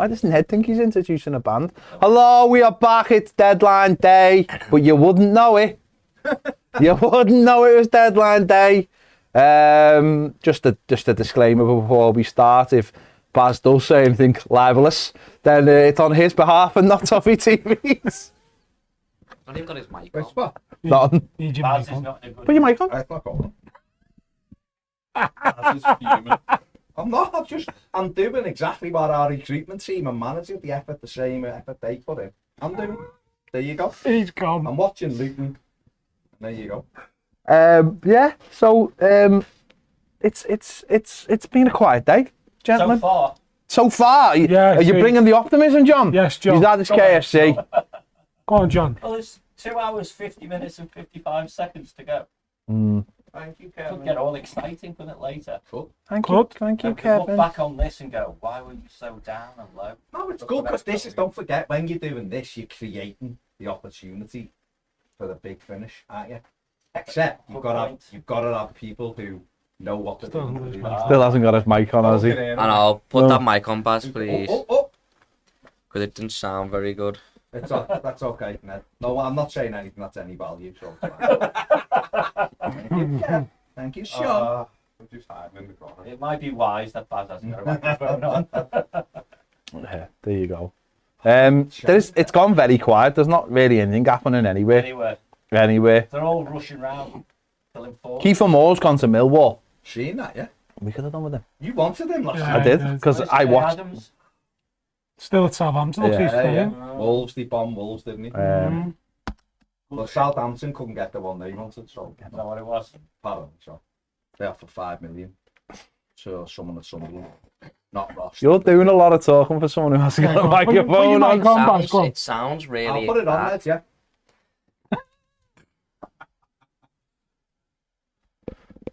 Why does Ned think he's introducing a band? Hello, we are back. It's deadline day, but you wouldn't know it. You wouldn't know it was deadline day. Just a disclaimer before we start. If Baz does say anything libelous, then it's on his behalf and not Toffee TV's. Not even got his mic on. Not on. Baz is not in a good Put your mic on. It's not going on. Baz is fuming. I'm not. I'm doing exactly what our recruitment team and manager, the effort, the same effort they put in. I'm doing. There you go. He's gone. I'm watching Luton. There you go. Yeah. So it's been a quiet day, gentlemen. So far. So far. Yeah, Are you bringing the optimism, John? Yes, John. You've had his KFC. Go on, John. Well, it's 2 hours, 50 minutes and 55 seconds to go. Thank you, Kevin. Could get all exciting with it later. Cool. Thank Good. you, And could Kevin. look back on this and go, why were you so down and low? No, it's good because this is. Don't forget, when you're doing this, you're creating the opportunity for the big finish, aren't you? Except you've got to have people who know what to do. Still hasn't got his mic on, has he? And I'll put that mic on, Baz, please. Oh. Because it didn't sound very good. That's okay, Ned. No, I'm not saying anything that's any value. So. Thank you, Kev. Thank you, Sean. I'm just hiding in the corner. It might be wise that Baz hasn't got a microphone on. Yeah, there you go. It's gone very quiet. There's not really anything happening anywhere. Anyway, they're all rushing round, filling forward. Kiefer Moore's gone to Millwall. Seen that, yeah? We could have done with him. You wanted him last Yeah. night. I did, because I watched. Adams. Still at Southampton. Looks he's playing. Wolves, they bombed Wolves, didn't he? Well, Southampton couldn't get the one they wanted, so. Is that what it was? Pardon, so. They offered 5 million to someone at Sunderland. Not Ross. You're doing a lot of talking for someone who hasn't got a Put your microphone mic on. on, Baz, go on. It sounds really I'll put it on bad. there, yeah.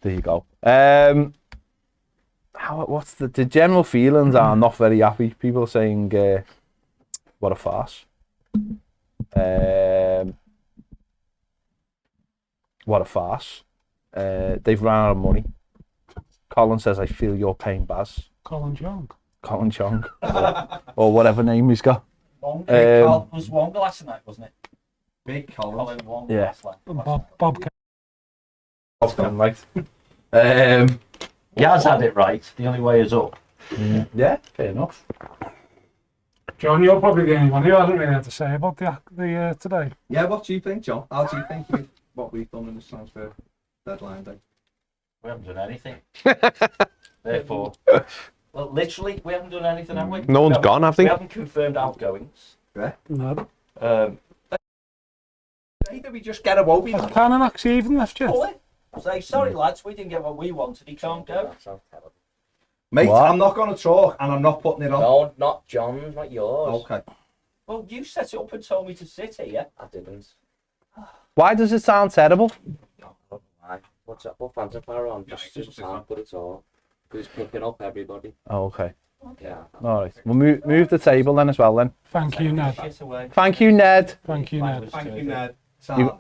There you go. What's the general feelings are not very happy. People are saying, what a farce. What a farce. They've run out of money. Colin says, I feel your pain, Baz. Colin Chong. or whatever name he's got. Wonga was Wonga last night, wasn't it? Big Colin. Colin Wonga Yeah. last night. Bob. Yaz had it right. The only way is up. Yeah, fair enough. John, you're probably the only one who hasn't really had to say about the today. Yeah, what do you think, John? How do you think with what we've done in this transfer deadline day? We haven't done anything. Therefore, well, literally, we haven't done anything, have we? No one's gone, have they? We haven't confirmed outgoings. No. Did we just get a Wobie? Has Cannon actually even left yet? Pull it. Say, sorry lads, we didn't get what we wanted, he can't go. Mate, What? I'm not going to talk and I'm not putting it on. No, not John's, not yours. Okay. Well, you set it up and told me to sit here. I didn't. Why does it sound terrible? Why? What's up? What fans are on? Just sound good at all. Who's picking up everybody? Oh, okay. Yeah. All right. We'll move the table then as well then. Thank you, Ned. Shit away. Thank you, Ned. Thank you, Ned. Thank you, Ned. You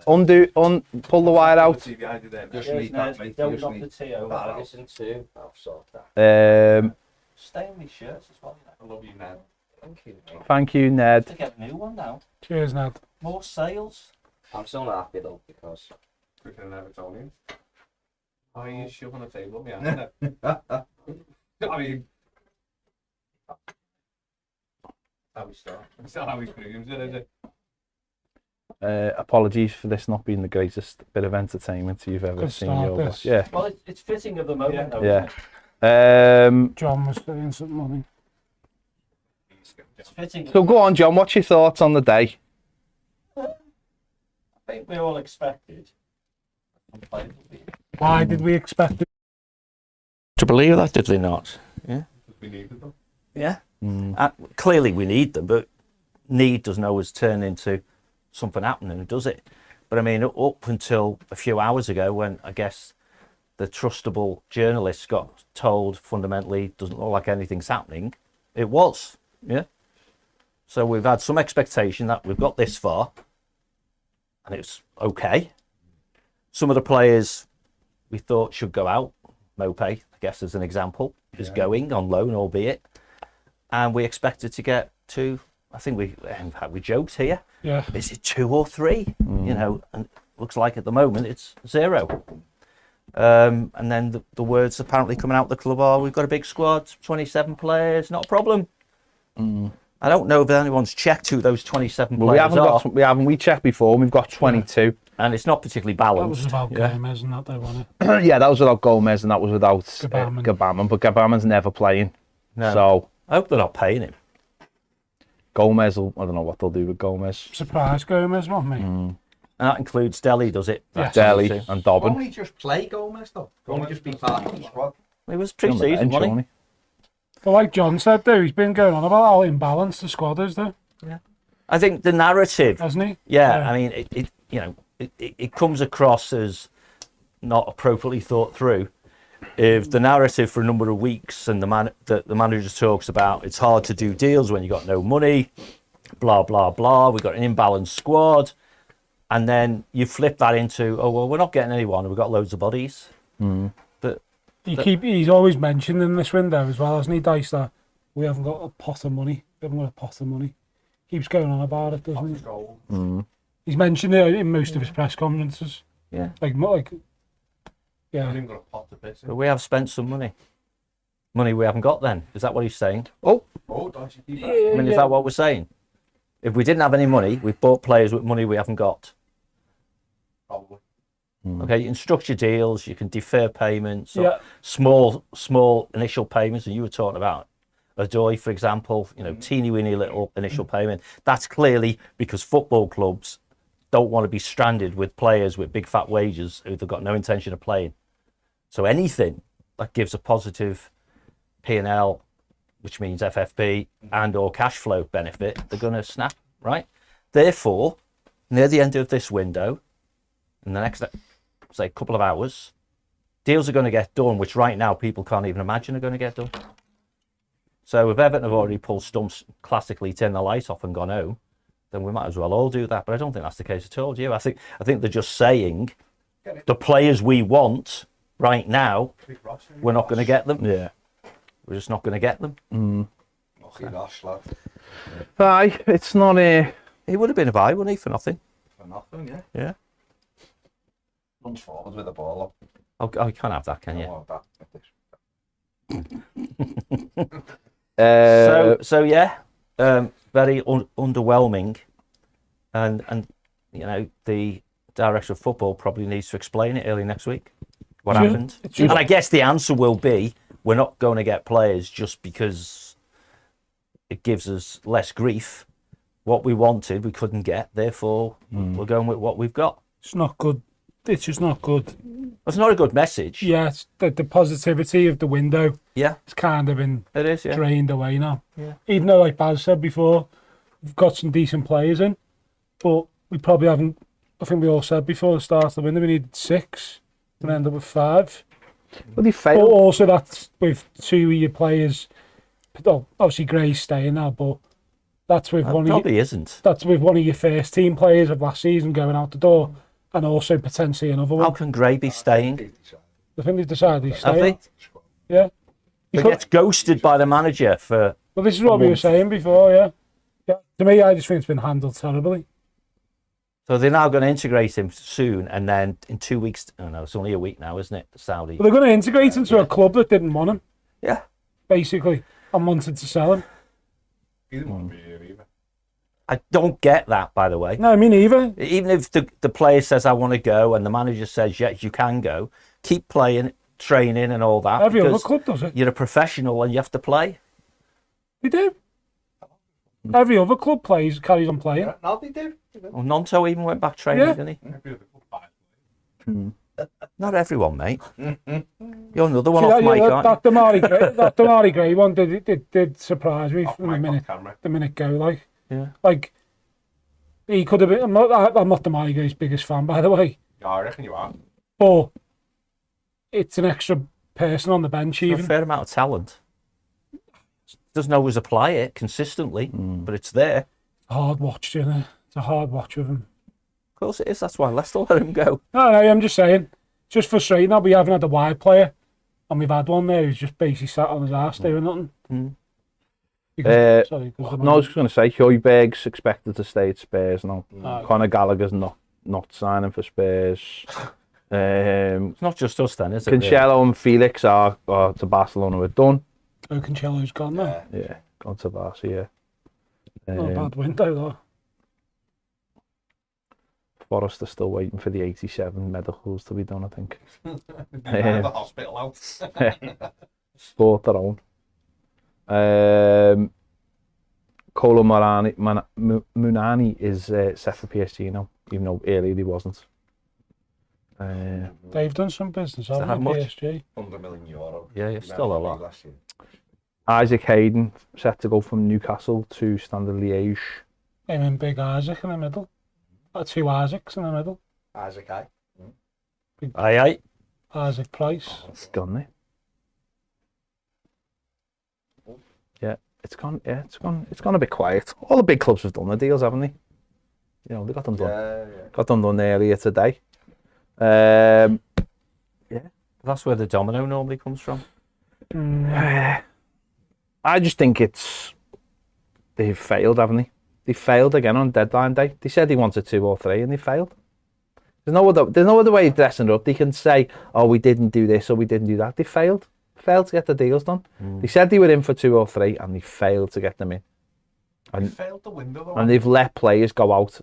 pull the wire out. Just Cheers, need that, Ned. mate. Don't Just knock need the tea over. that out. Listen to. I'll sort that. Stay on my shirts as well. I love you, Ned. Thank you. Mate. Thank you, Ned. To get a new one now. Cheers, Ned. More sales. I'm still not happy though because Quicker than Evertonians. Oh, you shoving a table? Yeah. I mean, how we start. It's not how we screams it, is it? Apologies for this not being the greatest bit of entertainment you've ever Good seen. start, Yoga. this. Yeah. Well, it's fitting of the moment, though. Yeah. Isn't it? John was paying some money. It's fitting. So go on, John. What's your thoughts on the day? I think we all expected. Why did we expect it? To believe that, did they not? Yeah. We needed them. Yeah. Clearly we need them, but need doesn't always turn into something happening, does it? But I mean, up until a few hours ago when I guess the trustable journalists got told fundamentally doesn't look like anything's happening, it was. Yeah. So we've had some expectation that we've got this far and it's okay. Some of the players we thought should go out. Mope, I guess, as an example, is going on loan, albeit. and we expected to get to. I think we joked here. Yeah. Is it 2 or 3? You know, and looks like at the moment it's 0. And then the words apparently coming out of the club are, we've got a big squad, 27 players, not a problem. I don't know if anyone's checked who those 27 Well, players are. we checked before. We've got 22. And it's not particularly That was balanced. about Gomez and that they won it. Yeah, that was without Gomez and that was without Gbamin. Gbamin. But Gbamin's never playing. No. So I hope they're not paying him. Gomez, I don't know what they'll do with Gomez. Surprise Gomez, wasn't me? And that includes Delhi, does it? Yes. Delhi That's and Dobbin. Only just play Gomez though. Only just be part of the squad. It was He's on the pre-season, bench, wasn't wasn't he? But like John said, though, he's been going on about how imbalanced the squad is, though, I think the narrative, hasn't he? I mean, it comes across as not appropriately thought through. If the narrative for a number of weeks and the manager talks about it's hard to do deals when you got no money, blah blah blah, we've got an imbalanced squad, and then you flip that into, oh well, we're not getting anyone, we've got loads of bodies. But He's always mentioned in this window as well, hasn't he, Dice, that we haven't got a pot of money. We haven't got a pot of money. Keeps going on about it, doesn't he? He's mentioned it in most of his press conferences. Yeah. Like I yeah. haven't even got a pot to piss in. but we have spent some money we haven't got. Then is that what he's saying? Oh, don't you keep that? I mean, is that what we're saying? If we didn't have any money, we've bought players with money we haven't got. Probably. Okay, you can structure deals, you can defer payments, or Yeah. small initial payments, and you were talking about Adoy, for example, teeny weeny little initial payment. That's clearly because football clubs don't want to be stranded with players with big fat wages who they've got no intention of playing. So anything that gives a positive P&L, which means FFP and or cash flow benefit, they're going to snap, right? Therefore, near the end of this window, in the next, say, couple of hours, deals are going to get done, which right now people can't even imagine are going to get done. So if Everton have already pulled stumps, classically turned the light off and gone home, then we might as well all do that. But I don't think that's the case at all, do you? I think they're just saying the players we want right now, we're not going to get them. Yeah. We're just not going to get them. Lucky Ross, lad. Aye, it's not a... He would have been a buy, wouldn't he, for nothing? For nothing, yeah. Yeah. Runs forward with the ball. Oh, you can't have that, can I you? want that. So yeah, very underwhelming, and the director of football probably needs to explain it early next week what It's happened. just- And I guess the answer will be we're not going to get players just because it gives us less grief. What we wanted we couldn't get, therefore we're going with what we've got. It's not good. It's just not good. It's not a good message. Yeah, it's the positivity of the window. Yeah, It's kind of been it is. Yeah. drained away now. Yeah. Even though, like Baz said before, we've got some decent players in, but we probably haven't. I think we all said before the start of the window we needed 6 and end up with 5. Well, they But failed. also that's with 2 of your players. Well, obviously Gray's staying now, but that's with It one of your, probably isn't. that's with one of your first team players of last season going out the door, and also potentially another How one. can Gray be staying? I think they've decided he's Have staying. they? Yeah. He gets ghosted by the manager for. Well, this is what we were month. saying before, yeah. Yeah. To me, I just think it's been handled terribly. So they're now going to integrate him soon, and then in 2 weeks. Oh no, it's only a week now, isn't it? Saudi. But they're going to integrate into a club that didn't want him, Yeah. basically, and wanted to sell him. He didn't want to be here either. I don't get that, by the way. No, me neither. Even if the player says I want to go, and the manager says yes, you can go. Keep playing, training, and all that. Every other because club does it. You're a professional, and you have to play. They do. Every other club carries on playing. Now they do. Well, Nonto even went back training, Yeah. didn't he? Every other club buys. Not everyone, mate. You're another one See, off, Mike, aren't you? that Damari Gray one did surprise me from the Mike minute on camera. go. Like, Yeah. like he could have been. I'm not Damari Gray's biggest fan, by the way, Yeah, I reckon you are. but it's an extra person on the bench. He's got Even a fair amount of talent. Doesn't always apply it consistently, but it's there. hard watch, you know. It's a hard watch with him. Of course it is. That's why Leicester let him go. No, I'm just saying. It's just frustrating that we haven't had a wide player, and we've had one there who's just basically sat on his ass doing nothing. Sorry, No, I was just going to say, Højbjerg's expected to stay at Spurs now. Conor Gallagher's not signing for Spurs. It's not just us then, is it? Really? Cancelo and Felix are to Barcelona. We're done. Oh, Cancelo's gone now. Yeah, gone to Barca. Yeah. Not a bad window though. Forest are still waiting for the 87 medicals to be done, I think. The hospital out. Sport their own. Kolo Munani is set for PSG now, even though earlier he wasn't. They've done some business, that haven't much? PSG? €100 million. Yeah, it's still a lot. Last year. Isaac Hayden set to go from Newcastle to Standard Liège. Him and Big Isaac in the middle. Two Isaacs in the middle. Isaac, aye. Aye. Isaac Price. It's gone there. Yeah, it's gone. Yeah, it's gone a bit quiet. All the big clubs have done the deals, haven't they? You know, they got them done. Yeah. Got them done earlier today. Yeah. That's where the domino normally comes from. I just think they've failed, haven't they? They failed again on deadline day. They said they wanted 2 or 3 and they failed. There's no other way of dressing it up. They can say, oh, we didn't do this or we didn't do that. They failed to get the deals done. They said they were in for 2 or 3 and they failed to get them in. They failed the window though. And they've let players go out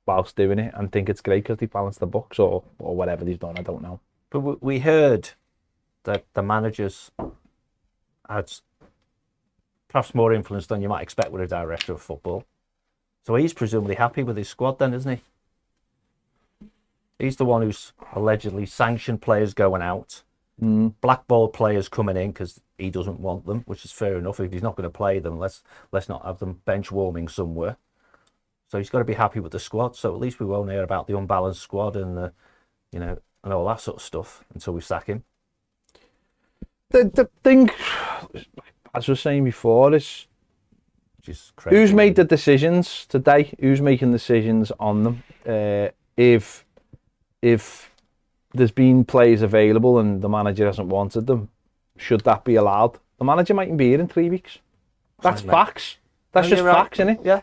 whilst doing it and think it's great because they balance the books or whatever they've done. I don't know. But we heard that the managers had perhaps more influence than you might expect with a director of football. So he's presumably happy with his squad then, isn't he? He's the one who's allegedly sanctioned players going out, blackball players coming in because he doesn't want them, which is fair enough. If he's not going to play them, let's not have them bench warming somewhere. So he's got to be happy with the squad. So at least we won't hear about the unbalanced squad and and all that sort of stuff until we sack him. The thing, as I was saying before, is Just crazy. who's made the decisions today? Who's making decisions on them? If there's been players available and the manager hasn't wanted them, should that be allowed? The manager mightn't be here in 3 weeks. That's facts. That's just facts, isn't it? Yeah.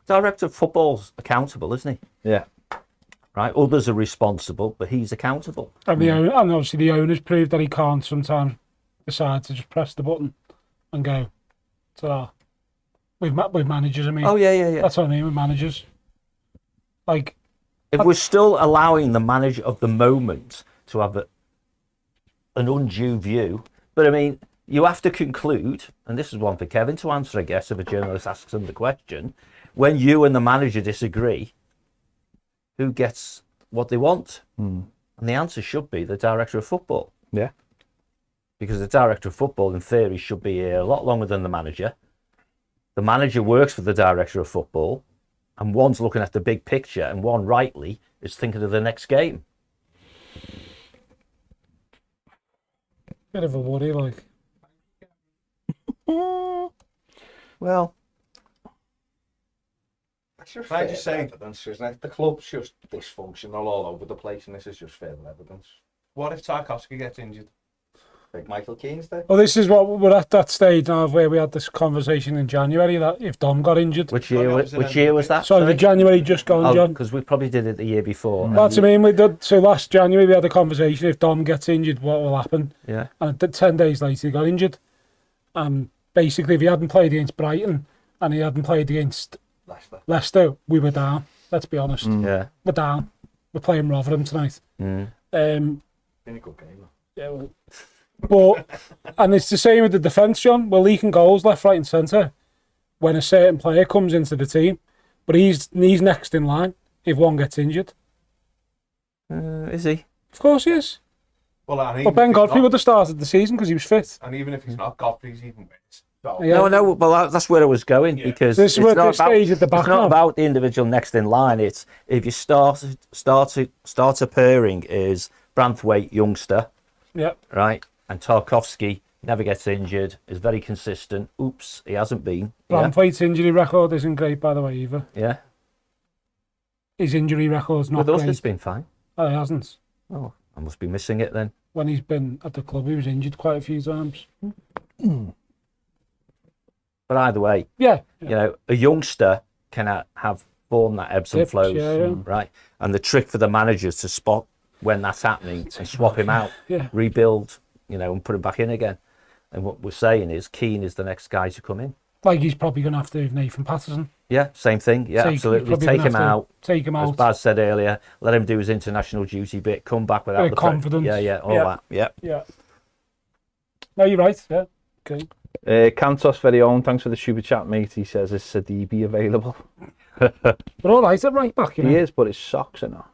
Director of football's accountable, isn't he? Yeah. Right. Others are responsible, but he's accountable. And, and obviously the owners proved that he can't sometimes decide to just press the button and go, ta-da. With managers, I mean. Oh, yeah. That's what I mean with managers. Like, If we're still allowing the manager of the moment to have an undue view, but I mean, you have to conclude, and this is one for Kevin to answer, I guess, if a journalist asks him the question, when you and the manager disagree, who gets what they want? And the answer should be the director of football. Yeah. Because the director of football, in theory, should be here a lot longer than the manager. The manager works for the director of football, and one's looking at the big picture, and one, rightly, is thinking of the next game. bit of a worry, like. Well, That's just I just say- evidence, isn't it? The club's just dysfunctional all over the place, and this is just further evidence. What if Tarkovsky gets injured? Like Michael Keane's there. Well, this is what we're at that stage now of where we had this conversation in January that if Dom got injured. which year was that? Sorry, the January just gone, John. Because we probably did it the year before. That's what I mean. So last January we had a conversation. If Dom gets injured, what will happen? Yeah. And 10 days later he got injured. And basically, if he hadn't played against Brighton and he hadn't played against Leicester, we were down. Let's be honest. Yeah. We're down. We're playing Rotherham tonight. Been a good game. Yeah, well, but and it's the same with the defence, John. We're leaking goals left, right, and centre when a certain player comes into the team, but he's next in line if one gets injured. Is he? Of course he is. Well, and But even Ben if he's Godfrey not- would have started the season because he was fit. And even if he's not, Godfrey's even worse. So, Yeah. No. Well, that's where I was going because This is it's where not the stage at the back it's not now. about the individual next in line. It's if you starter pairing is Branthwaite, youngster, Yeah. right, and Tarkovsky never gets injured, is very consistent. Oops, he hasn't been. Branthwaite's injury record isn't great, by the way, either. Yeah. His injury record's not With us, great. it's been fine. Oh, he hasn't. Oh, I must be missing it then. When he's been at the club, he was injured quite a few times. But either way, Yeah. you know, a youngster can have form that ebbs and Dips, flows, yeah. right? And the trick for the manager is to spot when that's happening and swap him out, Yeah. rebuild, you know, and put him back in again. And what we're saying is Keane is the next guy to come in. Like he's probably going to have to have Nathan Patterson. Yeah, same thing. Yeah, He's absolutely. probably Take gonna him have to out. Take him As out. Baz said earlier, let him do his international duty bit, come back without Bit the of confidence. Yeah, all Yeah. that. Yeah. Yeah. No, you're right. Yeah. Okay. Cantos very own, thanks for the super chat, mate. He says, is Sadibi available? But all right at right back, you know. He is, but his socks are not.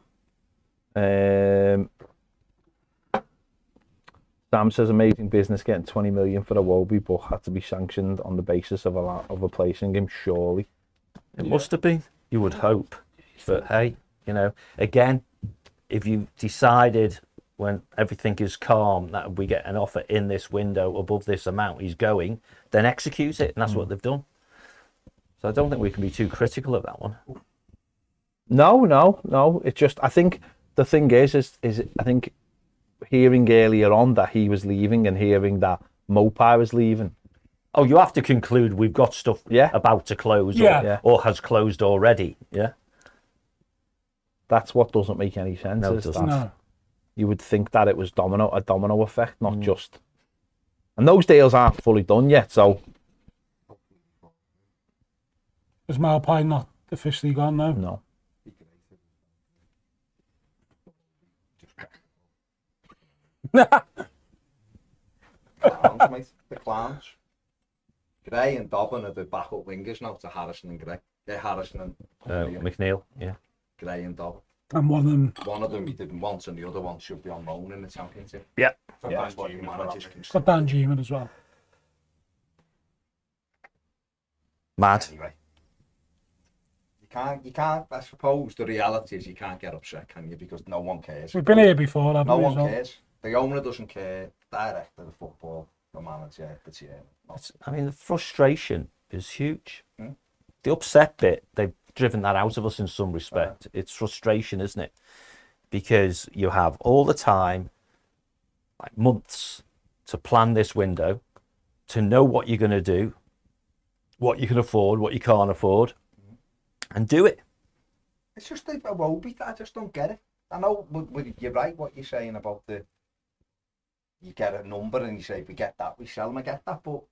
Sam says, amazing business getting 20 million for Iwobi, but had to be sanctioned on the basis of replacing him, surely. It must have been. You would hope. But hey, you know, again, if you decided when everything is calm that we get an offer in this window above this amount, he's going, then execute it. And that's what they've done. So I don't think we can be too critical of that one. No. It's just, I think the thing is I think hearing earlier on that he was leaving and hearing that Mopai was leaving. Oh, you have to conclude we've got stuff about to close or has closed already. Yeah. That's what doesn't make any sense. No, it is doesn't. that No. You would think that it was a domino effect, not just. And those deals aren't fully done yet, so. Is Malpine not officially gone now? No. Clowns, mate. The clowns. Gray and Dobbin are the backup wingers now to Harrison and Gray. Yeah, Harrison and McNeil, yeah. Gray and Dobbin. And one of them. One of them he didn't want, and the other one should be on loan in the championship. Yeah. That's what the managers can Got Dan Geeman as well. Mad. Anyway, you can't. I suppose the reality is you can't get upset, can you? Because no one cares. We've been here before, haven't No we? one as well? cares. The owner doesn't care. Director of football, the manager, the team. I mean, the frustration is huge. Hmm? The upset bit, they've driven that out of us in some respect. It's frustration, isn't it? Because you have all the time, like months, to plan this window, to know what you're going to do, what you can afford, what you can't afford, and do it. It's just a Iwobi. I just don't get it. I know you're right what you're saying about you get a number and you say, if we get that, we sell him, I get that, but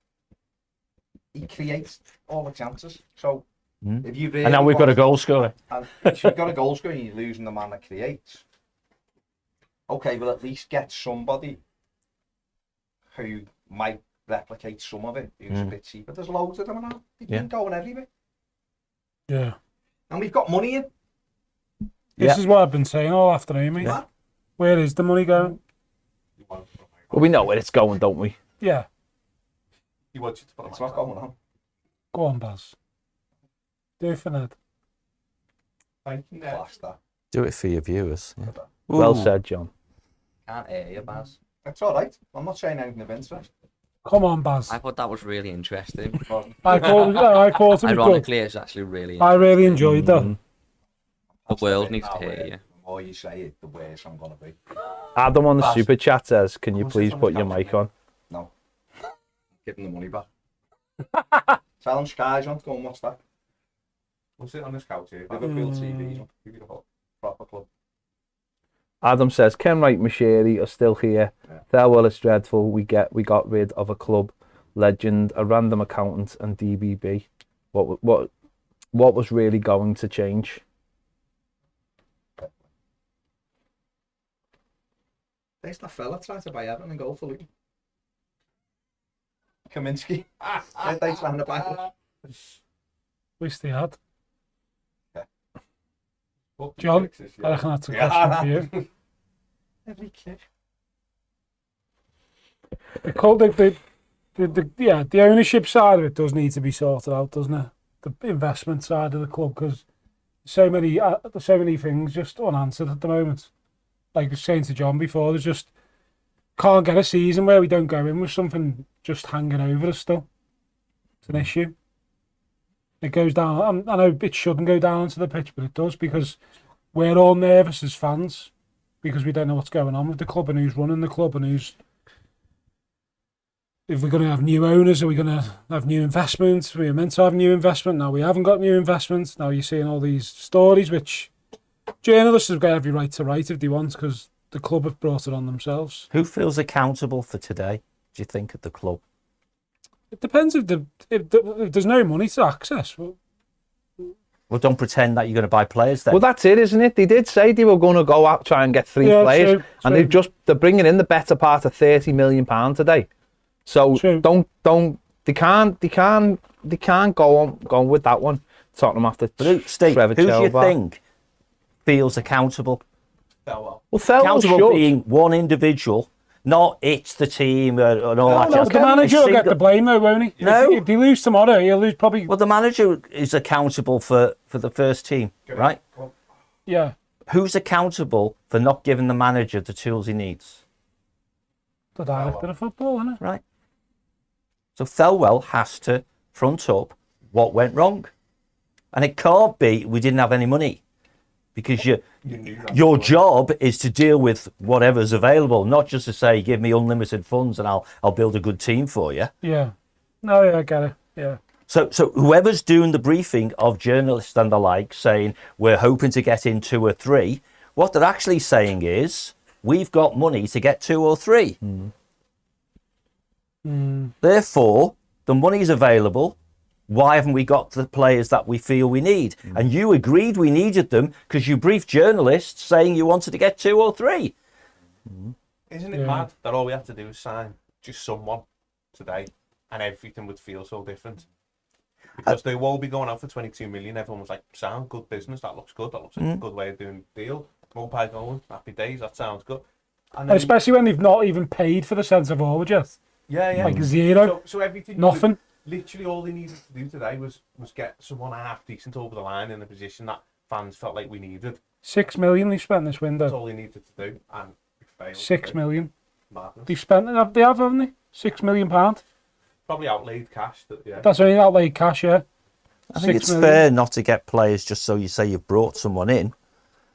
he creates all the chances. So if you really And now we've got a goal scorer. And if you've got a goal scorer and you're losing the man that creates, okay, well at least get somebody who might replicate some of it, who's a bit cheaper. There's loads of them now. They've been going everywhere. Yeah. And we've got money in. This is what I've been saying all afternoon, mate. Yeah. Where is the money going? Well, we know where it's going, don't we? Yeah. He wants you to put It's not going on. Go on, Baz. Do it for Ned. Class that. Do it for your viewers. Yeah. Well Ooh. said, John. Can't hear you, Baz. It's all right. I'm not saying anything of interest. Come on, Baz. I thought that was really interesting. I thought it was good. Ironically, it's actually really I really enjoyed that. The world needs to hear you. The more you say it, the worse I'm going to be. Adam on the super chat says, can you please put your mic on? No. Give him the money back. Tell him Sky's on. Go and watch that. We'll sit on this couch here. Liverpool TV's on. Proper club. Adam says, Ken Wright, Mashiri are still here. Yeah. Farewell, it's dreadful. We got rid of a club legend, a random accountant, and DBB. What was really going to change? There's that fella trying to buy Everton and go for Luton. Kaminsky. They're trying to buy him. At least they had. Fuck John, Texas, I yeah. reckon that's a question for you. Every kid. The ownership side of it does need to be sorted out, doesn't it? The investment side of the club, because there's so many things just unanswered at the moment. Like I was saying to John before, there's just can't get a season where we don't go in with something just hanging over us still. It's an issue. It goes down. I know it shouldn't go down onto the pitch, but it does, because we're all nervous as fans because we don't know what's going on with the club and who's running the club and who's if we're going to have new owners, are we going to have new investments? We were meant to have new investment. Now we haven't got new investments. Now you're seeing all these stories, which journalists have got every right to write if they want, because the club have brought it on themselves. Who feels accountable for today, do you think, at the club? It depends if there's no money to access. Well, don't pretend that you're going to buy players then. Well, that's it, isn't it? They did say they were going to go out try and get 3 players, and they're bringing in the better part of £30 million today. So they can't go on with that one. Tottenham after Steve, who do you think feels accountable? Well, Accountable being one individual, not it's the team and all that. No, the manager will get the blame though, won't he? No. If they lose tomorrow, he'll lose probably. Well, the manager is accountable for the first team, right? Yeah. Who's accountable for not giving the manager the tools he needs? The director of football, isn't it? Right. So Thelwell has to front up what went wrong. And it can't be we didn't have any money. Because your job is to deal with whatever's available, not just to say, give me unlimited funds and I'll build a good team for you. Yeah. No, yeah, I get it. Yeah. So whoever's doing the briefing of journalists and the like, saying we're hoping to get in 2 or 3, what they're actually saying is we've got money to get 2 or 3. Therefore, the money's available. Why haven't we got the players that we feel we need? And you agreed we needed them because you briefed journalists saying you wanted to get 2 or 3. Isn't it mad that all we have to do is sign just someone today and everything would feel so different? Because they will be going out for 22 million. Everyone was like, sound, good business, that looks good, that looks like a good way of doing the deal. Mopai going, happy days, that sounds good. And then, especially when they've not even paid for the centre forward yet. Yeah. Like zero. So everything. Nothing. Literally all they needed to do today was get someone half decent over the line in a position that fans felt like we needed. 6 million they spent this window. That's all they needed to do, and we failed. 6 million. Madness. They've spent it, they have, haven't they? £6 million. Probably outlaid cash. That's only outlaid cash, yeah. I think it's fair not to get players just so you say you've brought someone in.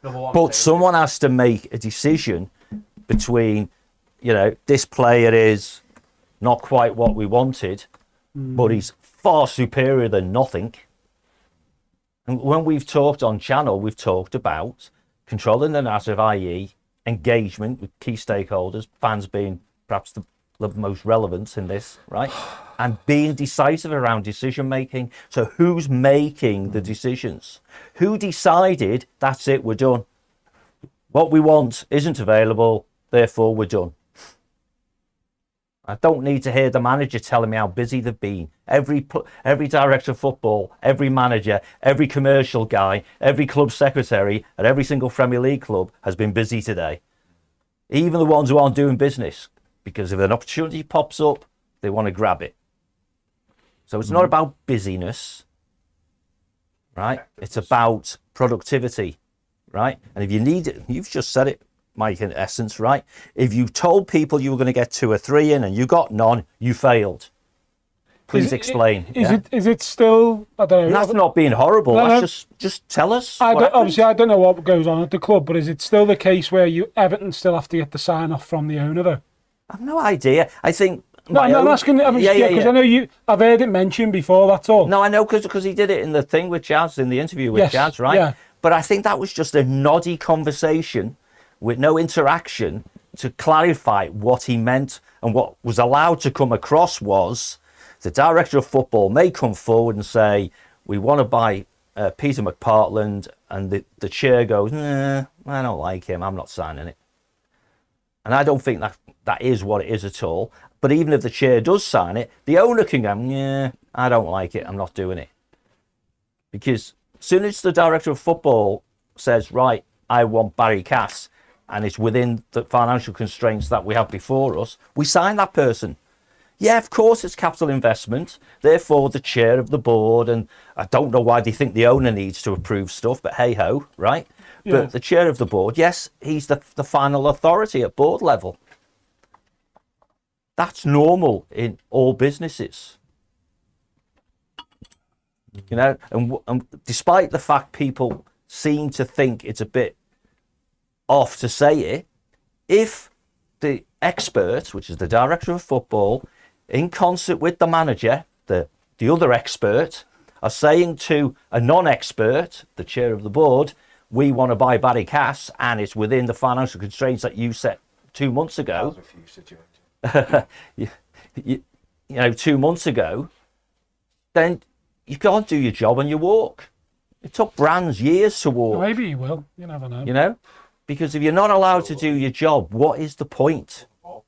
No, but someone has to make a decision between, this player is not quite what we wanted, but he's far superior than nothing. And when we've talked on channel, we've talked about controlling the narrative, i.e. engagement with key stakeholders, fans being perhaps the most relevant in this, right? And being decisive around decision making. So who's making the decisions? Who decided, that's it, we're done? What we want isn't available, therefore we're done. I don't need to hear the manager telling me how busy they've been. Every director of football, every manager, every commercial guy, every club secretary at every single Premier League club has been busy today. Even the ones who aren't doing business, because if an opportunity pops up, they want to grab it. So it's not about busyness, right? It's about productivity, right? And if you need it, you've just said it, Mike, in essence, right? If you told people you were going to get 2 or 3 in and you got none, you failed. Please explain. Is it still? I don't know. And that's not being horrible. No. That's just tell us. Obviously, I don't know what goes on at the club, but is it still the case where Everton still have to get the sign off from the owner, though? I've no idea. I think. No, I'm asking. Because I know I've heard it mentioned before. That's all. No, I know because he did it in the thing with Jazz, in the interview with Jazz, right? Yeah. But I think that was just a noddy conversation with no interaction to clarify what he meant, and what was allowed to come across was the director of football may come forward and say, we want to buy Peter McPartland, and the chair goes, nah, I don't like him, I'm not signing it. And I don't think that is what it is at all. But even if the chair does sign it, the owner can go, yeah, I don't like it, I'm not doing it. Because as soon as the director of football says, right, I want Barry Cass, and it's within the financial constraints that we have before us, we sign that person. Yeah, of course it's capital investment, therefore the chair of the board, and I don't know why they think the owner needs to approve stuff, but hey-ho, right? Yeah. But the chair of the board, yes, he's the final authority at board level. That's normal in all businesses. And despite the fact people seem to think it's a bit off to say it, if the expert, which is the director of football, in concert with the manager, the other expert, are saying to a non-expert, the chair of the board, we want to buy Barry Cass, and it's within the financial constraints that you set 2 months ago. you know, 2 months ago, then you can't do your job and you walk. It took Brands years to walk. Maybe he will. You never know. You know, because if you're not allowed to do your job, what is the point? Oh,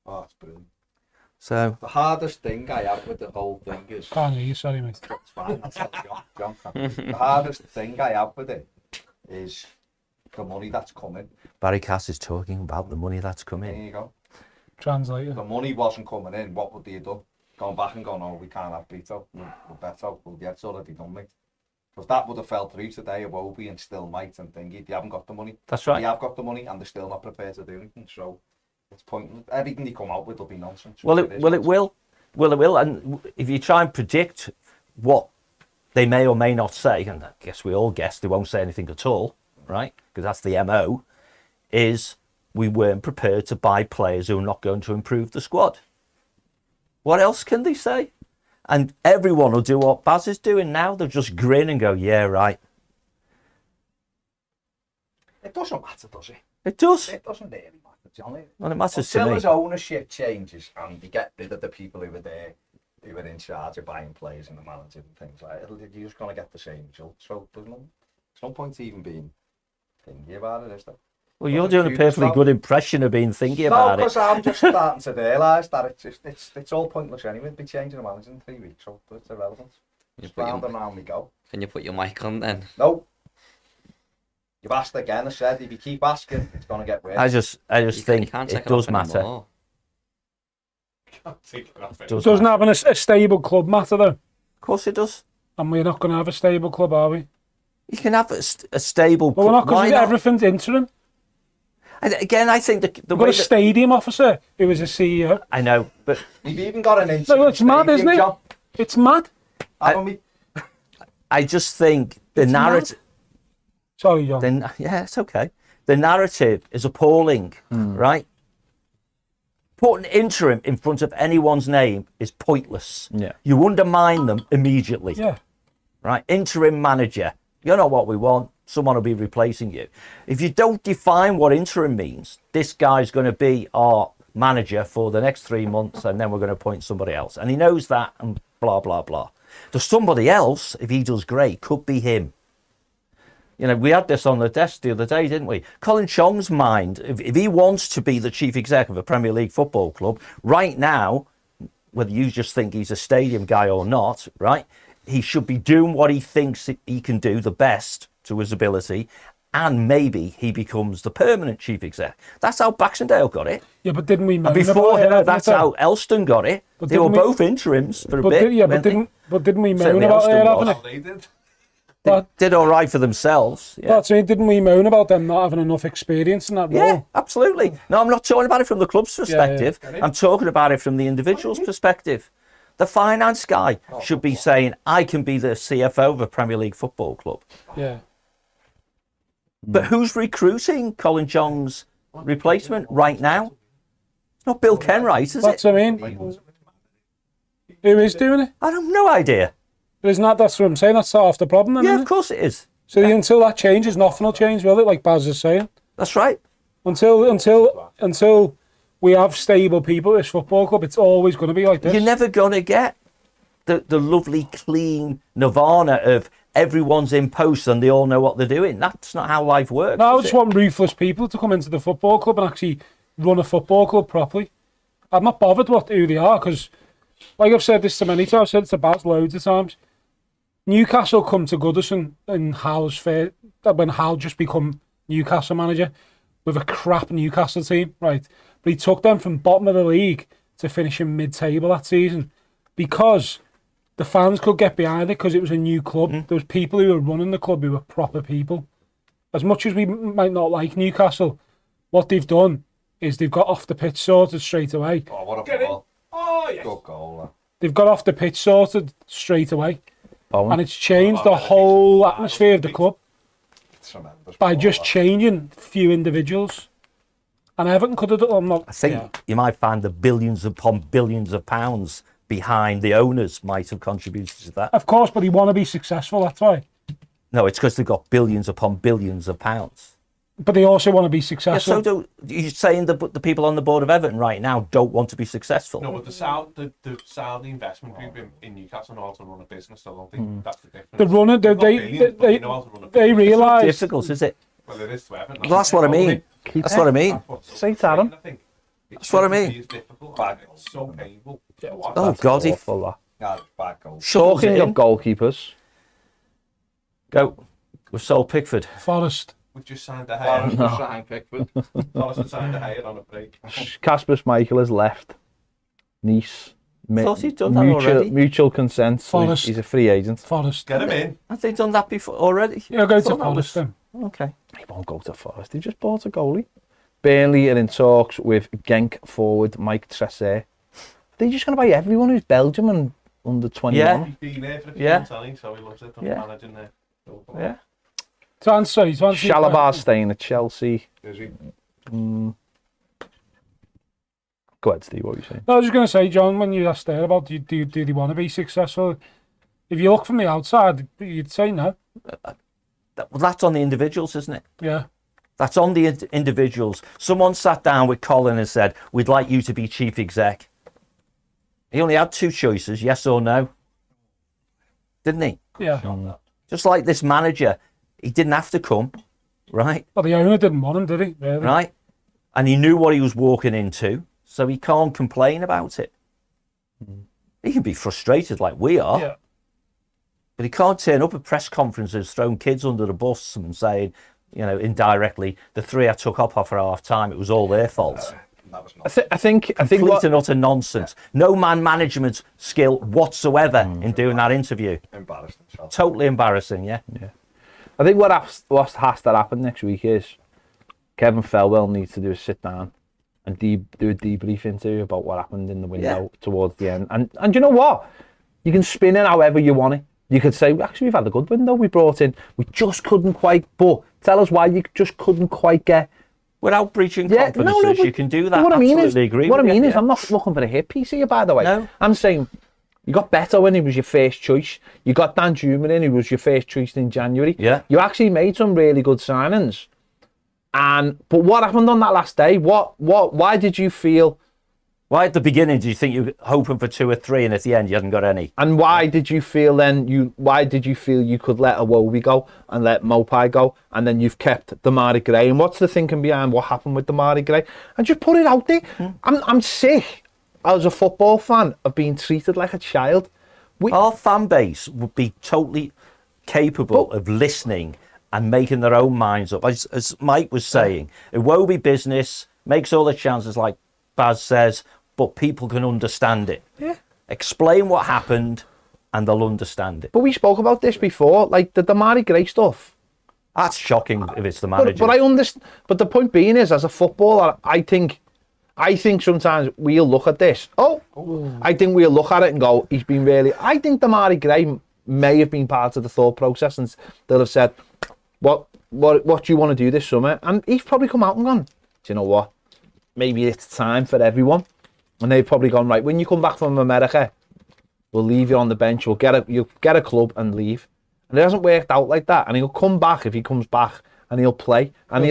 that's brilliant. So The hardest thing I have with the whole thing is... Can't hear you, sorry, mate. It's fine, I'll tell John can. The hardest thing I have with it is the money that's coming. Barry Cass is talking about the money that's There coming. you go. Translator. The money wasn't coming in, what would they have done? Gone back and gone, oh, we can't have Beto, we're Beto, well, yeah, it's already done, mate. Because that would have fell through today of Obi and still might and thingy. They haven't got the money. That's right. They have got the money and they're still not prepared to do anything, so it's pointless. Everything they come out with will be nonsense. Well, it will. And if you try and predict what they may or may not say, and I guess we all guess they won't say anything at all, right? Because that's the MO, is we weren't prepared to buy players who are not going to improve the squad. What else can they say? And everyone will do what Baz is doing now. They'll just grin and go, yeah, right. It doesn't matter, does it? It does. It doesn't really matter, Johnny. Well, it matters to Until me. his ownership changes and they get rid of the people who were there, who were in charge of buying players and the manager and things like that, you're just going to get the same result. So there's no point even being thinking about it, is there? Well, you're doing a perfectly good impression of being thinking about No, it. because I'm just starting to realise that it's all pointless anyway. It'd be changing the manager in 3 weeks, so it's irrelevant. Just round and round we go. Can you put your mic on then? No. You've asked again, I said, if you keep asking, it's going to get worse. I just You think can't it take does off matter. anymore. Does Doesn't matter. having a stable club matter, though? Of course it does. And we're not going to have a stable club, are we? You can have a stable. Well, we're not, Why because not? everything's interim. And again, I think the We've way got a that, stadium officer who is a CEO. I know, but You've even got an No, interim it's mad, stadium isn't it? job, It's mad. haven't we? I just think the It's mad. narrative. Sorry, John. Yeah, it's okay. The narrative is appalling, right? Putting interim in front of anyone's name is pointless. Yeah. You undermine them immediately. Yeah. Right? Interim manager. You're not what we want. Someone will be replacing you. If you don't define what interim means, this guy's going to be our manager for the next 3 months and then we're going to appoint somebody else. And he knows that and blah, blah, blah. There's somebody else, if he does great, could be him. You know, we had this on the desk the other day, didn't we? Colin Chong's mind, if he wants to be the chief exec of a Premier League football club, right now, whether you just think he's a stadium guy or not, right, he should be doing what he thinks he can do the best to his ability, and maybe he becomes the permanent chief exec. That's how Baxendale got it. Yeah, but didn't we moan And before about him, it? that's how Elston got it. But They were didn't we- both interims for a But bit. yeah, weren't didn't we moan Certainly about Elston it? was. Having They did. they? Did all right for themselves. Yeah. That's it. Didn't we moan about them not having enough experience in that role? Yeah, absolutely. No, I'm not talking about it from the club's yeah. perspective. I'm talking about it from the individual's perspective. The finance guy should be saying, I can be the CFO of a Premier League football club. Yeah. But who's recruiting Colin Chong's replacement right now? It's not Bill Kenwright, is That's it? what I mean. Who is doing it? I have no idea. But isn't that's what I'm saying? That's half the problem, then, Yeah, isn't of it? course it is. So until that changes, nothing will change, will it? Like Baz is saying. That's right. Until we have stable people at this football club, it's always going to be like this. You're never going to get the lovely, clean nirvana of everyone's in post and they all know what they're doing. That's not how life works. No, I is just it? want ruthless people to come into the football club and actually run a football club properly. I'm not bothered who they are, because, like I've said this to many times, I've said it to Baz loads of times. Newcastle come to Goodison in Hal's fair when Hal just become Newcastle manager with a crap Newcastle team, right? But he took them from bottom of the league to finishing mid-table that season because the fans could get behind it because it was a new club. There was people who were running the club who were proper people. As much as we might not like Newcastle, what they've done is they've got off the pitch sorted straight away. Oh, what a ball. Oh, yes. Good goal. They've got off the pitch sorted straight away. Bowen. And it's changed the whole atmosphere of the club Tremendous by ball, just that. changing a few individuals. And Everton could have done. I'm not. I think you might find the billions upon billions of pounds behind the owners might have contributed to that. Of course, but he want to be successful. That's why. No, it's because they've got billions upon billions of pounds. But they also want to be Yeah, successful. so you're saying the people on the board of Everton right now don't want to be successful? No, but the Saudi investment group in Newcastle know how to run a business. I don't think that's the difference. The runner, They've got billions, but they know how to run a business. they realise. Difficult, is it? Well, it is to Everton. Well, that's what I mean. That's what I mean. Say to Aaron. That's what I mean. It's difficult. It's so painful. Oh, God. Awful, that. Yeah, bad goal. Shuttles Talking it of in. goalkeepers, Go. We've sold Pickford. Forest. We've just signed a hire. Forest Pickford. Forest signed a hire on a break. Casper Schmeichel has left Nice. Thought he'd done that already. Mutual consent. So Forest. he's a free agent. Forest. Get him in. Have they done that before already? Yeah, go to Thought that Forest was- then. Okay. He won't go to Forest. They just bought a goalie. Burnley are in talks with Genk forward Mike Tressé. They're just going to buy everyone who's Belgium and under 21. Yeah. He's been there for a few Yeah. months, hasn't he? So he loves it. Yeah. Managing there. Yeah. To answer your Shalabar's staying at Chelsea. Is he? Go ahead, Steve. What are you saying? No, I was just going to say, John, when you asked there about do they want to be successful, if you look from the outside, you'd say no. Well, that's on the individuals, isn't it? Yeah. That's on the individuals. Someone sat down with Colin and said, we'd like you to be chief exec. He only had two choices, yes or no. Didn't he? Yeah. Just like this manager, he didn't have to come, right? Well, the owner didn't want him, did he? Really? Right? And he knew what he was walking into, so he can't complain about it. He can be frustrated like we are, Yeah. but he can't turn up at press conferences throwing kids under the bus and saying, you know, indirectly, the three I took up for half time, it was all their fault. That was not. I think Complete what, and utter nonsense. No man management skill whatsoever in doing that interview. Embarrassed himself. Totally embarrassing, yeah. I think what has to happen next week is Kevin Felwell needs to do a sit down and do a debrief interview about what happened in the window towards the end. And you know what? You can spin it however you want it. You could say, actually, we've had a good window. We brought in, we just couldn't quite, but tell us why you just couldn't quite get. Without breaching confidences, but you can do that. What I mean Absolutely agree what I with mean you, is, I'm not looking for a hit piece here, by the way. No. I'm saying you got better when he was your first choice. You got Dan Juman in, who was your first choice in January. Yeah. You actually made some really good signings. But what happened on that last day? Why did you feel? Why at the beginning do you think you were hoping for 2 or 3 and at the end you hadn't got any? And why did you feel then? Why did you feel you could let Iwobi go and let Mopai go, and then you've kept Damari Gray? And what's the thinking behind what happened with Damari Gray? And just put it out there. I'm sick as a football fan of being treated like a child. Our fan base would be totally capable of listening and making their own minds up. As Mike was saying, Iwobi business makes all the chances, like Baz says, but people can understand it. Yeah. Explain what happened and they'll understand it. But we spoke about this before, like the Damari Gray stuff. That's shocking if it's the manager. But I understand. But the point being is, as a footballer, I think sometimes we'll look at this. I think we'll look at it and go, he's been really. I think Damari Gray may have been part of the thought process, and they'll have said, what do you want to do this summer? And he's probably come out and gone, do you know what? Maybe it's time for everyone. And they've probably gone, right, when you come back from America, we'll leave you on the bench, you'll get a club and leave. And it hasn't worked out like that. And he'll come back if he comes back, and he'll play. And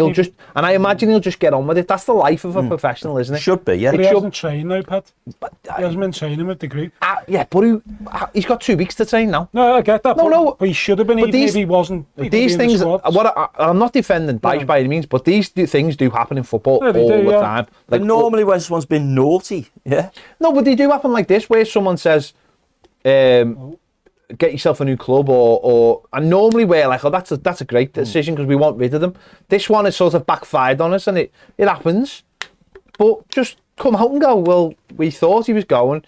I imagine he'll just get on with it. That's the life of a professional, isn't it? Should be, yeah. But he hasn't trained though, Pat. He hasn't been training with the group. Yeah, but he's got 2 weeks to train now. No, I get that. No. But he should have been, But even these- if he wasn't. He These could be in things, the squad. I'm not defending Dyche by any means, but these things do happen in football Yeah, they all do, the yeah. time. But normally when someone's been naughty, yeah. No, but they do happen like this, where someone says, get yourself a new club, and normally we're like, oh, that's a great decision because we want rid of them. This one is sort of backfired on us, and it happens. But just come out and go, well, we thought he was going.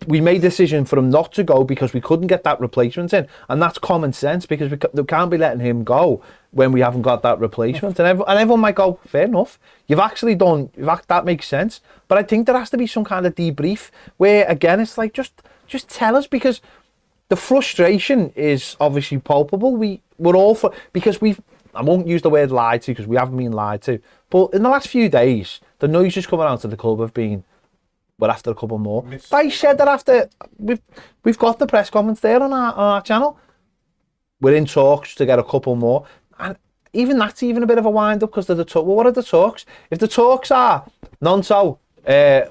We made a decision for him not to go because we couldn't get that replacement in. And that's common sense, because we can't be letting him go when we haven't got that replacement. And everyone might go, fair enough. That makes sense. But I think there has to be some kind of debrief where, again, it's like, just tell us, because the frustration is obviously palpable. We're all because I won't use the word lied to because we haven't been lied to. But in the last few days, the noises coming out of the club have been, we're after a couple more. They said that after, we've got the press conference there on our channel. We're in talks to get a couple more. And even that's even a bit of a wind up because they're the talk. Well, what are the talks? If the talks are, Nonso,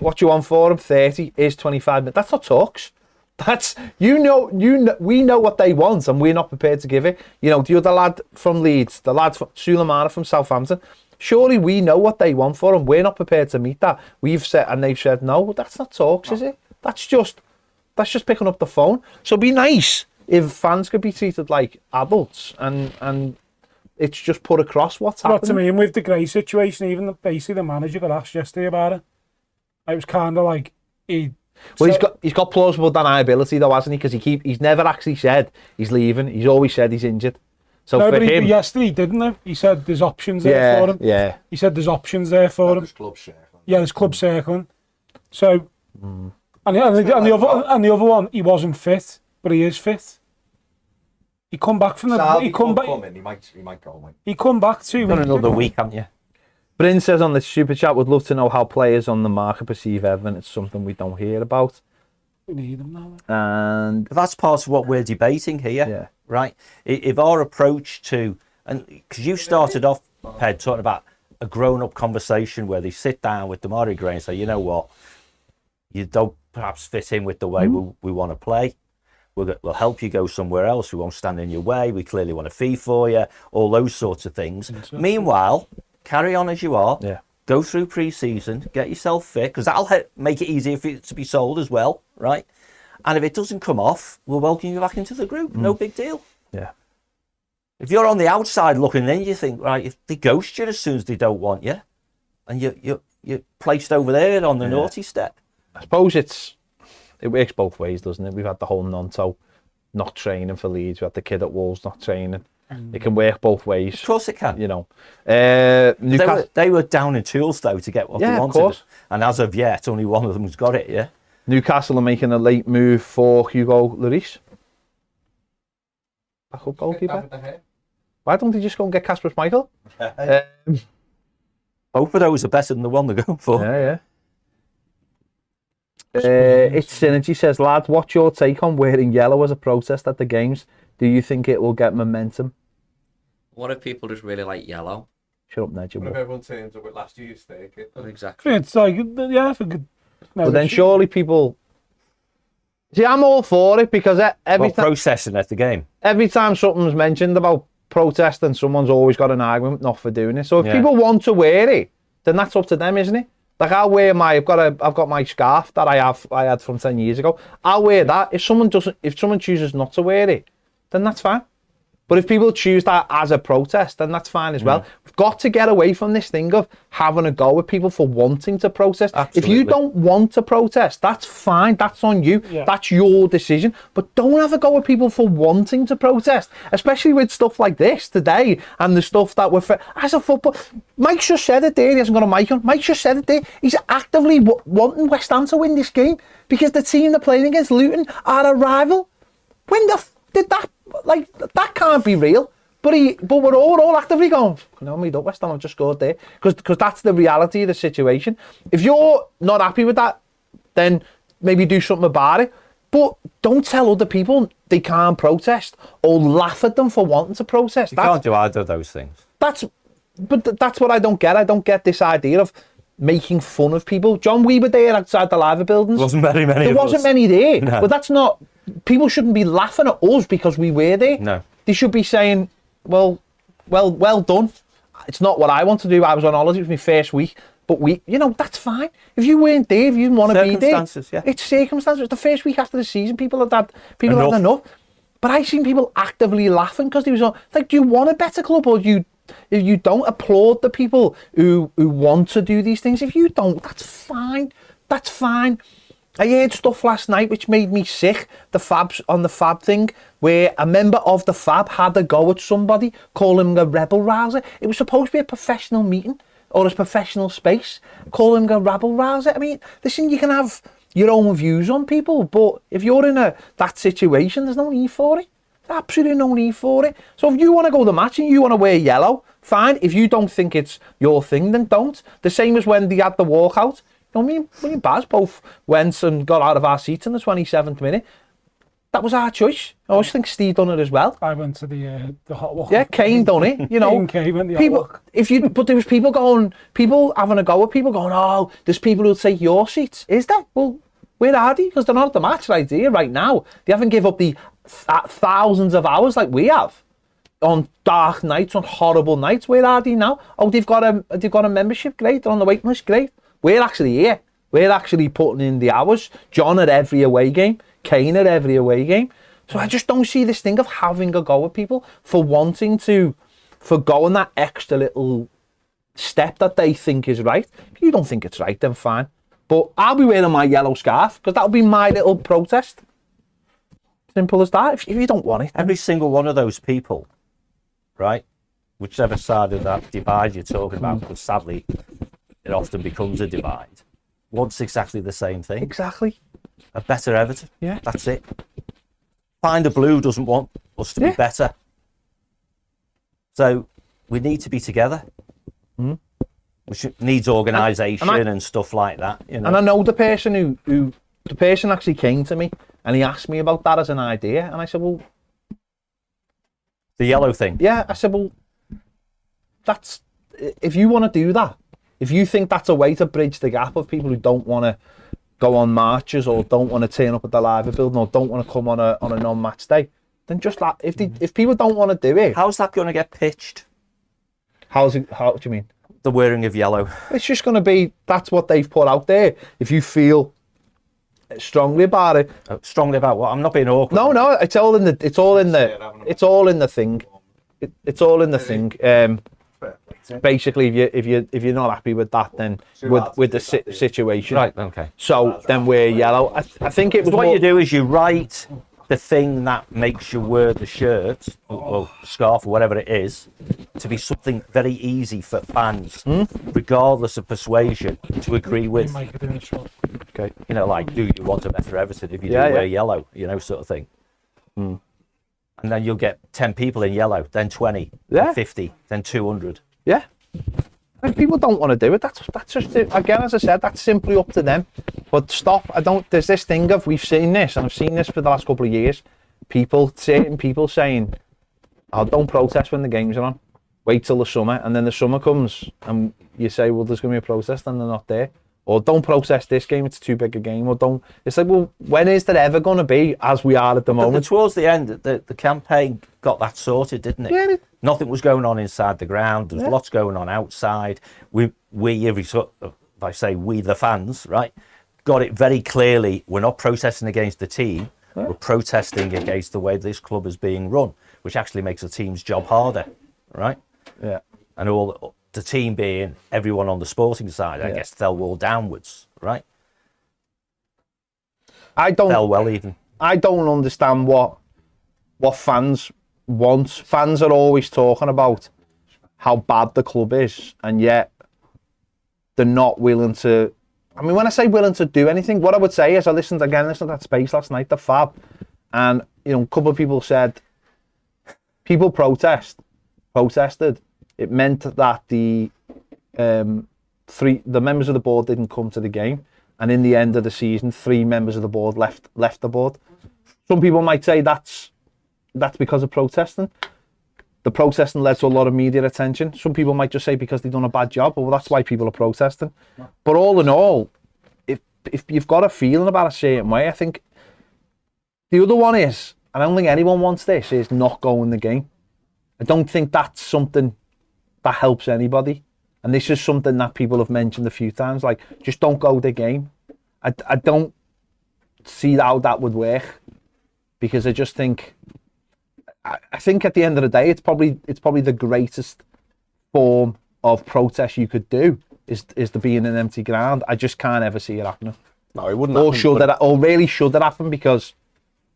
what you want for him, 30, is 25 minutes. That's not talks. That's, we know what they want and we're not prepared to give it. You know, the other lad from Leeds, the lad from Sulemana from Southampton, surely we know what they want for him. We're not prepared to meet that. We've said, and they've said, no, that's not talks, is it? That's just picking up the phone. So it'd be nice if fans could be treated like adults and it's just put across what's happening. What I mean with the Gray situation, even basically the manager got asked yesterday about it. It was kind of like he's got plausible deniability though, hasn't he? Because he's never actually said he's leaving. He's always said he's injured. So no, for but him, yesterday he didn't. He said there's options there for him. Yeah. He said there's options there for him. There's club circling. Yeah, there's club circling. So, and the other one, he wasn't fit, but he is fit. He come back from the. He come back. He might go. Mate. He come back 2 weeks. Done another week, haven't you? Bryn says on the super chat, would love to know how players on the market perceive Everton. It's something we don't hear about. We need them now. And But that's part of what we're debating here, Yeah. right? If our approach to, and because you started off, Ped, talking about a grown-up conversation where they sit down with Damari Gray and say, you know what, you don't perhaps fit in with the way we want to play. We'll help you go somewhere else. We won't stand in your way. We clearly want a fee for you. All those sorts of things. Meanwhile, carry on as you are. Yeah. Go through pre-season, get yourself fit, because that'll make it easier for it to be sold as well, right? And if it doesn't come off, we'll welcome you back into the group. No big deal. Yeah. If you're on the outside looking in, you think, right, if they ghost you as soon as they don't want you, and you're placed over there on the naughty step. I suppose it works both ways, doesn't it? We've had the whole Nonto not training for Leeds. We had the kid at Wolves not training. It can work both ways. Of course it can. You know. They were down in tools, though, to get what they Of wanted. course. And as of yet, only one of them's got it, yeah? Newcastle are making a late move for Hugo Lloris. Backup goalkeeper. Why don't they just go and get Kasper Schmeichel? Both of those are better than the one they're going for. Yeah. It's Synergy says, lads, what's your take on wearing yellow as a protest at the games? Do you think it will get momentum? What if people just really like yellow? Shut up, Ned. What if everyone turns up with last year's steak? Exactly. It's like, yeah, for good. No, But then surely people... See, I'm all for it because Processing at the game. every time something's mentioned about protesting, someone's always got an argument not for doing it. So if people want to wear it, then that's up to them, isn't it? Like I'll wear I've got my scarf that I had from 10 years ago. I'll wear that. If someone chooses not to wear it, then that's fine. But if people choose that as a protest, then that's fine as well. We've got to get away from this thing of having a go with people for wanting to protest. Absolutely. If you don't want to protest, that's fine. That's on you. Yeah. That's your decision. But don't have a go with people for wanting to protest, especially with stuff like this today and the stuff that we're... As a football... Mike just said it there. He hasn't got a mic on. Mike just said it there. He's actively wanting West Ham to win this game because the team they're playing against, Luton, are a rival. When the... did that... Like, that can't be real. But we're all actively going, no, me don't West Ham, I've just scored there. Because that's the reality of the situation. If you're not happy with that, then maybe do something about it. But don't tell other people they can't protest or laugh at them for wanting to protest. You can't do either of those things. That's what I don't get. I don't get this idea of making fun of people. John, we were there outside the Liver buildings. There wasn't very many. There wasn't many there. No. But that's not... People shouldn't be laughing at us because we were there. No. They should be saying, well done. It's not what I want to do. I was on holiday. It was my first week. But that's fine. If you weren't there, if you didn't want to be there... Yeah. It's circumstances. It's the first week after the season. People had enough. But I've seen people actively laughing because they was like, do you want a better club or if you don't, applaud the people who want to do these things? If you don't, that's fine. That's fine. I heard stuff last night which made me sick, the Fab thing, where a member of the Fab had a go at somebody, calling him a rebel rouser. It was supposed to be a professional meeting, or a professional space, calling him a rebel rouser. I mean, listen, you can have your own views on people, but if you're in that situation, there's no need for it. Absolutely no need for it. So if you want to go to the match and you want to wear yellow, fine. If you don't think it's your thing, then don't. The same as when they had the walkout. You know, me and Baz both went and got out of our seats in the 27th minute. That was our choice. I always think Steve done it as well. I went to the hot walk. Yeah, Kane done it. You know, Kane went the hot people. walk. But there was people having a go at people going, oh, there's people who'll take your seats. Is there? Well, where are they? Because they're not at the match right here, right now. They haven't give up the thousands of hours like we have on dark nights, on horrible nights. Where are they now? Oh, they've got a membership. Great, they're on the waiting list. Great. We're actually here. We're actually putting in the hours. John at every away game. Kane at every away game. So I just don't see this thing of having a go at people for wanting to, for going that extra little step that they think is right. If you don't think it's right, then fine. But I'll be wearing my yellow scarf because that'll be my little protest. Simple as that. If you don't want it. Every single one of those people, right, whichever side of that divide you're talking about, because sadly it often becomes a divide, wants exactly the same thing. Exactly. A better Everton. Yeah. That's it. Find a Blue doesn't want us to be better. So we need to be together. Which needs organisation and stuff like that. You know? And I know the person who the person actually came to me and he asked me about that as an idea, and I said, well, the yellow thing. Yeah, I said, well, that's, if you want to do that, if you think that's a way to bridge the gap of people who don't want to go on marches or don't want to turn up at the Liver building or don't want to come on a non-match day, then just like, if people don't want to do it, how's that going to get pitched? How do you mean? The wearing of yellow. It's just going to be, that's what they've put out there. If you feel strongly about it. Strongly about what? I'm not being awkward. No, it's all in the thing. It's all in the thing. Basically, if you're not happy with that, then with the situation, right? Okay. So then wear yellow. I think it was what you do is you write the thing that makes you wear the shirt or scarf or whatever it is to be something very easy for fans, regardless of persuasion, to agree with. Okay. You know, like, do you want a better Everton if you do wear yellow? You know, sort of thing. And then you'll get 10 people in yellow, then 20, then 50, then 200. Yeah. If people don't want to do it, that's just it. Again, as I said, that's simply up to them. But stop. There's this thing of, we've seen this, and I've seen this for the last couple of years. Certain people saying, oh, don't protest when the games are on. Wait till the summer, and then the summer comes, and you say, well, there's going to be a protest, and they're not there. Or don't protest this game, it's too big a game. Or don't. It's like, well, when is there ever going to be, as we are at the moment? Towards the end, the campaign got that sorted, didn't it? Yeah. Nothing was going on inside the ground. There's lots going on outside. We the fans, right, got it very clearly. We're not protesting against the team. We're protesting against the way this club is being run, which actually makes the team's job harder, right? Yeah. And all the team being everyone on the sporting side, I guess, fell well downwards, right? Fell well even. I don't understand what fans want. Fans are always talking about how bad the club is, and yet they're not willing to. I mean, when I say willing to do anything, what I would say is I listened to that Space last night, the Fab, and a couple of people said people protested. It meant that the members of the board didn't come to the game, and in the end of the season, 3 members of the board left the board. Some people might say that's because of protesting. The protesting led to a lot of media attention. Some people might just say because they've done a bad job, well, that's why people are protesting. But all in all, if you've got a feeling about a certain way, I think the other one is, I don't think anyone wants this, is not going the game. I don't think that's something that helps anybody. And this is something that people have mentioned a few times, like, just don't go the game. I don't see how that would work, because I just think, I think at the end of the day, it's probably the greatest form of protest you could do is to be in an empty ground. I just can't ever see it happening. No, it wouldn't. Or really should it happen, because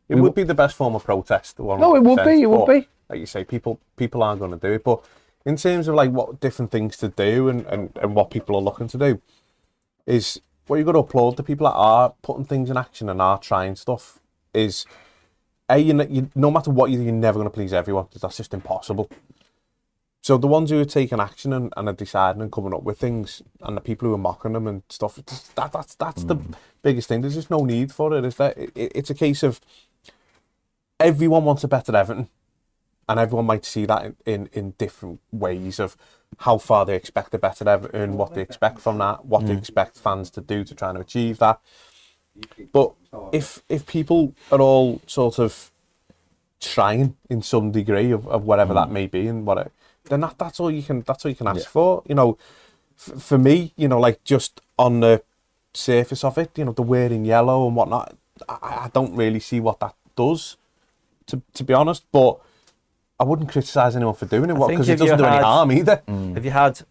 it would be the best form of protest. 100%. No, it would be. It would be. Like you say, people aren't going to do it. But in terms of like what different things to do and what people are looking to do, is what you've got to applaud the people that are putting things in action and are trying stuff. Is no matter what you do, you're never going to please everyone. That's just impossible. So the ones who are taking action and are deciding and coming up with things, and the people who are mocking them and stuff, that's the biggest thing. There's just no need for it. It's a case of everyone wants a better Everton, and everyone might see that in different ways of how far they expect a better Everton, what they expect from that, what they expect fans to do to try and achieve that. But if people are all sort of trying in some degree of whatever that may be and whatever, then that's all you can ask for. You know, for me, you know, like just on the surface of it, you know, the wearing yellow and whatnot, I don't really see what that does, to be honest. But I wouldn't criticise anyone for doing it because it doesn't do any harm either. If you had,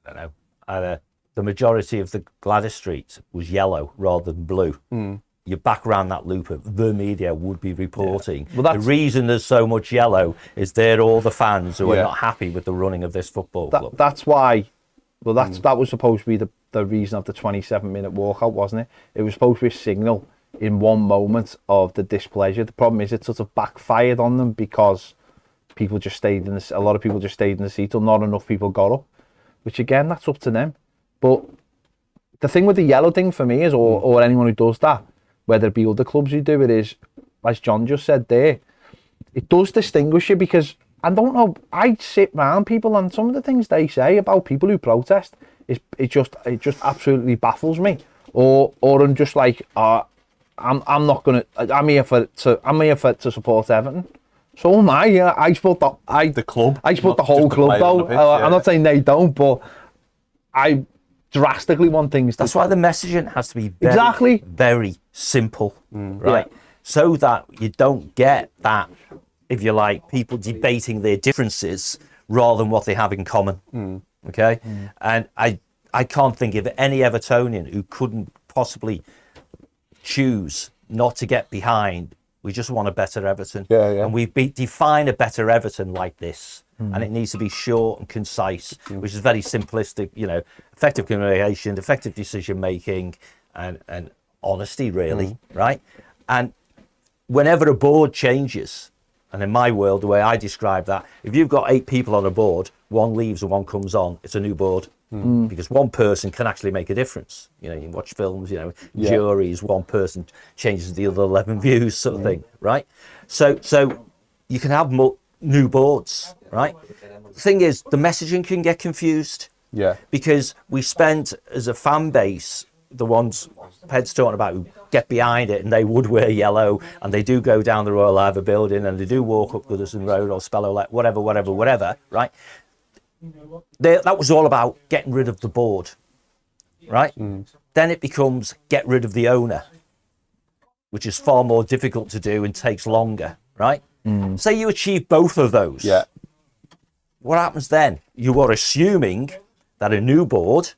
I don't know, either the majority of the Gladys Street was yellow rather than blue, you're back around that loop of the media would be reporting. Well, the reason there's so much yellow is they're all the fans who are not happy with the running of this football club. That's why, well, that was supposed to be the reason of the 27-minute walkout, wasn't it? It was supposed to be a signal in one moment of the displeasure. The problem is it sort of backfired on them because people just stayed a lot of people just stayed in the seat, or not enough people got up, which again, that's up to them. But the thing with the yellow thing for me is, or anyone who does that, whether it be other clubs who do it, is, as John just said there, it does distinguish you, because I don't know, I sit around people and some of the things they say about people who protest, it just absolutely baffles me. Or I'm just like, I'm not gonna, I'm here to support Everton. So am I. Yeah, I support the club. I support the whole club though. I'm not saying they don't, but I drastically want things. That's why the messaging has to be very, very simple, right? Yeah. So that you don't get that, if you like, people debating their differences rather than what they have in common. Okay, and I can't think of any Evertonian who couldn't possibly choose not to get behind. We just want a better Everton, and we define a better Everton like this. And it needs to be short and concise, which is very simplistic, you know, effective communication, effective decision making, and honesty, really, right? And whenever a board changes, and in my world, the way I describe that, if you've got 8 people on a board, one leaves and one comes on, it's a new board. Because one person can actually make a difference. You know, you watch films, you know, juries, one person changes the other 11 views, sort of thing, right? So you can have new boards, right? The thing is, the messaging can get confused. Yeah. Because we spend, as a fan base, the ones Ped's talking about who get behind it, and they would wear yellow, and they do go down the Royal Ivor building, and they do walk up Goodison Road or Spellow, whatever, right? That was all about getting rid of the board, right? Then it becomes get rid of the owner, which is far more difficult to do and takes longer, right? Say you achieve both of those. Yeah. What happens then? You are assuming that a new board,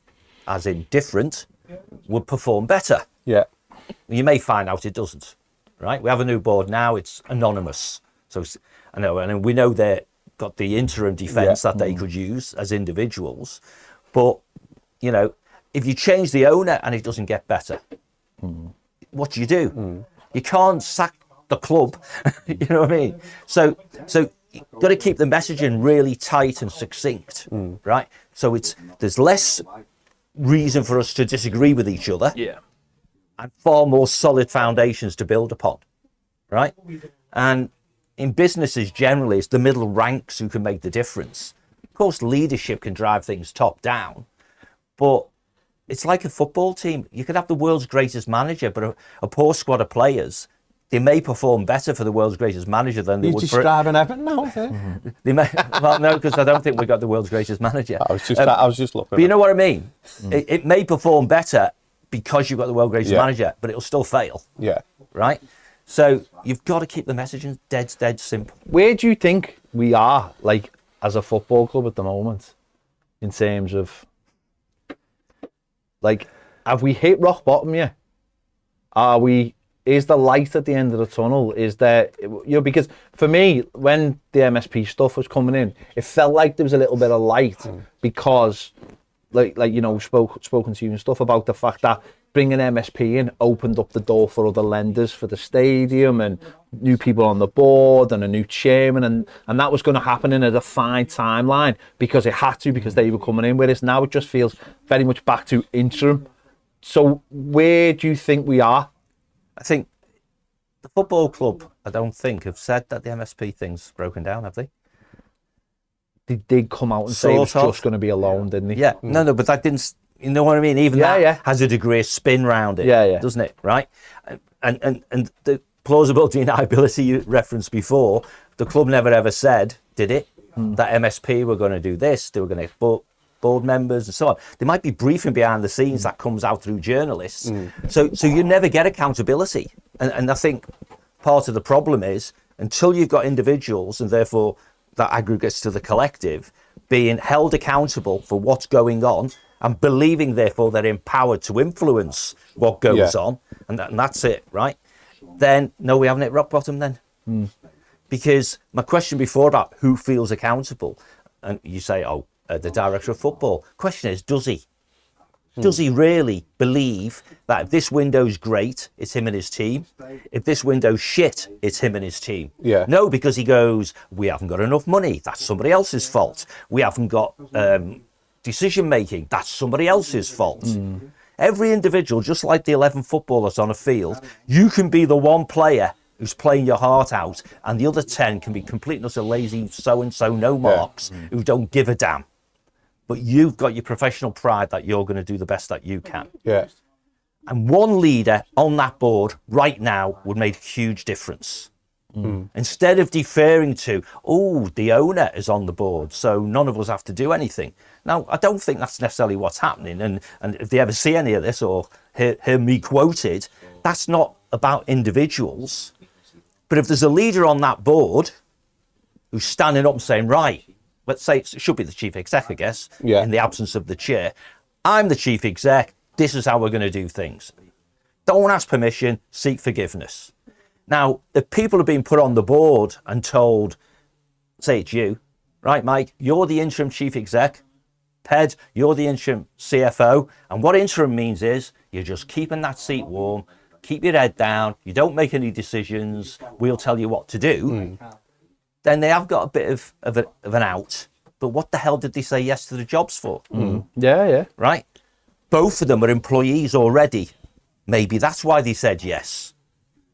as in different, would perform better. Yeah. You may find out it doesn't, right? We have a new board now, it's anonymous. So I know, and we know they've got the interim defence that they could use as individuals. But, you know, if you change the owner and it doesn't get better, what do you do? You can't sack the club, you know what I mean? So you've got to keep the messaging really tight and succinct, right? So there's less reason for us to disagree with each other, and far more solid foundations to build upon, right? And in businesses generally, it's the middle ranks who can make the difference. Of course, leadership can drive things top down, but it's like a football team. You could have the world's greatest manager, but a poor squad of players, they may perform better for the world's greatest manager than they would for... You're describing Everton now, They may, well, no, because I don't think we've got the world's greatest manager. I was just looking. But you know what I mean? It may perform better because you've got the world's greatest manager, but it'll still fail. Yeah. Right? So you've got to keep the messaging dead simple. Where do you think we are, like, as a football club at the moment, in terms of, like, have we hit rock bottom yet? Is the light at the end of the tunnel? Is there, you know, because for me, when the MSP stuff was coming in, it felt like there was a little bit of light because, like you know, spoken to you and stuff about the fact that bringing MSP in opened up the door for other lenders for the stadium and new people on the board and a new chairman, and that was going to happen in a defined timeline because it had to, because they were coming in. Whereas now it just feels very much back to interim. So where do you think we are? I think the football club, I don't think, have said that the MSP thing's broken down, have they? They did come out and say it was just going to be a loan, didn't they? Yeah, no, but that didn't, you know what I mean? Even that has a degree of spin round it, doesn't it? Right? And the plausibility and deniability you referenced before, the club never ever said, did it? That MSP were going to do this, they were going to board members and so on. There might be briefing behind the scenes that comes out through journalists. So you never get accountability. And I think part of the problem is, until you've got individuals, and therefore that aggregates to the collective, being held accountable for what's going on and believing therefore they're empowered to influence what goes on, and that's it, right? Then, no, we haven't hit rock bottom then. Because my question before about who feels accountable, and you say, the director of football. Question is, does he? Does he really believe that if this window's great, it's him and his team? If this window's shit, it's him and his team? Yeah. No, because he goes, we haven't got enough money. That's somebody else's fault. We haven't got decision making. That's somebody else's fault. Every individual, just like the 11 footballers on a field, you can be the one player who's playing your heart out, and the other 10 can be complete and utter lazy so-and-so, no marks, who don't give a damn. But you've got your professional pride that you're going to do the best that you can. Yeah. And one leader on that board right now would make a huge difference. Instead of deferring to, the owner is on the board, so none of us have to do anything. Now, I don't think that's necessarily what's happening. And if they ever see any of this or hear me quoted, that's not about individuals. But if there's a leader on that board who's standing up and saying, right, let's say it should be the chief exec, I guess, in the absence of the chair. I'm the chief exec. This is how we're going to do things. Don't ask permission, seek forgiveness. Now, if people have been put on the board and told, say it's you, right, Mike, you're the interim chief exec. Ped, you're the interim CFO. And what interim means is you're just keeping that seat warm, keep your head down, you don't make any decisions, we'll tell you what to do. Then they have got a bit of an out. But what the hell did they say yes to the jobs for? Yeah. Right? Both of them are employees already. Maybe that's why they said yes.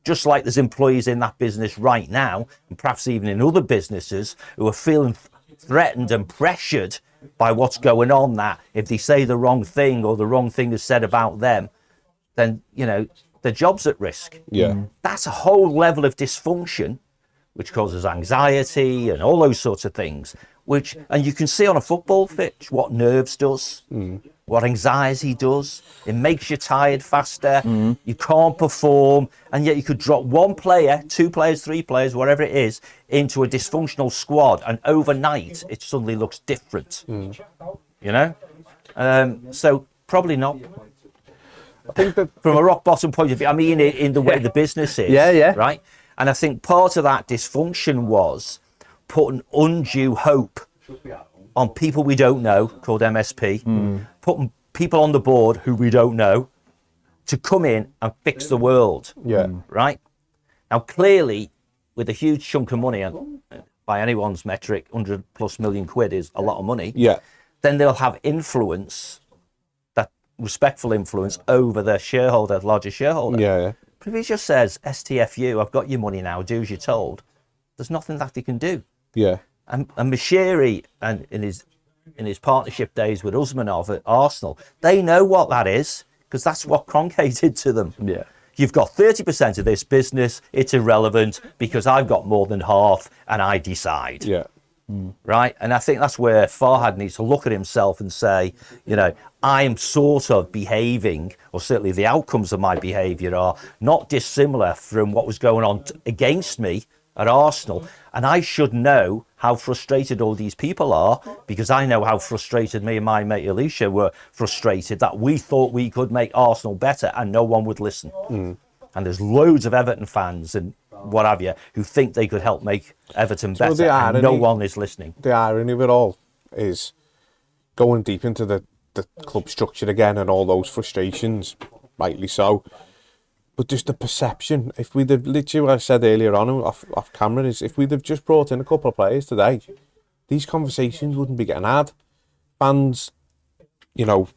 Just like there's employees in that business right now, and perhaps even in other businesses, who are feeling threatened and pressured by what's going on, that if they say the wrong thing or the wrong thing is said about them, then, their job's at risk. That's a whole level of dysfunction which causes anxiety and all those sorts of things, and you can see on a football pitch what nerves does, what anxiety does. It makes you tired faster, you can't perform, and yet you could drop one player, 2 players, 3 players, whatever it is, into a dysfunctional squad, and overnight it suddenly looks different. So probably not. I think that from a rock bottom point of view, I mean, in the way the business is, right? And I think part of that dysfunction was putting undue hope on people we don't know, called MSP, putting people on the board who we don't know to come in and fix the world. Right? Now, clearly, with a huge chunk of money, and by anyone's metric, 100+ million quid is a lot of money, then they'll have influence, that respectful influence over their shareholder, larger shareholder. But if he just says, STFU, I've got your money now, do as you're told, there's nothing that they can do. And Mashiri, and in his partnership days with Usmanov at Arsenal, they know what that is, because that's what Kroenke did to them. You've got 30% of this business, it's irrelevant, because I've got more than half, and I decide. Right? And I think that's where Farhad needs to look at himself and say, I'm sort of behaving, or certainly the outcomes of my behaviour are not dissimilar from what was going on against me at Arsenal. And I should know how frustrated all these people are, because I know how frustrated me and my mate Alicia were frustrated that we thought we could make Arsenal better and no one would listen. And there's loads of Everton fans and what have you who think they could help make Everton better, and no one is listening. The irony of it all is, going deep into the club structure again and all those frustrations, rightly so. But just the perception, if we'd have, literally what I said earlier on off camera, is if we'd have just brought in a couple of players today, these conversations wouldn't be getting had. Fans, you know,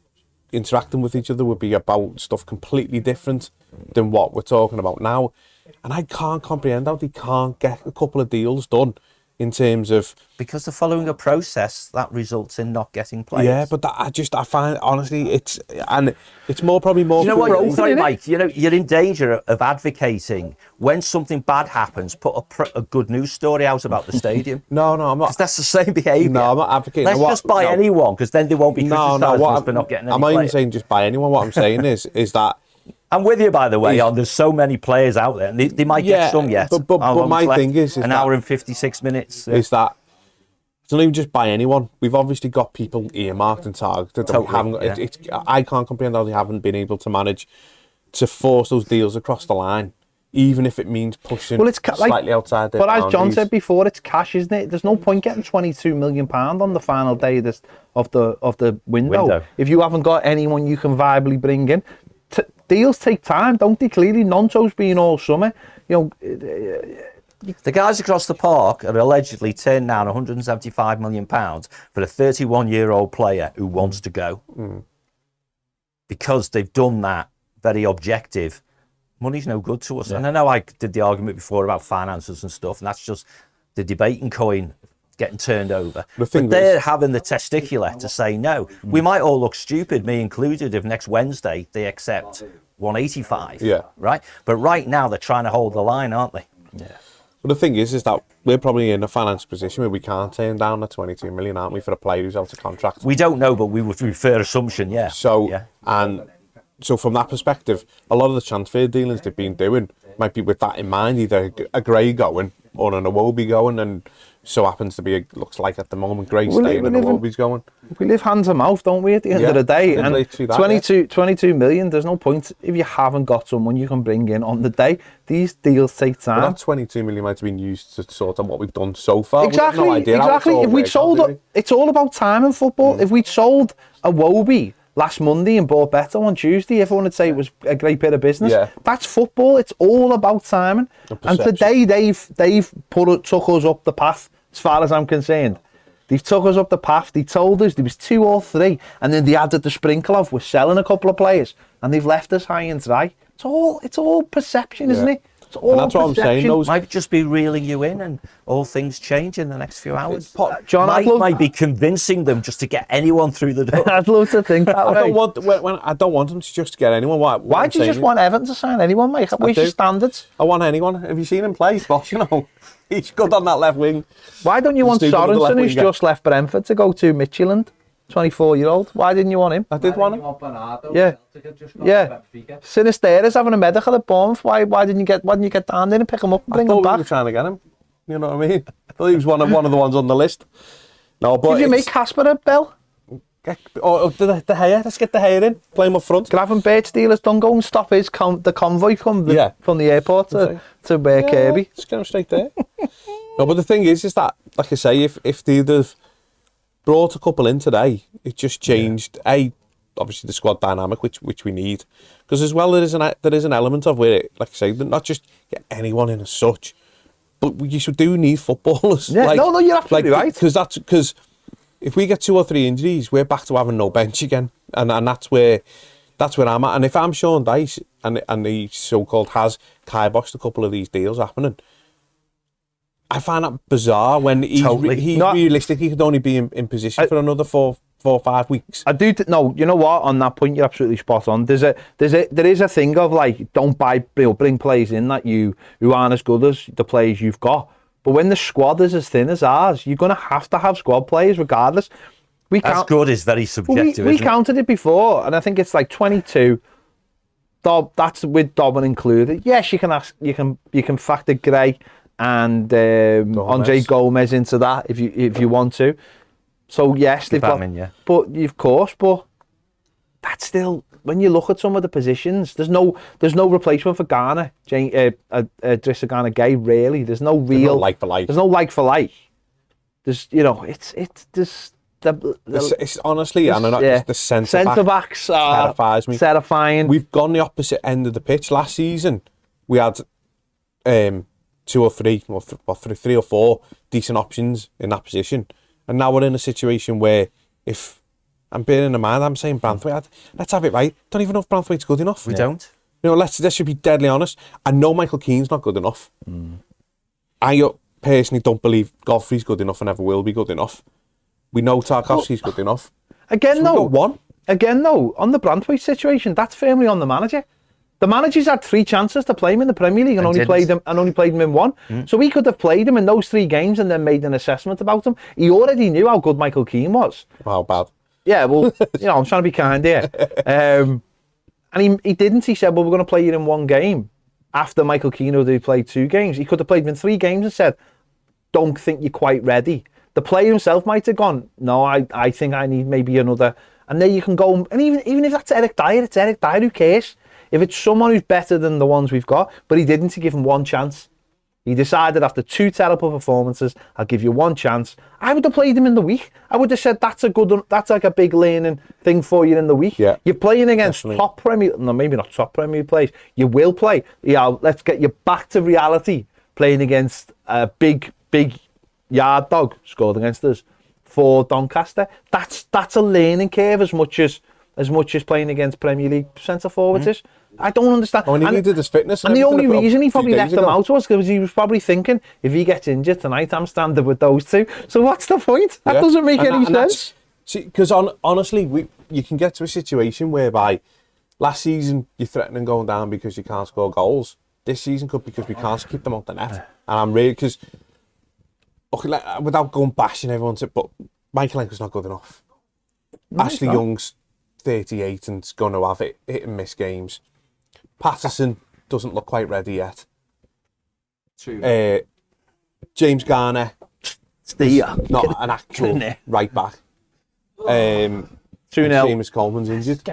interacting with each other would be about stuff completely different than what we're talking about now. And I can't comprehend how they can't get a couple of deals done in terms of... Because they're following a process that results in not getting players. Yeah, but I find, honestly, it's probably more... You know what, sorry, Mike, you know, you're in danger of advocating when something bad happens, put a good news story out about the stadium. No, I'm not. Because that's the same behaviour. No, I'm not advocating. Let's just buy anyone, because then they won't be criticised for not getting any I'm not even players. saying just buy anyone. What I'm saying is that... I'm with you, by the way, on there's so many players out there, and they might get some yet. But my thing is an hour and 56 minutes. Is that it's not even just by anyone. We've obviously got people earmarked and targeted. Totally, I can't comprehend how they haven't been able to manage to force those deals across the line, even if it means pushing slightly outside their boundaries. But as John said before, it's cash, isn't it? There's no point getting £22 million on the final day of the window if you haven't got anyone you can viably bring in. Deals take time, don't they? Clearly, Nonto's been all summer. You know, the guys across the park are allegedly turned down £175 million for a 31-year-old player who wants to go. Because they've done that very objective. Money's no good to us. Yeah. And I know I did the argument before about finances and stuff, and that's just the debating coin getting turned over. But they're having the testicular to say no. We might all look stupid, me included, if next Wednesday they accept 185. Yeah. Right? But right now they're trying to hold the line, aren't they? Yeah. But the thing is that we're probably in a financial position where we can't turn down the 22 million, aren't we, for a player who's out of contract? We don't know, but we would be fair assumption, yeah. So from that perspective, a lot of the transfer dealings they've been doing might be with that in mind, either a Gray going or an Iwobi going, and so happens to be, looks like at the moment, Gray staying and Iwobi's going. We live hand to mouth, don't we, at the end of the day? And 22 million, there's no point if you haven't got someone you can bring in on the day. These deals take time. But that 22 million might have been used to sort of what we've done so far. Exactly, we have no idea exactly. If we'd sold, it's all about time in football. If we'd sold Iwobi last Monday and bought Beto on Tuesday, everyone would say it was a great bit of business. Yeah. That's football. It's all about timing. And today they've took us up the path, as far as I'm concerned. They've took us up the path. They told us there was 2 or 3, and then they added the sprinkle of we're selling a couple of players, and they've left us high and dry. It's all perception, isn't it? It's all and that's what I'm saying. Those might just be reeling you in, and all things change in the next few hours. John, might be convincing them just to get anyone through the door. I'd love to think that way. I don't want them to just get anyone. Why do you just want Everton to sign anyone, mate? Where's your standards? I want anyone. Have you seen him play? Boss, you know, he's good on that left wing. Why don't you want Sorensen, who's just left Brentford, to go to Midtjylland? 24-year-old. Why didn't you want him? I did want him. Yeah. Sinisterra's having a medical at Bournemouth. Why didn't you get down there and pick him up and bring him back? We were trying to get him. You know what I mean? I thought he was one of the ones on the list. No, but did you make Casper a bell? The hair. Let's get the hair in. Play him up front. Gravin Birchdealer's done go and stop his the convoy from the airport to Kirby. Just get him straight there. No, but the thing is that, like I say, if they'd have brought a couple in today, it just changed obviously the squad dynamic, which we need, because as well there is an element of where, like I say, not just get anyone in as such, but you do need footballers. Yeah, no, you're absolutely right. Because if we get 2 or 3 injuries, we're back to having no bench again, and that's where I'm at. And if I'm Sean Dyche and he so-called has kiboshed a couple of these deals happening, I find that bizarre when he realistically could only be in position for another 4 or 5 weeks. I do. No, you know what? On that point, you're absolutely spot on. There is a thing of like, don't bring players in that who aren't as good as the players you've got. But when the squad is as thin as ours, you're going to have squad players regardless. As good is very subjective. We counted it before, and I think it's like 22. That's with Dobbin included. Yes, you can factor Gray and Andre Gomez into that if you want to. So yes, they've got, but of course, but that's still, when you look at some of the positions, there's no replacement for Ghana, Idrissa Gana Gueye, really. There's no real like for like. There's no like for like. There's It's honestly, and not yeah. the centre Centre back backs are terrifies me. terrifying. We've gone the opposite end of the pitch. Last season, we had 2 or 3, or 3 or 4 decent options in that position, and now we're in a situation where if I'm bearing in mind, I'm saying Branthwaite. Let's have it right. Don't even know if Branthwaite's good enough. We don't. You know, let's should be deadly honest. I know Michael Keane's not good enough. I personally don't believe Godfrey's good enough and ever will be good enough. We know Tarkowski's good enough. Again, So though, we've got one. Again, though, on the Branthwaite situation, that's firmly on the manager. The manager's had 3 chances to play him in the Premier League and only played him in 1. So he could have played him in those 3 games and then made an assessment about him. He already knew how good Michael Keane was. How bad? Yeah, well, I'm trying to be kind here. And he didn't. He said, well, we're going to play you in 1 game. After Michael Keane had played 2 games. He could have played him in 3 games and said, don't think you're quite ready. The player himself might have gone, no, I think I need maybe another. And then you can go, and even if that's Eric Dyer, it's Eric Dyer, who cares? If it's someone who's better than the ones we've got, but he didn't, he gave him 1 chance. He decided after 2 terrible performances, I'll give you 1 chance. I would have played him in the week. I would have said that's like a big learning thing for you in the week. Yeah, you're playing against definitely. top Premier, no, maybe not top Premier players. You will play. Yeah, let's get you back to reality. Playing against a big yard dog scored against us for Doncaster. That's a learning curve as much as playing against Premier League centre forwards is. I don't understand. Oh, and he needed his fitness. And the only reason he probably left them them out was because he was probably thinking, if he gets injured tonight, I'm standing with those 2. So what's the point? That doesn't make any sense. See, because honestly, you can get to a situation whereby last season you're threatening going down because you can't score goals. This season could because we can't keep them out the net. And I'm really, because, okay, like, without going bashing everyone, but Michael Enkel's not good enough. No, Ashley Young's 38 and's going to have hit and miss games. Patterson doesn't look quite ready yet. James Garner, not an actual right back. 2-0. Seamus Coleman's injured.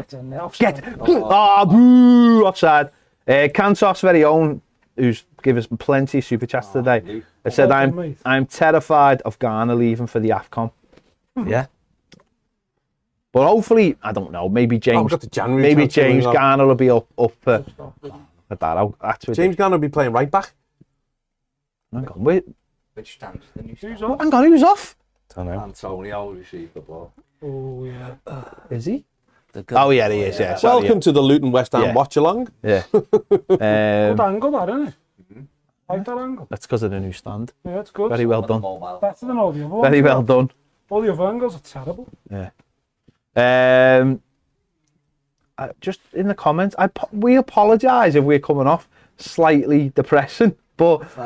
Boo, offside. Cantos' very own, who's given us plenty of super chats today, has said, I'm terrified of Garner leaving for the AFCON. Yeah. But hopefully, I don't know, maybe James James Garner will be up for that. James Garner will be playing right back. Hang on, wait. Which stands the new Who's stand? off? Hang on, who's off? Don't know. Antonio received the ball. Oh, yeah. Is he? Oh, yeah, he is, yeah. Sorry, Welcome to the Luton West Ham Yeah. watch along. Yeah. Good angle, that, isn't it? Like that angle. That's because of the new stand. Yeah, it's good. Very well done. Better than all the other ones. Very well done. All the other angles are terrible. Yeah. Just in the comments, we apologise if we're coming off slightly depressing, but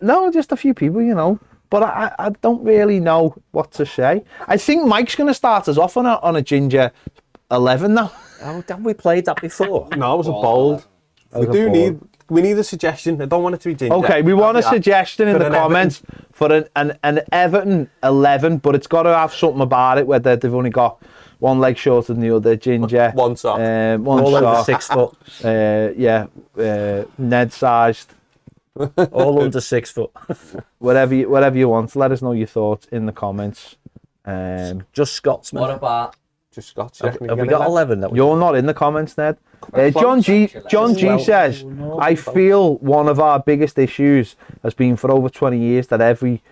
no, just a few people, you know. But I don't really know what to say. I think Mike's going to start us off on a ginger 11 now. Oh, haven't we played that before? No, it was a bold. We need a suggestion. I don't want it to be ginger. Okay, we want a suggestion in the comments for an Everton 11, but it's got to have something about it, whether they've only got 1 leg shorter than the other, ginger. 1 sock. 1 All over sock. 6 foot. Ned sized. All under 6 foot. Whatever you want. Let us know your thoughts in the comments. Just Scotsman. What about Just Scots. Have we got 11? That You're not in the comments, Ned. John G says, I feel one of our biggest issues has been for over 20 years that every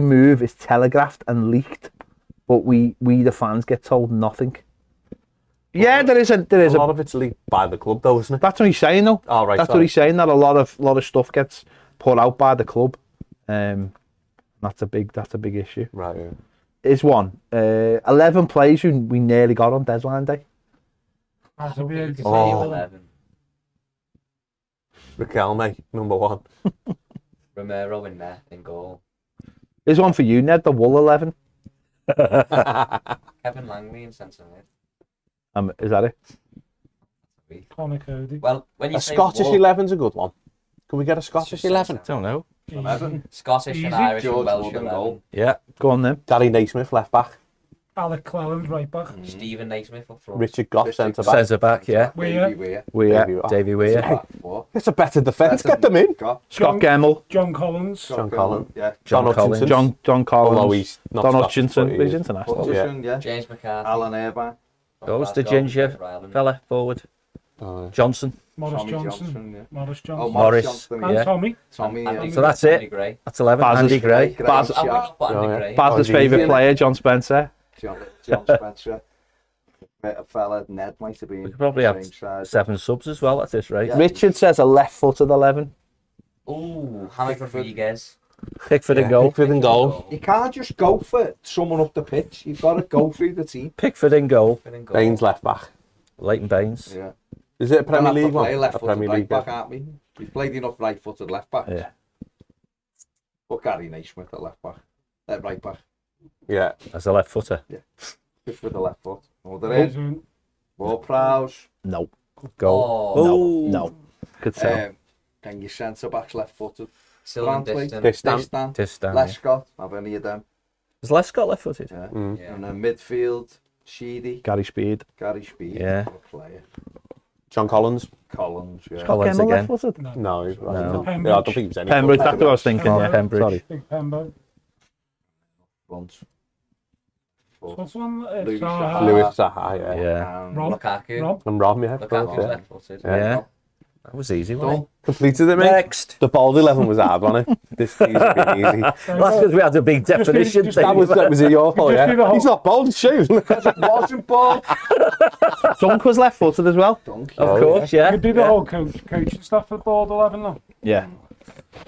move is telegraphed and leaked, but we the fans get told nothing. Yeah, there is a lot of it's leaked by the club, though, isn't it? That's what he's saying, though. Oh, right. That's what he's saying, that a lot of stuff gets put out by the club. That's a big issue. Right. Yeah. Is one 11 players who we nearly got on deadline day. Oh. 11. Riquelme, number 1. Romero in net in goal. There's one for you, Ned, the Wool 11. Kevin Langley in centre mid. Is that it? Connor Cody. Well, when you A say Scottish Wool, 11's a good one. Can we get a Scottish 11? Don't know. Scottish Easy. and Irish George and Welsh Wood and 11. goal. Yeah. Go on then. Gary Naismith, left back. Alec Clellan's right back. Stephen Naismith up front. Richard Goff, centre back. Centre back, yeah. Weir. Davy Weir. It's a better defence. Get them in. Scott Gemmell. John Collins. John Collins. Yeah. John Collins. Hutchinson. John Collins. Although he's not Don Scottish, Hutchinson. but he But he's is. international. Hutchinson, yeah. James McCarthy. Alan Airbank. Goes the ginger fella forward. Johnson. Morris Tommy Johnson. yeah. Morris Oh, Johnson. Morris. Johnson, And yeah. Tommy. Tommy, yeah. So that's Andy it. Gray. That's 11. Baz's- Andy Gray. Baz- I would put Andy Gray. Baz's Oh, favourite yeah. player, John Spencer. John Spencer. A fella, Ned might have been. We could probably have same size. 7 subs as well at this rate. Yeah. Richard says a left-footed 11. Ooh, Hamid Rodriguez. Pickford in goal. Pickford in goal. You can't just go for someone up the pitch. You've got to go through the team. Pickford in goal. Baines left back. Leighton Baines. Yeah. Is it a Premier We'll have to League one? play A left-footed Premier right League back, one. aren't we? We've played enough right-footed left backs. Yeah. But Gary Naismith at left back. Right back. Yeah. As a left footer. Just with the left foot. Order in. More Prowse. No. Goal. Oh, No. Good tell. Can you centre backs left-footed? Sylvan Brantley. Distant. Distant. Distan. Lescott. Have any of them? Is Lescott left footed? Yeah. Yeah. And then midfield. Sheedy. Gary Speed. Gary Speed. Yeah. Good player. John Collins. Collins. Yeah. Collins Gemmell again. left-footed. No, he's right. No. Yeah, I don't think he was any. Pembroke, that's what I was thinking. Oh, Yeah, Pembroke. Sorry. Big Pembo. Front. What's one? Louis Zaha. Lewis Zaha, yeah. Yeah. And Rob. Lukaku. Rob. And Rob, yeah. Lukaku's Yeah. left-footed. Yeah. That was easy, wasn't it? Completed it, mate. Next. The bold 11 was hard, wasn't it? This season been easy. That's because we had a big definition just- thing. That was it your fault, Just do the yeah? whole- He's not bold, he's shoes. wasn't ball. Dunk was left-footed as well. Donkey. Of course, You yeah. could do the whole coaching stuff for Board 11 though. Yeah.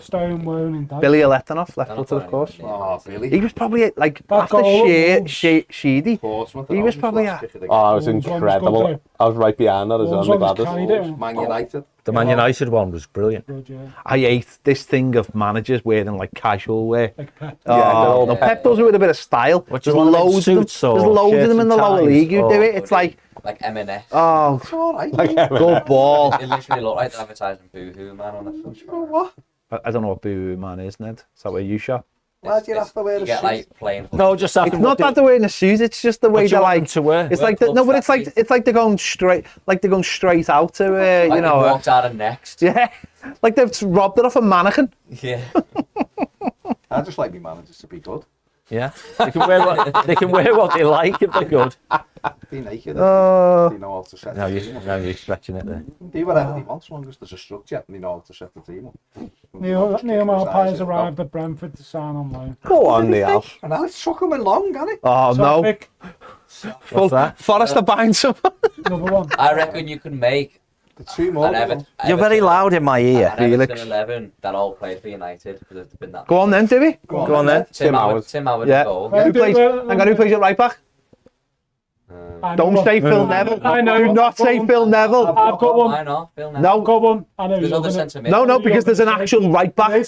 Stone, Wone and Dyke. Billy Letanoff, left-footed, of course. Oh, Billy. He was probably like That after goal, Sheedy. Portsmouth. He was probably last at- kick of the Oh, it was Wolves one was incredible. good, I was right behind that as well. Wolves I'm one was glad carried this- it. Man United. The Man United one was brilliant. Good, yeah. I hate this thing of managers wearing like casual wear. Like Pep. Oh, they're all- no, Pep does it with a bit of style. What, you There's want them in loads of them. suits or There's loads of shirts them in and the lower ties? league who Oh, do it. It's like, Like M&S. oh, It's all right. good ball. It literally looked like advertising Boohoo Man on the front. What? I don't know what Boo Man is, Ned. Is that where you shop? Why do you have to wear You a get suit? like plain. No, just have It's not that they're wearing a suit. It's just the way what you they're want them like. to wear. It's Wear like no, but it's like club they're going straight, like they're going straight out to Like you know. they walked out of next. Yeah, like they've robbed it off a mannequin. Yeah. I just like my managers to be good. Yeah. They can wear what they like if they're good. Be naked. Oh, They know how to set Now the team up. you're stretching it there. Do whatever they want, as long as there's a structure and they know how to set the team up. Neil Just kick the Malpire's sides of arrived at Brentford to sign on loan. Go on, Neil. the- And I took him along, hasn't it? oh no! Suffolk, What's that? Forrester buying some. another one. I reckon you can make The two more. an Everton. You're very loud in my ear. An Everton Felix. 11 that all played for United because it's been that. Go on then, do we? Go on then. Tim Howard. Howard. Tim Howard Yeah. in goal. Well, Who plays? Hang on, who plays at right back? I Don't know say one. Phil Neville. I know. Do not say Phil Neville. I've got one. Why not? Phil Neville. No, I've got one. I know. There's you're other gonna- centre mid. no, because there's an actual right back,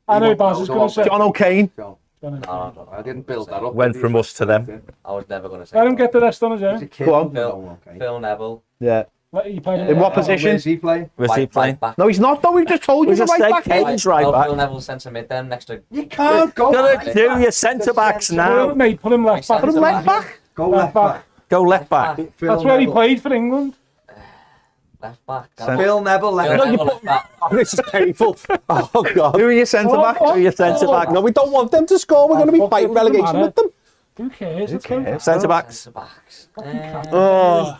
I know Baz is going to say. John O'Kane. No, no, I didn't build that up. Went from us to them. I was never going to say. Let him get the rest on his He's a own. kid. Go on. No, okay. Phil Neville. Yeah. He played In what position? Where's he playing? Was he playing? back. No, he's not. No, we've just told you We he's a just right said back. Kane's right Oh, back. Phil Neville centre mid then next to. You can't go. Gonna do your centre backs now. Mate, put him left back. Put him left back. Go Left back. Go left back. That's where he played for England. Left back. Phil Neville Phil left. Neville left back. Oh, this is painful. Oh, God. Who are your centre back? Do your centre back. No, we don't want them to score. We're going to be fighting relegation with them. Who cares? Who cares? Centre backs. Centre backs. Oh.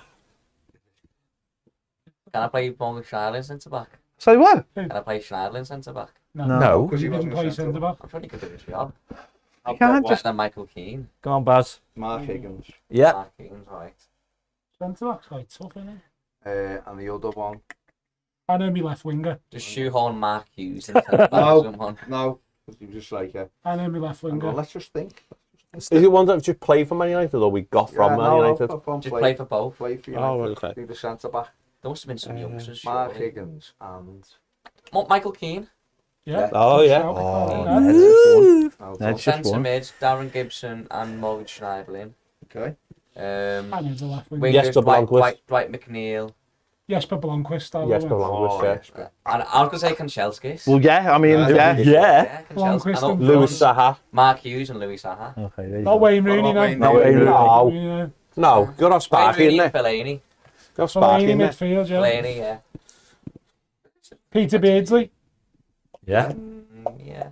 Can I play Morgan Schneiderlin centre back? So what? Can I play Schneiderlin centre back? No. Because He he didn't wasn't play a centre back. I'm sure he could do his job. You can't Just just. than Michael Keane. Go on, Baz. Mark Higgins. Yeah. Mark Keane's right. Centre back's quite tough, isn't it? And the other one. I know me left winger. Just shoehorn Mark Hughes in centre back. No. Someone. No. Because he was just like, I know me left hang on, winger. let's just think. Is it one that just played for Man United or we got from Man United? Just play for both. Play for Oh, United. okay. Be the centre back. There must have been some youngsters. Mark surely. Higgins and. Michael Keane. Yeah. Oh, yeah. Shout. Oh, Yeah. Ned's just won. Oh, Ned's just Centre won. mid, Darren Gibson and Morgan Schneiderlin. okay. I know the left winger. Wingers, Yes, double Dwight, Lundqvist. Dwight McNeil Jesper Blomqvist style. Yes, wasn't it? Blomqvist, yeah. And I was going to say Kanchelskis. Well, yeah, I mean, yeah. Yeah. Kanchelskis. And up Lewis front, Saha. Mark Hughes and Louis Saha. Okay, there you Not go. Wayne Rooney, no. Wayne Not Rooney. Wayne Rooney. No, Yeah. no, good old Sparky, Wayne Rooney isn't and it? Fellaini. Good old Sparky, Fellaini isn't it? midfield, yeah. Fellaini, yeah. Peter Beardsley. Yeah. Yeah.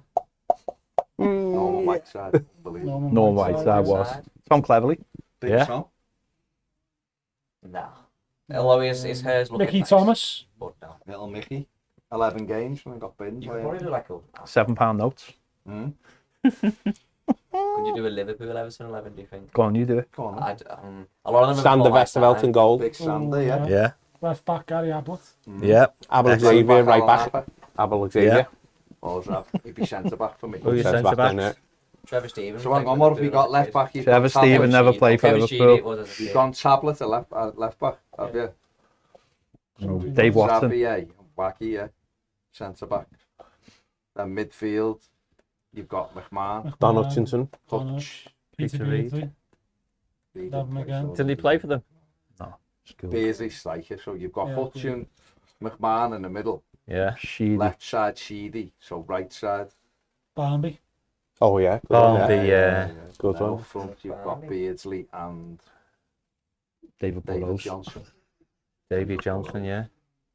Normal White side. Norman Whiteside was. Tom Cleverley. Big Yeah. Tom. No. Although his hair's looking Mickey nice, Thomas. But no. Little Mickey. 11 games and I got binned. You by could probably him. do like a... £7 notes. Could you do a Liverpool Everton 11, do you think? Go on, you do it. Go on. A lot of them have Sander got my Westerveld time. in goal. Big Sander, yeah. Yeah. Left back Gary Ablett. Yeah. Abel Xavier, right back. Abel Xavier. He'd be centre back for me. Who are your Centre centre back, backs? Trevor Stevens. So hang on, what have we got left back? You've Trevor got Tablet. Stevens never played for Kevin Sheedy Liverpool. it was as a You've kid. gone Tablet at left back, have you? Dave Watson. Xavier, Wacky, yeah. Centre back. Then midfield, you've got McMahon. Don Hutchinson. Hutch. Peter Peter Reid. Beardsley. Have him again. Didn't he play for them? Beardsley striker, so you've got Yeah, Hutchin, McMahon in the middle. Yeah. Sheedy. Left side Sheedy, so right side. Barnby. Oh, yeah. Good Oh, one, the, yeah. Good Then one. up front, you've got Beardsley and David David Burrows. Johnson. Davy Johnson, yeah.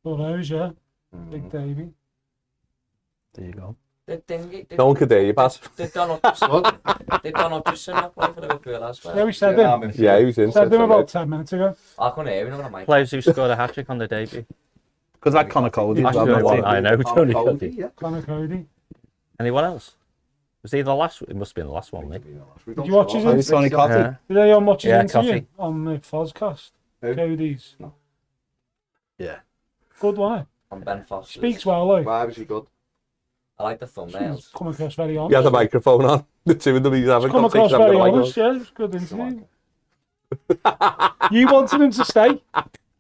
Burrows, yeah. Big Davy. There you go. No one could hear you, Baz. Did Don Hutchison not play for Liverpool as well? Yeah, we said him. Yeah, he was in. Said him centre about mid. 10 minutes ago. I couldn't hear him on the mic. Players who scored a hat-trick on the debut. Because that Connor Cody. That's as the well, only wasn't one it? I know. Tony Cody, Cody. yeah. Connor Cody. Anyone else? Was he the last? It must have been the last one, mate. Did you watch his Oh, it's Tony interview? Cotty. Yeah. Did anyone watch his Yeah, interview Coffee. on the Fozcast? Who? Cody's. Yeah. Good one. On Ben Foster. Speaks well, though. Why was he good? I like the thumbnails. Come across very honest. He had the microphone on. The two of them, he's having Come across conversation. very having a honest, mic on. yeah. It's good interview. You wanted him to stay.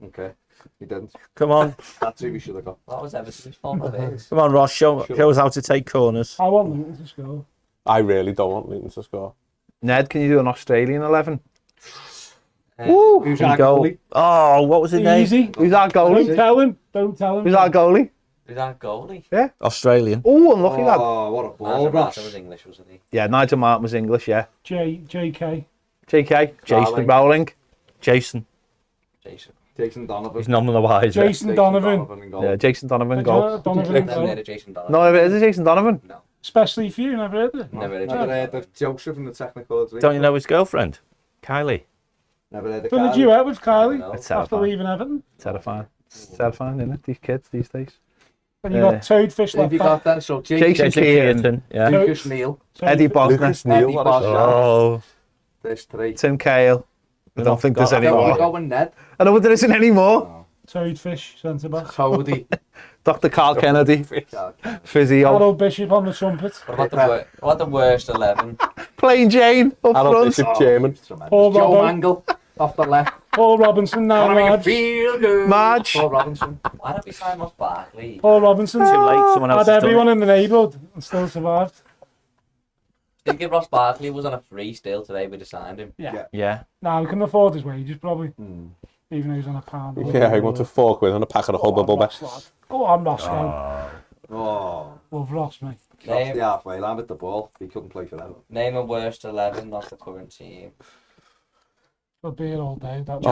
Okay, he didn't. Come on. That's who we should have got. That was Everton's fault, not his. Come on, Ross. Show us how to take corners. I want Luton to score. I really don't want Luton to score. Ned, can you do an Australian 11? Who's our goal. goalie? Oh, what was his name? Easy. Who's our Don't goalie? tell him. Don't tell him. Who's our goalie? Is that goalie? Australian. Oh, unlucky lad. Oh, what a ball, Nigel Ross. Martin was English, wasn't he? Yeah, Nigel Martin was English, yeah. JK. JK, Jason Rowling. Jason. Jason. Jason Donovan. He's none of the wiser. Jason Donovan. in goal. Yeah, Jason Donovan goal. Donovan. Never heard of Jason Donovan. No, it is Jason Donovan. Especially if you never heard it. Never heard of Never Jason. heard of Joseph in the technical. Don't you know his girlfriend? Kylie. Never heard of Done a Kylie. duet with Kylie No. It's after terrifying. leaving Everton. Terrifying. It's terrifying, isn't it? These kids these days. And you got Toadfish Who have left you back. got then? So Jason Jason, Keaton. Yeah. Lucas Neal, Eddie Toadfish. Bosner. Lucas Neal, Eddie what is Bosner. Oh. There's three. Tim Cahill. I don't think there's got any that There we more. go, and Ned. I know there isn't any more. Toadfish, centre back. Cody. Dr. Carl Kennedy. Physio. Harold Bishop on the trumpet. What about the worst 11? Plain Jane up Harold front. Bishop, chairman. Paul Joe Robbo. Mangle off the left. Paul Robinson, now Gonna make you Marge. feel good. Marge. Paul Robinson. Why don't we sign Ross Barkley? Paul Robinson. Too late. Someone else Had has done everyone it. in the neighbourhood and still survived. I think if Ross Barkley was on a free still today, we'd have signed him. Yeah. Nah, we can afford his wages probably. Even though he's on a pound. Yeah, he wants a fork with on a packet of Hubba Bubba. Ross, lad. Go on, Roscoe. Oh, Love Ross, mate. crossed the halfway line with the ball. He couldn't play for them. Name a worst 11, not the current team. We'll be here all day. That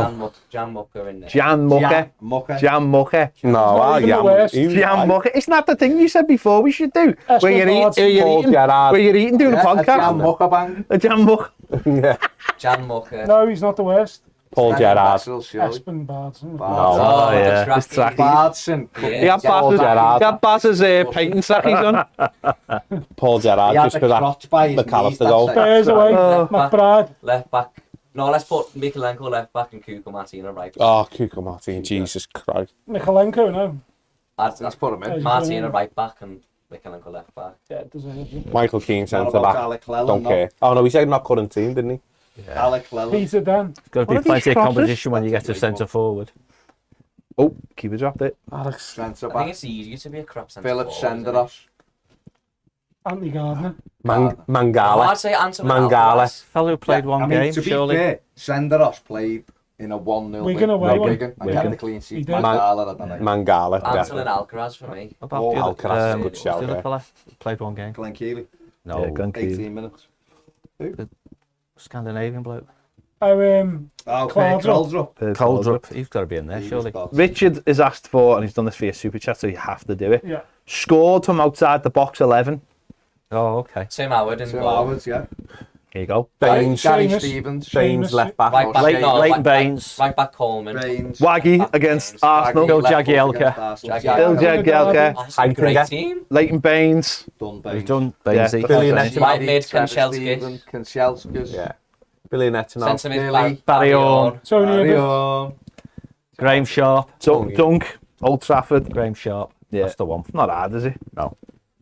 Jan Mucker in there. Jan Mucker. Mucker. Jan Mucker. No, not even the worst. Jan Mucker. Isn't that the thing you said before we should do? Where you're Espen eating, Gerrard. where you're eating doing a Jan podcast. Mucker bang. A Jan Mucker. Yeah. Jan Mucker. No, he's not the worst. Paul Gerrard. Espen Bardson. Oh, yeah. the It's tracky. Bardson. He had Bass's painting sack he's on. Paul Gerrard, He had just the for that. crotch by his McAllister knees, goal. that's it. Bears away. Oh. McBride. Left back. No, let's put Mikalenko left back and Kuka Martina right back. Oh, Kuka Martin, Jesus Christ. Mikalenko, no. Let's put him in. Martina right back and Mikalenko left back. Yeah, it doesn't. Michael Keane, What centre about back. Alec Llewellyn? Don't care. Oh no, he said not current team, didn't he? Alec Llewellyn. Peter Dan. There's got to What be are these plenty of crosses? competition when you get to centre forward. Oh, keeper dropped it. Alex. Centre I think back. it's easier to be a crap centre Philip forward, isn't it? Senderos. Anthony Gardner. Oh, Mangala. I'd say Anthony Mangala. Alvarez. Fellow who played one I mean, game, to be surely. fair, Senderos played in a 1-0 Wigan away one. Wigan. And get the clean He sheet. did. Mangala, I don't know. Mangala, Ansel definitely. and Alcaraz for me. What about Oh, the other, Alcaraz is a um, good what's shout, the other yeah. fella? Played one game. Glenn Keely, No, Yeah, Glenn Keely. 18 minutes. Scandinavian bloke. Oh, Oh, Caldrup. Coldrup. He's got to be in there, surely. Richard is asked for, and he's done this via Super Chat, so you have to do it. Yeah. Scored from outside the box 11. Oh, okay. Tim Howard in Tim goal. Howard, yeah. Here you go. Baines, Gary Seamus. Stevens. Baines left back. Right back, Leighton- no, Leighton right back- Baines. Right back Coleman. Baines. Waggy against Arsenal. Bill left foot Jagielka. against Arsenal. Bill Jagielka. That's a great Heitinger. team. Leighton Baines. Done He's Baines. done Yeah. Bainesy. Billy Right Nettman. mid, Trevor Kanchelskis. Stephen, Kanchelskis. Yeah. Billy Nettman. Centre mid, Billy. Barry Orn. Tony Barry Hibbert. Orn. Graham Sharp. Dunk. Old Trafford. Graham Sharp. Yeah. That's the one. Not hard, is it?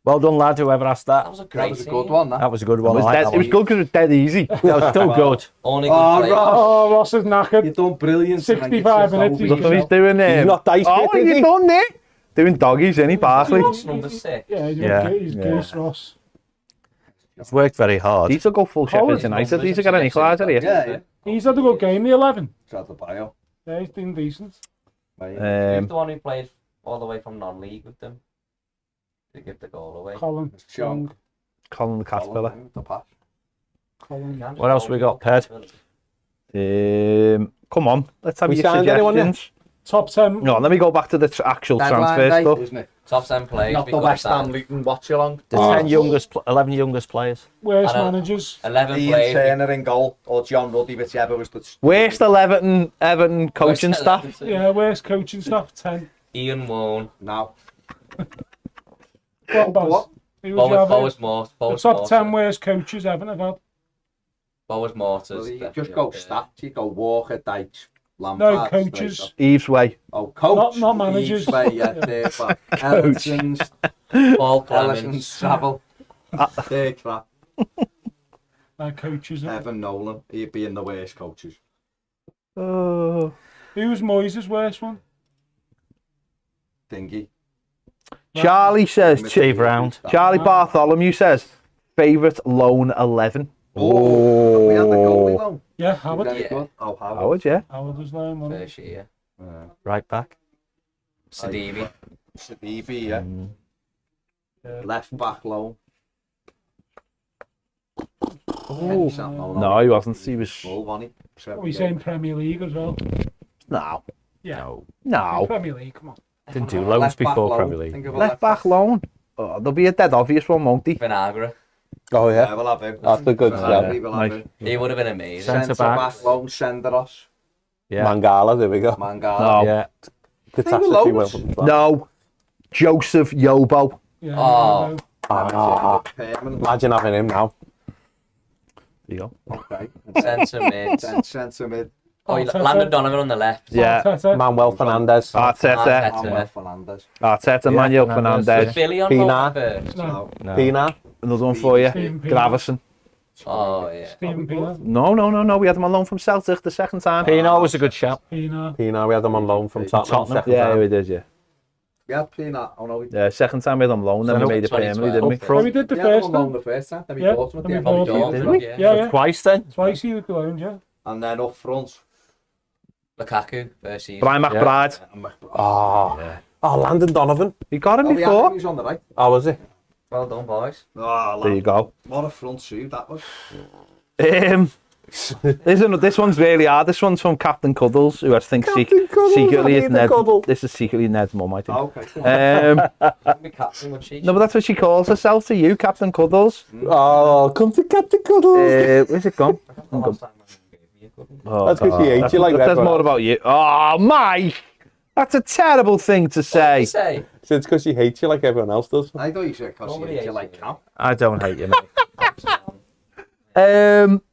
Well done, lad, whoever asked That that. was a That great was a team. good one, that. That was a good It one. was, I like dead, that it was one. good because it was dead easy. That was still good. Only good Oh, players. Ross. Oh, Ross is knackered. You've done brilliant. 65 minutes, Look what he's doing there. He's not dice Oh, fit, what is you he? done there? Doing doggies, isn't he, Barkley? Ross number 6. Yeah, Yeah. he's Yeah. goose, Ross. He's worked very hard. These will go full Sheffield Collins United. These are getting any equaliser here. Yeah, yeah. He's had a good game, the 11. Trad the bio. Yeah, he's been decent. Who's Um, the one who played all the way from non-league with them to give the goal away? Colin. Chong. Colin the Caterpillar. The pass. Colin. What else we got, Ped? Come on, let's have We your signed anyone yet? suggestions. Top 10. No, let me go back to the actual Deadline transfer day, stuff. isn't it? Top 10 players. Not the because West that- Ham Luton watch along. The 11 youngest players. Worst I know. managers. 11 Ian players. Turner in goal or John Ruddy, whichever was the. Where's the Everton coaching Worst staff? 11. Yeah, worst coaching staff. 10. Ian Wone. Now. What about? What? Who would you have? Boas Mort. The top 10 worst coaches Everton have had. Boas Mortars. Well, you just go stats. You go Walker, Dykes, No, Lampard. coaches. Straker. Eve's way. Oh, coach. Not managers. Eves Way, yeah, there, but Ellison's, Paul Ellison's Clemens. travel. There, crap. Like coaches. Evan Nolan. He'd be in the worst coaches. Oh. Who was Moyes' worst one? Thingy. Charlie says, Steve Round. Charlie Bartholomew says, favourite loan 11. Oh, we had the goalie loan. Yeah, Was Howard. any good? Oh, Howard. Howard, yeah. Howard was lame, wasn't he? First year. Right back. Sidibe. Sidibe, yeah. Yeah. Left back loan. No, he wasn't. He was. Full, wasn't he? Are we saying Premier League as well? No. Yeah. No. Premier League, come on. Didn't do loans Left back before loan. Premier League. Think of a Left back loan. Oh, there'll be a dead obvious one, won't he? Vinagre. Oh, Yeah, yeah. we'll have him. That's a good We'll shout. have him, we'll have him. He would have been amazing. Centre Centre back. back loan, Senderos. Yeah. Mangala, there we go. Mangala. No. Yeah. Catastrophe went from the top. No. Joseph Yobo. Yeah. Oh. no. Ah, Permanent. imagine having him now. There you go. Okay. Centre mid. Centre mid. Oh, Arteta. Landon Donovan on the left. Yeah. Arteta. Manuel Fernandez. Arteta. Arteta. Fernandez. Arteta, Yeah, Manuel Fernandes. Fernandez. Billy on Pienaar. first. No. No. Pina. Another one for you. Stephen Pienaar. Gravison. Oh, yeah. Stephen Pienaar. No. We had him on loan from Celtic the second time. Pino was a good shout. Pienaar. Pina, we had him on loan from Tottenham. second Yeah, time. we did, yeah. Yeah, Pina. Oh no, we Yeah, second time we had him on loan, then we So made it permanently, didn't we? Up front. we did the Yeah, first on time. loan the first time. Then we Yeah, bought him at then the we end of the bought door, him. didn't Did we? we? Yeah, yeah. Twice then. Twice he was loaned, yeah. And then up front. Lukaku, first season. Brian McBride. Oh. Oh, Landon Donovan. You got him Oh, yeah, before. he's on the right. Oh, was he? Well done, boys. Oh, There you go. What a front two that was. This one's really hard. This one's from Captain Cuddles, who I think Captain Cuddles, I secretly need is the Ned. cuddle. This is secretly Ned's mum, I think. Oh, okay. Be captain, would she? No, but that's what she calls herself to you, Captain Cuddles. Oh, come to Captain Cuddles. Where's it gone? The last time I gave you a good one. Oh, That's 'cause she hates you like that says everyone more else. about you. Oh, Mike! That's a terrible thing to say. Say. So it's because she hates you like everyone else does. I thought you said because Nobody you hates like you. camp. I don't hate you, mate.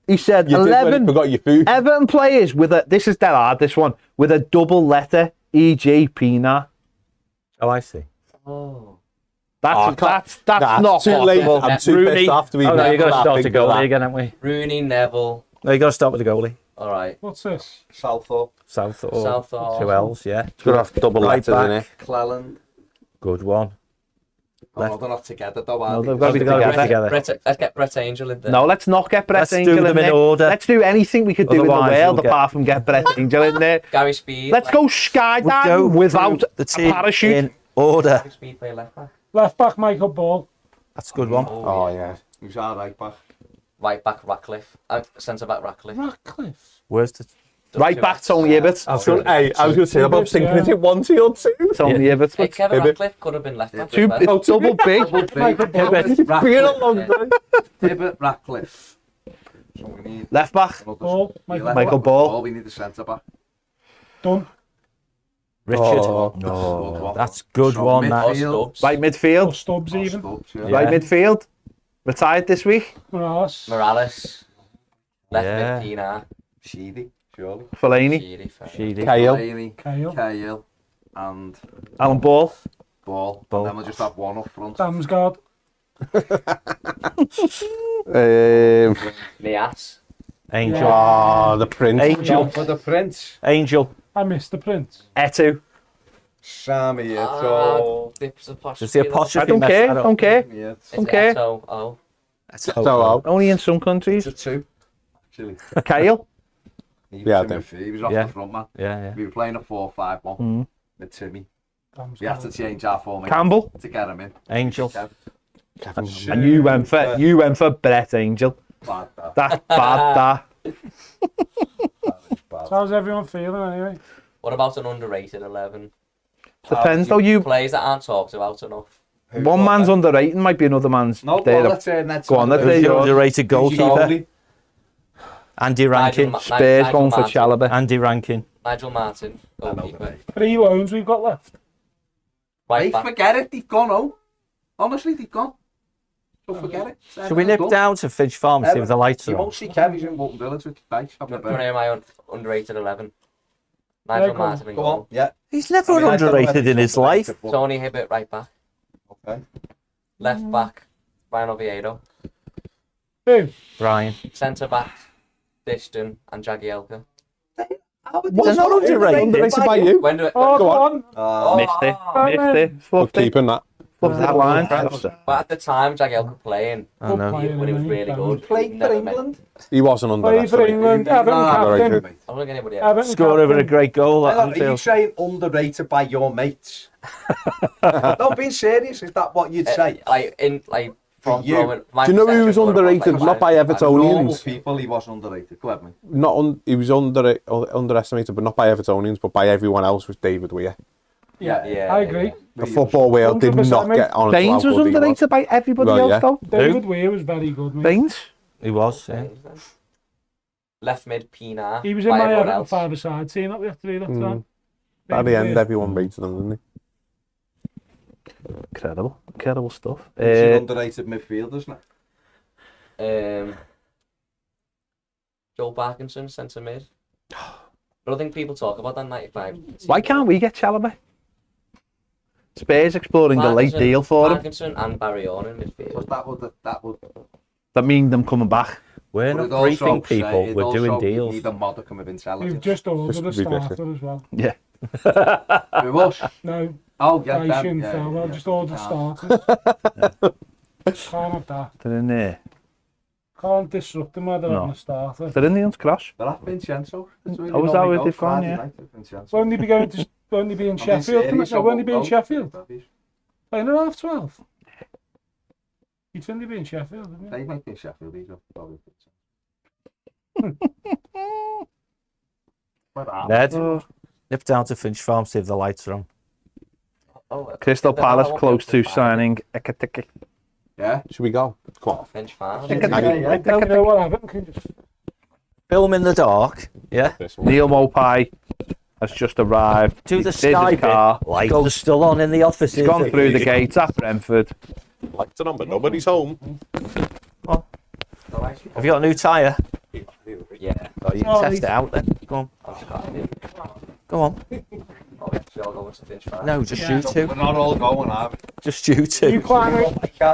He said You did when you 11 forgot your food. Everton players with a. This is dead hard. This one with a double letter, e.g. Pina. Oh, I see. Oh. That's Nah, not it's too late. possible. I'm too Rooney. pissed off to be Oh, no, you got to that start with the big for goalie that. again, haven't we? Rooney, Neville. No, you got to start with the goalie. All right. What's this? Southall, South or South or- two L's, yeah. Could have double Right letters in back. it. Cleland. Good one. Oh, they're not together though, No, are they've they? got to be They've gotta be together. together. Let's get Brett Angel in there. No, let's not get Brett Let's Angel do them in there. order. Let's do anything we could do in the Otherwise world we'll get- apart from get Brett Angel in there. Gary Speed. Let's go We'll skydiving go without through the a team parachute. in order. Gary Speed play left back. Left back, Michael Ball. That's a good one. Oh, yeah. Who's our right back? Right back, Ratcliffe. Centre back, Ratcliffe. Ratcliffe. Where's the... Right back, Tony Hibbert. I was going to say, I'm thinking, Yeah. is it 1 or 2? Tony Hibbert. Hey, Kevin Hibbert. Ratcliffe could have been left back. Two, as well. it's double big. Been a long day. Hibbert, Ratcliffe. So we need Left back. another Ball. left Michael back. Ball. We need a centre back. Done. Richard. Oh. No, that's a good So one, that. Or midfield. Stubbs. Right Or midfield. Stubbs even. Stubbs, yeah. Yeah. Right midfield. Retired this week. Morales. Morales. Left Yeah. mid Pienaar. Sheedy, surely. Fellaini. Sheedy, fair. Sheedy. Kale. Delaney, Kale. Kale, and Alan Ball. Ball. Ball. And then we'll just have one up front. Damsgaard. Nias. Angel. Oh, the Prince. Angel. For the Prince. Angel. I missed the Prince. Etu. Sammy Oh, dips apostrophe. Just the apostrophe. I don't messed care. that up. Don't care. Yeah. It's Okay. Eto, oh. So, Only in some countries. It's a 2, actually. Kale. He was Yeah, in then. midfield, he was off Yeah. the front, man. Yeah. We were playing a 4-5-1 Mm. with Timmy. Damsgaard. We had to change our formation Campbell. to get him in. Angel. Kev, And you went for Brett Angel. bad, that. That's bad. That. So how's everyone feeling anyway? What about an underrated 11? Depends though. You Players that aren't talked about enough. one man's underrated might be another man's. No, there. well, let's say Ned's Go on, let's Who's say the yours. underrated goalkeeper? goalie. Andy Rankin. Spurs going for Martin. Chalobah. Andy Rankin. Nigel Martin, goalkeeper. 3 loans we've got left. Right Hey, back. forget it, they've gone home. Honestly, they've gone. So forget it. Should we nip down to Finch Farm and see if the lights You are on? won't see Kev, he's in Walton Village with Dice. Do you want to hear my underrated 11? Nigel go on. Martin in Go on, goal. yeah. He's never I mean, I don't know underrated whether in he's his life. underrated, but- Tony Hibbert, right back. Okay. Left back, Ryan Oviedo. Who? Brian. Centre back, Dishton and Jagielka. They're not underrated. Underrated by you. When do it? Oh, Go go on. on. Missed it. Missed it. Good Fluffed it. keeping that. Fluffed that line. But at the time, Jagielka playing, I know. when he was really good. Played for never met- England. He wasn't Played for underrated. England. Everton captain. Underrated. I don't think anybody else. Everton Scored over a captain. great goal at Hang on, are you Anfield. saying underrated by your mates? No, being serious, is that what you'd say? Like from you. throwing. Do you know who was underrated? Not by Normal Evertonians. people, he wasn't underrated. Go ahead, mate. He was underestimated, but not by Evertonians, but by everyone else. Was David Weir. Yeah, Yeah, I agree. The football world did 100%, not mate. get on. Baines was underrated by everybody Well, else yeah. though. David Weir was very good, mate. Baines. He was, yeah. Left mid Pienaar. He was in by my everyone Everton else. five-a-side team that we had to do that time. At the end, everyone rated him, didn't Incredible stuff. He's an underrated midfielder, isn't it? Joel Parkinson, centre mid. I don't think people talk about that 95. Why can't we get Chalobah? Spurs exploring the late deal for him. Parkinson and Barry Orr in midfield. But that would. That means them coming back. We're but not briefing people, it'd we're doing also deals. Need a modicum of We've intelligence. just ordered a Just revisit. starter as well. Yeah. With us? No, Oh, yeah, I them, shouldn't yeah, fell. I yeah. just ordered Can't. starters. Can't have that. They're in there. Can't disrupt them while they're No. on a starter. They're in the Hunt's Cross. They're at Vincenzo. That's where Oh, we is that normally where go, they've gone, Friday yeah? night at Vincenzo. Won't they be going to? Won't they be in I'm being Sheffield? serious, No, won't they be in I won't Sheffield? go. Playing at 12:30. You'd think they'd be in Sheffield, wouldn't you? They might be in Sheffield, these are probably. Ned, nip down to Finch Farm, see if the lights are on. Crystal Palace close to signing Ekatike. Yeah? Should we go? Come on. Finch Farm. You know what happened? Can you just Film in the dark, yeah? Neil Mopai has just arrived. To the He's in sky his car. bit. Lights are still on in the offices. He's gone through the gates at Brentford. Lights are on, but nobody's home. Have you got a new tyre? Yeah. Oh, you can test it out then. Go on. Go on. Oh, yeah, so I'll go into Finch Farm. No, just you two. We're not all going, are we? Just you You two. climb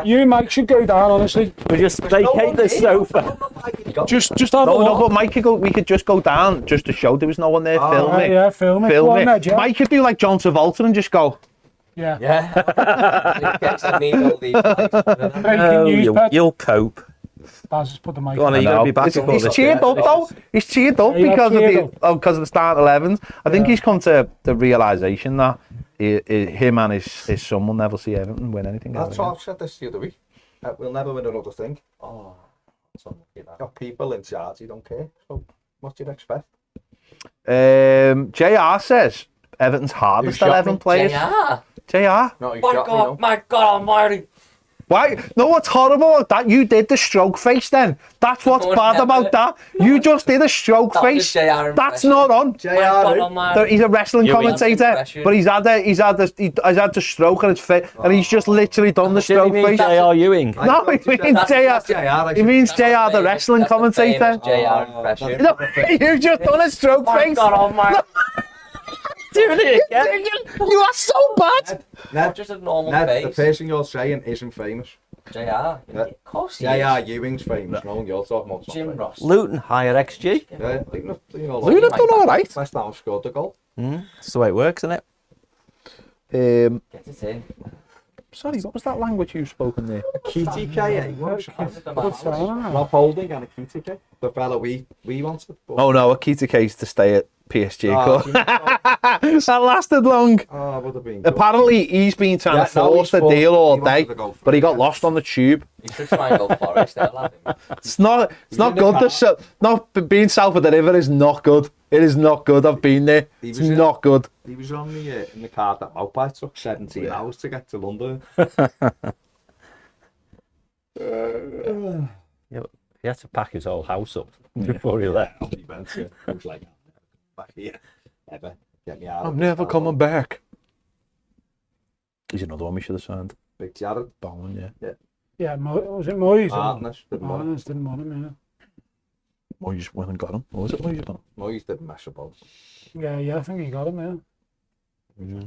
you and Mike should go down, honestly. We just vacate the sofa. Just have a No, look. but Mike could go. We could just go down just to show there was no one there. Film it. Yeah, film it. Film Go on, it. Ned, yeah. Mike could do like John Travolta and just go. Yeah. Yeah. Gets to meet all these guys. Breaking news, Pat. You'll cope. Baz just put the mic Go on, are on. you going to be back before He's this? cheered up though. He's cheered up Yeah, he because cheered of because of the start 11s. I think Yeah. he's come to the realization that him and his son will never see Everton win anything. That's ever what I've said this the other week. We'll never win another thing. Oh, that's unlucky that. Got people in charge, you don't care. So, what do you expect? again. JR says Everton's hardest Who shot 11 me? players. JR. JR. No, you My shot me, God, no. my God almighty. Why? No, what's horrible about that? You did the stroke face then. That's what's No, bad never. about that. You just did a stroke That was face. JR That's impression. not on. My God JR, almighty. He's a wrestling You commentator, impression. but he's had the stroke and it's fit, and he's just literally done the Did he stroke mean face. J.R. Ewing? No, he means JR. He means JR, the wrestling commentator. JR impression. No, you've just done a stroke My face. God almighty. Doing it again. You are so bad. Ned, Just a normal Ned, the face. person you're saying isn't famous. JR. Yeah. Of course he Yeah, is. Ewing's famous. No one you're talking about. Jim Ross. Luton, higher XG. Yeah, you know, Luton have done all right. West Ham scored the goal. That's the way it works, isn't it? Get it in. Sorry, what was that language you spoken there? KTK, eh? Good sign, Rob Holding and a KTK. The fella we wanted. But... Oh no, Akita K's to stay at PSG. Oh, That lasted long. oh, would have been good. Apparently, he's been trying Yeah, to force no, the deal all he wanted day, to go for but he it, got yeah. lost on the tube. You should try and go Forest there, lad. It's not in the good. car. Not being south of the river is not good. It is not good. I've been there. He It's was in- not good. He was on in the car that Mopar took 17 hours to get to London. He had to pack his whole house up before he left. He went to, he was like, back here, never get me out. I'm of this never car." coming back. He's another one we should have signed. Big Jared, Bowen, yeah. Yeah, was it Moyes? Partners, didn't want him. Moyes didn't want him, Moyes went and got him. Or was it Moyes got him? Moyes didn't mess about. yeah. I think he got him, yeah.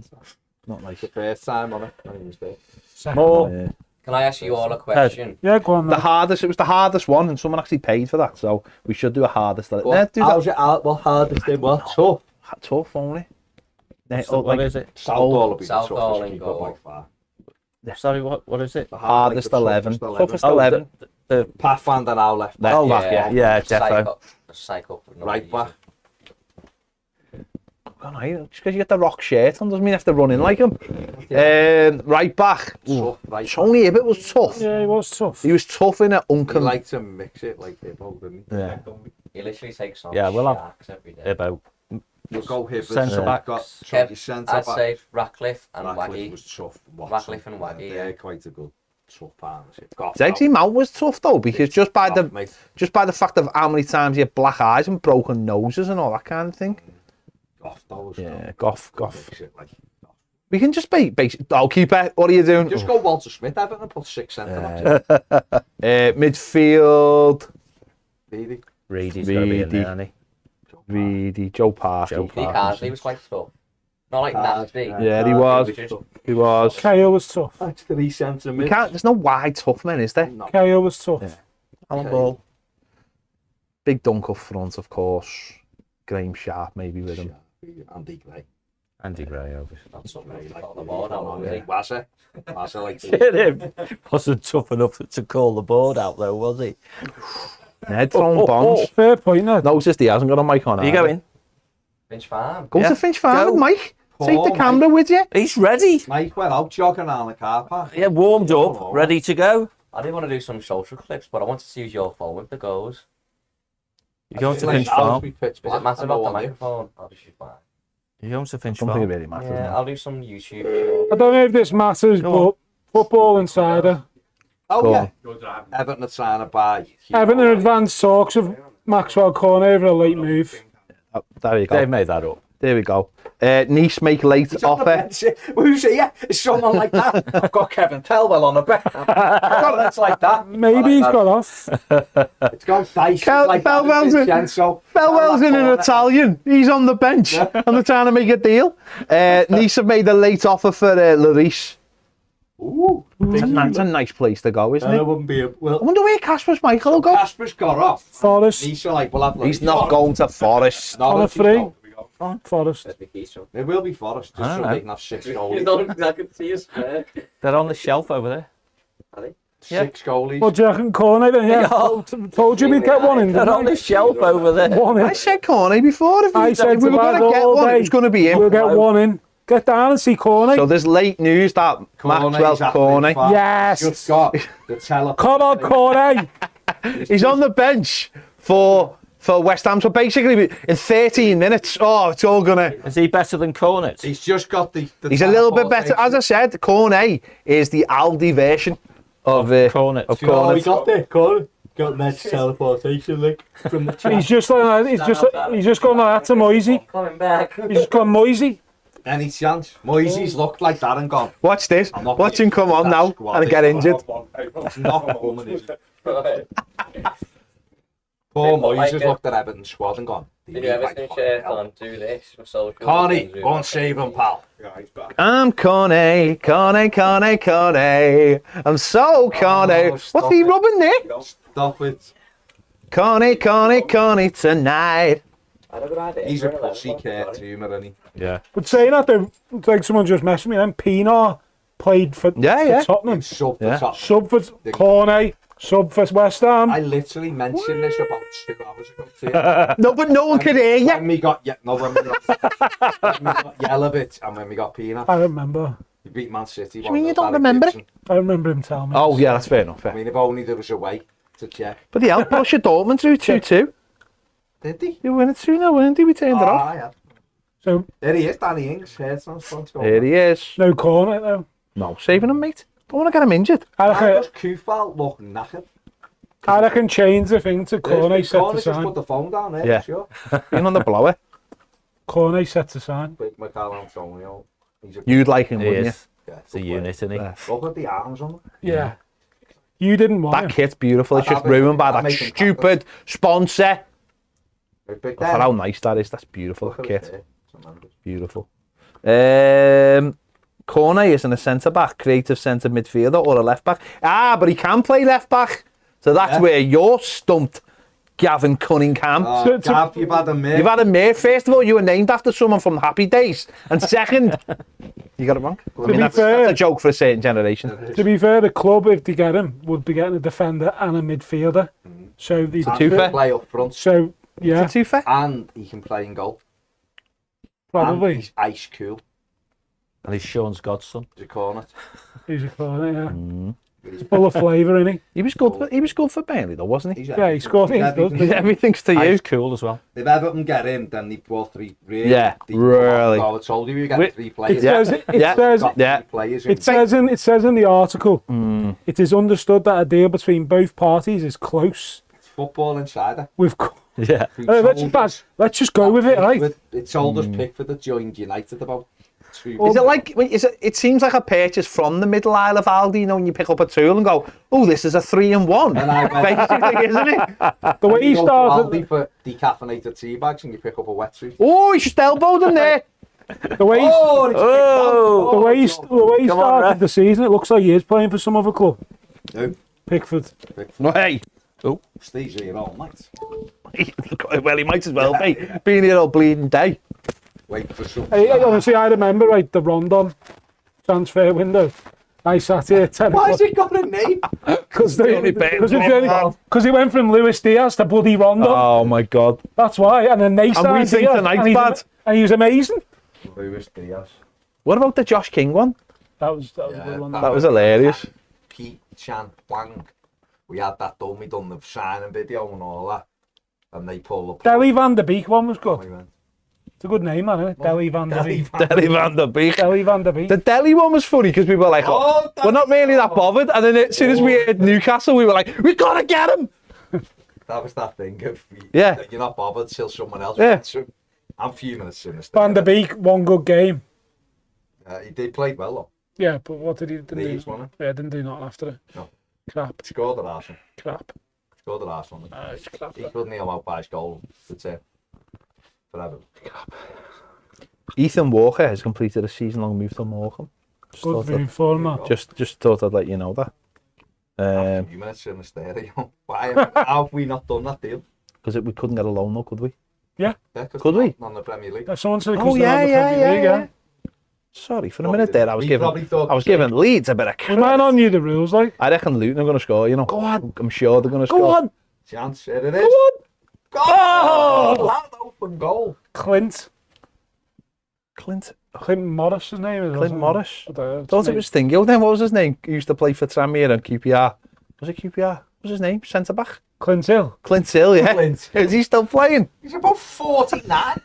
Not nice. The first time on it, when he was there. Second More. one. Yeah. Can I ask you all a question? Yeah, go on The then. hardest. It was the hardest one, and someone actually paid for that. So we should do a hardest. Well, Do that. how's it out? Well, hardest thing, well, tough. Tough only. What is it? Southall will be the Southall toughest in keeper goal. by far. Sorry, what is it? The Hardest the 11. toughest Toughest Oh, 11. the Pathfinder now left back. Oh, yeah, defo. Psycho. Right back. Just because you get the rock shirt on doesn't mean you have to run in like him. Right back. Tough, right back. Tony Ibbott was tough. Yeah, he was tough. He was tough in it. He Uncle. liked to mix it like Hibbo, didn't he? Yeah. He literally takes on Yeah, we'll have- sharks every day. about We'll go Hibbert. Centre So backs. got Kev, Chucky centre I'd back. say Ratcliffe and Ratcliffe Waggy. was tough. Ratcliffe and Waggy, They're yeah. quite a good tough partnership. Goff, Zexy Mount was tough though, because just by Goff, mate. the fact of how many times he had black eyes and broken noses and all that kind of thing. Goff, those. Yeah, Goff. Mix it like- We can just be basic. Oh, keeper, what are you doing? Just go Walter Smith, Everton, and put 6 centre backs. Midfield. Really. Reedy's going to be in Reedy. there, hasn't he? Reedy, Joe Parker. Joe Lee Parker. Carsley was quite tough. Not like nasty. Yeah, he was. He was. Kale was tough. That's 3 centre We mid. can't. There's no wide tough men, is there? No. Kale was tough. Yeah. Alan Ball. Big dunk up front, of course. Graham Sharp maybe with him. Andy Gray. Andy Gray, obviously. That's something like got the ball now, was he? Was it? Was it like Hit him. Wasn't tough enough to call the board out, though, was he? Ned throwing bombs. Fair point, Ned. Noticed he hasn't got a mic on. Are you either. going? Finch Farm. Go Yeah. to Finch Farm Go. with Mike. Take the Paul, camera with you. He's ready. Mike went out jogging around the car park. Yeah, warmed up, ready to go. I did want to do some social clips, but I wanted to use your phone with the goes. You're going to Like, Finch ours Farm. be pitch Does black, it matter I know about the what I do. microphone? I'll just use mine. You're going to Finch Something Farm. really matters. Yeah, I'll do some YouTube shorts. I don't know if this matters, Go but Football Insider. Oh, Go yeah. on. Everton are trying to buy. Everton in advanced talks of Maxwell Corner over a late move. Oh, there you go. They've made that up. There we go. Nice make late He's on the offer. bench. Who's here? Is someone like that? I've got Kevin Telwell on the bench. It's like that. Maybe he's got off. It's gone Dyson. Kel- Like Bellwell's in- Bellwell's in an Italian. He's on the bench and they're trying to make a deal. Nice have made a late offer for Larice. Ooh. It's a nice place to go, isn't And it? it wouldn't be a... I Well, wonder where Casper's Michael will go. Casper's got off. Forest. He's like, we'll have... He's not going to Forest. On a free. Forest. At the keys, so. It will be Forest, just I so don't they know. can have 6 You goalies. don't, I can see his fair. They're on the shelf over there. Are they? Yeah. 6 goalies. What do you reckon, Corney then? Yeah. Told you we'd get one in, They're didn't on the I? shelf over there. One I in. said Corney before. I said If we to were going Baz to get all one, day, it was going to be him. We'll get one in. Get down and see Corney. So there's late news that Maxwell Corney. Yes. Just got the teleport. Come on, Corney. He's on the bench for West Ham. So basically, in 13 minutes, it's all gonna. Is he better than Cornet? He's just got the He's a little bit better. As I said, Corney is the Aldi version of Cornet. Of Cornet. got there, Colin. Got Ned's teleportation link from the chat. He's just like that. He's just gone like that to Moisey. Coming back. He's just gone Moisey. Any chance? Moisey's looked like that and gone. Watch this. I'm not Watch him come on that now squad and get is- injured. It's not coming, is it? Right. Poor They look Moyes like has it. looked at Everton's squad and gone. Did you ever see shirt on? Do this for social. Carney, go and save him, pal. I'm Corney. I'm so Corney. stop What's he it. rubbing there? Stop it. Corney tonight. I had a good idea. He's a We're pussy cat tumour, isn't he? Yeah. But saying that, though, it's like someone just messaged me. Then Pienaar played for Tottenham. Sub the Yeah. top. Sub for Corney. Sub for West Ham. I literally mentioned this about 2 hours ago to you. No, but no one could hear you. When we got when we got Yelovich and when we got Pina, I don't remember. we beat Man City. you mean you don't remember it? I remember him telling me. Oh, yeah, that's fair enough. I Yeah. mean, if only there was a way to check. But the Borussia Dortmund through 2-2. Did he? You win it 2-0, weren't he? We turned it off. Yeah. So, There he is, Danny Ings. Hair transplant. There he is. no Corney, though. No, saving him, mate. Don't want to get him injured. I How reckon, does Kufal look knackered? change the thing to Corney set to Corney just sign. put the phone down there, Yeah. sure. In on the blower. Corney set to sign. Big Michael Antonio. He's a You'd like him, He wouldn't is. yeah, It's a unit, isn't he? you? Yeah. Look at the arms on him. Yeah. You didn't want That him. kit's beautiful. It's I'd just have it. ruined by I'd that make him stupid sponsor. Big Look Dan. at how nice that is. That's beautiful Look at kit. his hair. Tremendous. Beautiful. Corney isn't a centre back, creative centre midfielder, or a left back. But he can play left back. So that's where you're stumped, Gavin Cunningham. Gav, you've had a mate. You've had a mate. First of all, you were named after someone from Happy Days, and second, you got it wrong. I mean, be that's fair- a joke for a certain generation. To be fair, the club, if they get him, would be getting a defender and a midfielder. So the Too fair. Play up front. So yeah, Is it too fair? And he can play in goal. And probably he's ice cool. And he's Sean's godson. He's a cornet. he's a corner. Yeah, he's full of flavour, isn't he? He was good. He was good for Burnley, though, wasn't he? Yeah, he scored. He's good. Everything's to you. He's cool as well. If Everton get in, then they brought 3 really. Yeah, deep really. I told you we get Wait, 3 It players. says it Yeah. says Got Yeah. 3 players. it says in the article. It is understood that a deal between both parties is close. It's football insider. With Yeah. let's just go with it, right? It told us Pickford had joined United about 2 Is it like? It seems like a purchase from the middle aisle of Aldi. You know, when you pick up a tool and go, "Oh, this is a 3-in-1." And I went, Basically, isn't it? The way he you go to started, Aldi for decaffeinated tea bags and you pick up a wetsuit. Oh, he just elbowed him there. the way he, Oh! the way he Come on, started ref. the season, it looks like he is playing for some other club. No, Pickford. No, hey. Steve's here all night. Well, he might as well be being here all bleeding day. Waiting for some. Honestly, I remember the Rondon transfer window. I sat here 10 Why has it got a name? because only paying he went from Luis Diaz to bloody Rondon. Oh my God! That's why. And then they signed think Diaz, tonight's and he's bad. and he was amazing. Luis Diaz. What about the Josh King one? That was a good one. That was hilarious. Pete Chan Wang. We had that done. We done the signing video and all that. And they pull up. Deli Van der Beek one was good. We went, It's a good name, man, isn't it? Deli Van der Beek. Deli Van der Beek. Deli Van der Beek. The Delhi one was funny because we were like, oh, we're not really that bothered. And then as soon as we hit Newcastle, we were like, we gotta get him. That was that thing of Yeah. you're not bothered till someone else Yeah. wants him. I'm fuming as soon as Van der Beek, one good game. he did play well though. Yeah, but what did he do? Leeds, wasn't Yeah, didn't do nothing after it. No. Crap, Scored the last one. crap. Scored the last one. It's crap. He couldn't kneel out by his goal. That's it. Forever. Ethan Walker has completed a season-long move to Morecambe. Just Good thought, move for him, man. just thought I'd let you know that. A few minutes in the stereo. Why have we not done that deal? Because we couldn't get a loan, though, could we? Yeah. Yeah, 'cause Could we? not on the Premier League. Someone said Oh, because they're on the Premier League, yeah. Sorry, for a minute there, I was We giving probably thought Leeds a bit of We credit. might not knew the rules, like. I reckon Luton are going to score, you know. Go on. I'm sure they're going to score. Go on. Chance, here it is. Go on. Goal! Loud open goal. Clint Clint Morris, his name is. Clint Morris. I don't know. Thought it was Stingo then. What was his name? He used to play for Tranmere and QPR. Was it QPR? What was his name? Centre back? Clint Hill. Clint Hill, yeah. Clint. Is he still playing? He's about 49.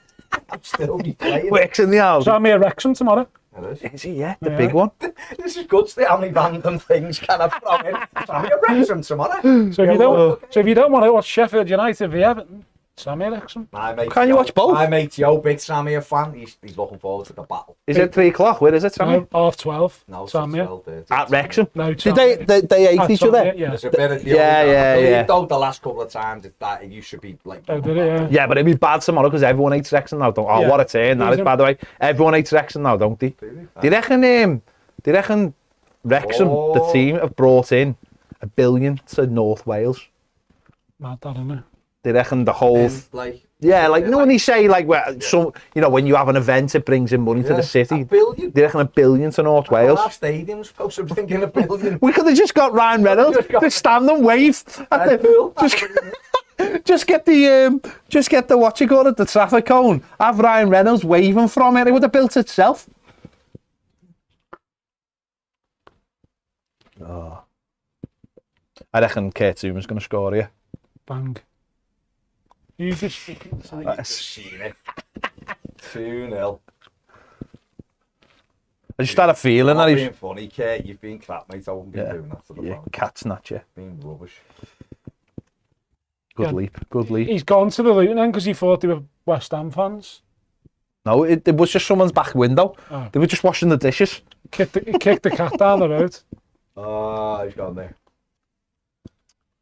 I'm still be playing. Works in the house. Tranmere Wrexham tomorrow. It is. Is he, yeah? The Yeah. big one. This is good. See how many random things can I throw in? Tranmere Wrexham tomorrow. So if you don't want to watch Sheffield United v Everton, Tranmere Wrexham. My mate Can you watch both? My mate Joe, big Tranmere fan. He's looking forward to the battle. Is it 3 o'clock? Where is it, Sammy? No, 12:30. No, it's Tranmere. 12:30. At Wrexham. No, Did they hate At each other? Tranmere, yeah. There's a bit of the Yeah, old- yeah, I believe yeah. Though the last couple of times it used to be like. Oh, did it? Yeah. Yeah, but it'd be bad tomorrow because everyone hates Wrexham now. Don't? Oh, Yeah. what a turn that is, by the way. Everyone hates Wrexham now, don't they? Do you reckon Wrexham, the Oh. team, have brought in $1 billion to North Wales? Mad, that, isn't it? They reckon the whole... And, like, Yeah, like, you know when they say, like, well, some, you know, when you have an event, it brings in money to the city. $1 billion. They reckon $1 billion to North Wales. Our stadium's supposed to bring in $1 billion. We could have just got Ryan Reynolds to stand and wave at Deadpool. just get the what you call it, the traffic cone. Have Ryan Reynolds waving from it. It would have built itself. Oh. I reckon Kurt Zuma's going to score here. Bang. You just. Seen it. 2-0. I just had a feeling that Not he's... being funny, Kurt. You've been crap, mate. I wouldn't be doing that to the Yeah, bank. cat snatcher. Been rubbish. Good Yeah. leap, good leap. He's gone to the Luton end because he thought they were West Ham fans. No, it was just someone's back window. Oh. They were just washing the dishes. He kicked the cat down the road. Oh, he's gone there.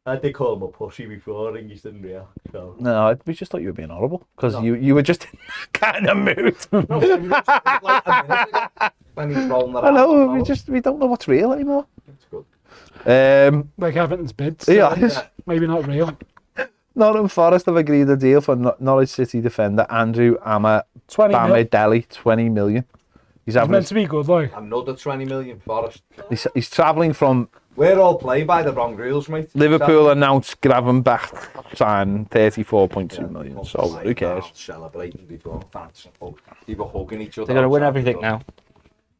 I did call him a pussy before, and he didn't react. So. No, we just thought you were being horrible because you were just in that kind of mood. No, it was like a minute ago when he's rolling around. I know, we don't know what's real anymore. It's good. Like Everton's bids. Yeah, Maybe not real. Nottingham Forest have agreed a deal for Norwich City defender Andrew 20 mil. Bamidele, 20 million. He's It's meant to be good, like. Another 20 million Forest. he's travelling from We're all playing by the wrong rules, mate. Liverpool. Announced Gravenbach signed 34.2 million. So who cares? Celebrating before fans. They were hugging each other. They're going to win outside everything the now.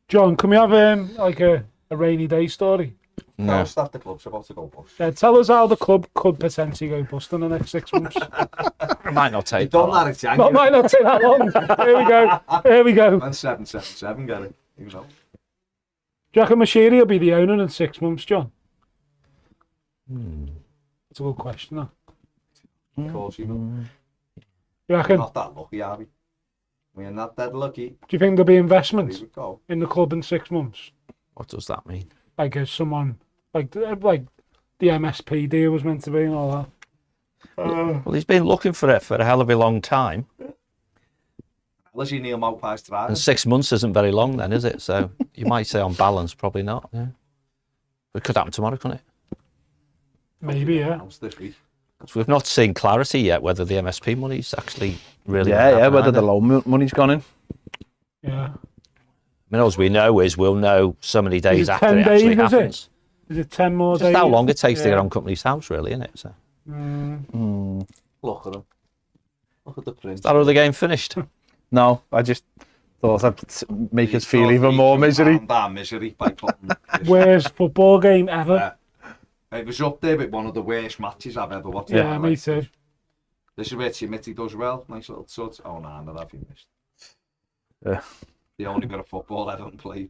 John, can we have like a rainy day story? No, start the club's about to go bust. Yeah, tell us how the club could potentially go bust in the next 6 months. It might not take Done that long. that in January. Might not take that long. Here we go. And 777 get it. You know. Do you reckon Mashiri will be the owner in 6 months, John? That's a good question, though. Of course you will. You reckon? Not that lucky, are we? We're not that lucky. Do you think there'll be There investment we go. in the club in 6 months? What does that mean? Like as someone like the MSP deal was meant to be and all that. Well, he's been looking for it for a hell of a long time. Unless you Neil Magpie's try. And 6 months isn't very long then, is it? So you might say on balance, probably not. Yeah. But it could happen tomorrow, couldn't it? Maybe, yeah. This week. 'Cause we've not seen clarity yet whether the MSP money's actually really... Yeah, whether the loan money's gone in. Yeah. I mean, all we know is we'll know so many days it after 10 it actually days, is it? happens. Is it 10 more Just days? how long it takes to Yeah. get on company's house, really, isn't it? So, Look at him. Look at the prince. is that how the game finished? No, I just thought I'd make us feel even more misery. That misery by putting Worst football game ever. It was up there with one of the worst matches I've ever watched. Yeah, me too. This is where Timothy does well. Nice little touch. Oh, no, no, that he missed. Yeah. The only bit of football I don't play.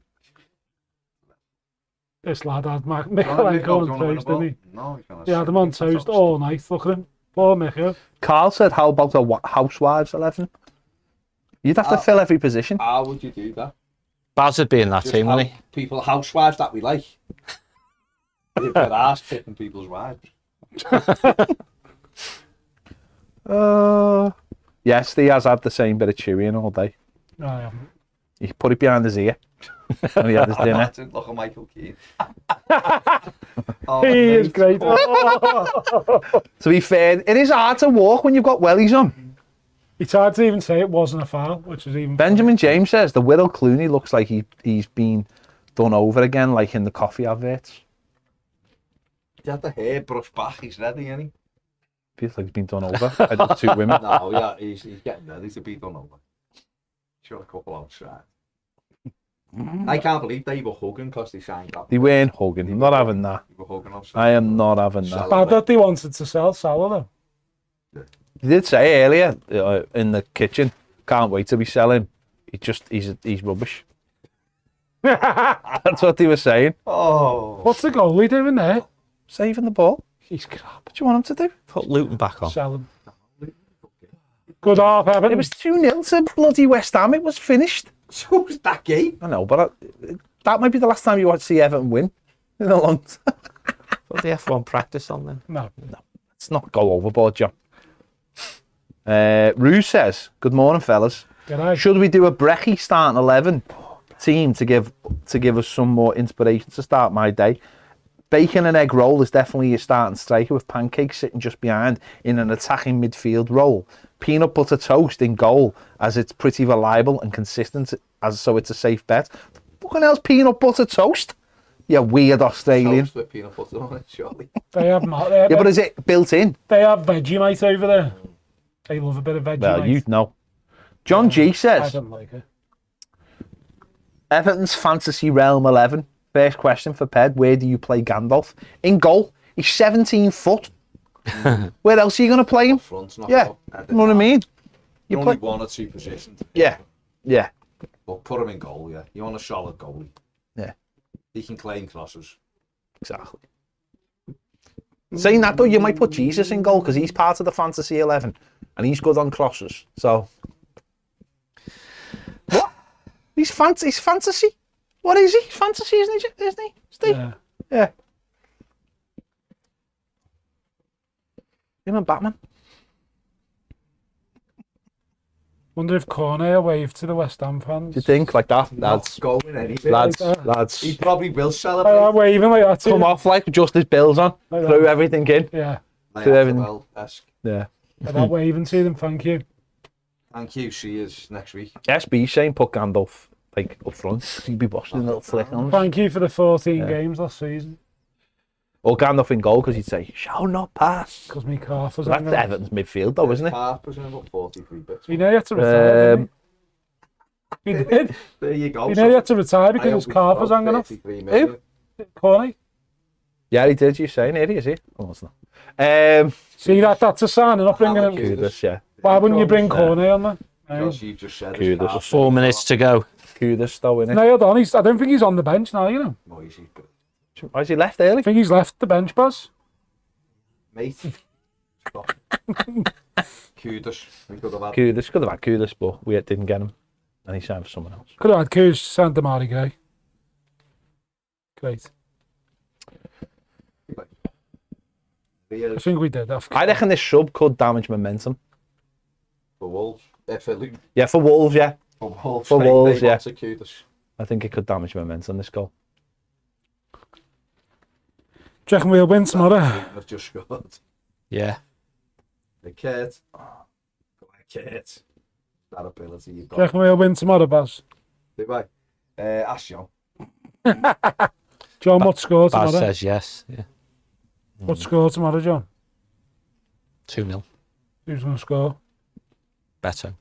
This lad had Michaelenko on toast, didn't he? No, he's gonna He had him on toast all night. Look at him. Poor Michael. Carl said, how about a housewives 11? You'd have to fill every position. How would you do that? Baz would be in that Just team, wouldn't he? People, housewives that we like. You'd get ass tipping people's wives. Yes, he has had the same bit of chewing all day. No, I haven't. He put it behind his ear when he had his dinner. Look at Michael Keane. He is great. To be fair, it is hard to walk when you've got wellies on. It's hard to even say it wasn't a foul, which is even... Benjamin James says the Will Clooney looks like he's been done over again, like in the coffee adverts. He had the hair brushed back, he's ready, isn't he? Feels like he's been done over by those two women. No, yeah, he's getting ready to be done over. Sure, a couple outside. I can't believe they were hugging because they signed up. They weren't hugging. I'm not having that. They were hugging outside. I am not having that. Bad that they wanted to sell Salah, though. He did say earlier in the kitchen, can't wait to be selling. He's rubbish. That's what they were saying. Oh. What's the goalie doing there? Saving the ball. He's crap. What do you want him to do? Put Luton back on. Sell him. Good half, Everton. It was 2-0 to bloody West Ham. It was finished. So was that game? I know, but that might be the last time you want to see Everton win in a long time. Put the F1 practice on then. No. Let's not go overboard, John. Rue says, good morning, fellas. G'day. Should we do a brekkie starting 11 team to give us some more inspiration to start my day? Bacon and egg roll is definitely your starting striker, with pancakes sitting just behind in an attacking midfield role. Peanut butter toast in goal, as it's pretty reliable and consistent, so it's a safe bet. Fucking hell's peanut butter toast? You weird Australian. Toast with peanut butter on it, surely. They have Yeah, but is it built in? They have Vegemite over there. They love a bit of Vegemite. Well, you know. John G I says, don't like it. Everton's fantasy realm 11. First question for Ped, where do you play Gandalf? In goal. He's 17 foot. Where else are you going to play him? Front, not Yeah, up. you know what I mean? You Only play... one or two positions. Yeah, yeah, But put him in goal, yeah. You want a solid goalie. yeah, He can claim crosses. exactly. Saying that though, you might put Jesus in goal because he's part of the fantasy 11 and he's good on crosses. So, what? He's fantasy. What is he? Fantasy, isn't he? Steve? Yeah. Yeah. Him and Batman. Wonder if Cornet waved to the West Ham fans. Do you think like that, Not lads? going anywhere. Lads. He probably will Oh, celebrate. waving like that too. Come off like just his bills on, Like that. threw everything in. Yeah. to everything. Well-esque. Yeah. Like that waving to them, thank you. Thank you. See you next week. SB saying put Gandalf like up front. He'd be bossing a little flick on. Thank you for the 14 games last season. Or Gandalf in goal because he'd say, shall not pass. Because me calf was That's hanging out. Everton's midfield though, isn't it? Half percent about 43 bits. He nearly had to retire, didn't he? He did. There you go. He nearly had to retire because I his hope calf it's was hanging off. 33 million. Cornet. Yeah, he did. You saying here he is here? Oh, it's not. See that's a sign. Not bringing him. Kudos, yeah. Why wouldn't you bring Cornet on there? Because you just said Kudos. his calf. 4 minutes to go. Kudos though, innit? Nailed on. I don't think he's on the bench now. You know. Noisy, but Why is he left early? I think he's left the bench, boss. mate. Stop. Kudos. We could have had. Kudos, could have had Kudos, but we didn't get him. And he signed for someone else. Could have had Kuz Santa Maria Gray. Great. I think we did. I reckon this sub could damage momentum. For Wolves. For Luton. Yeah, for Wolves, yeah. For Wolves. For Wolves, they yeah. want to Kudos. I think it could damage momentum, this goal. Do you reckon we'll win tomorrow? I've just scored. Yeah. Hey, Kurt. Go on, Kurt. That ability you've Do you got. reckon we'll win tomorrow, Baz? Do I? Ask John. John, what score Baz tomorrow? says yes. Yeah. What score tomorrow, John? 2-0. Who's going to score? Better.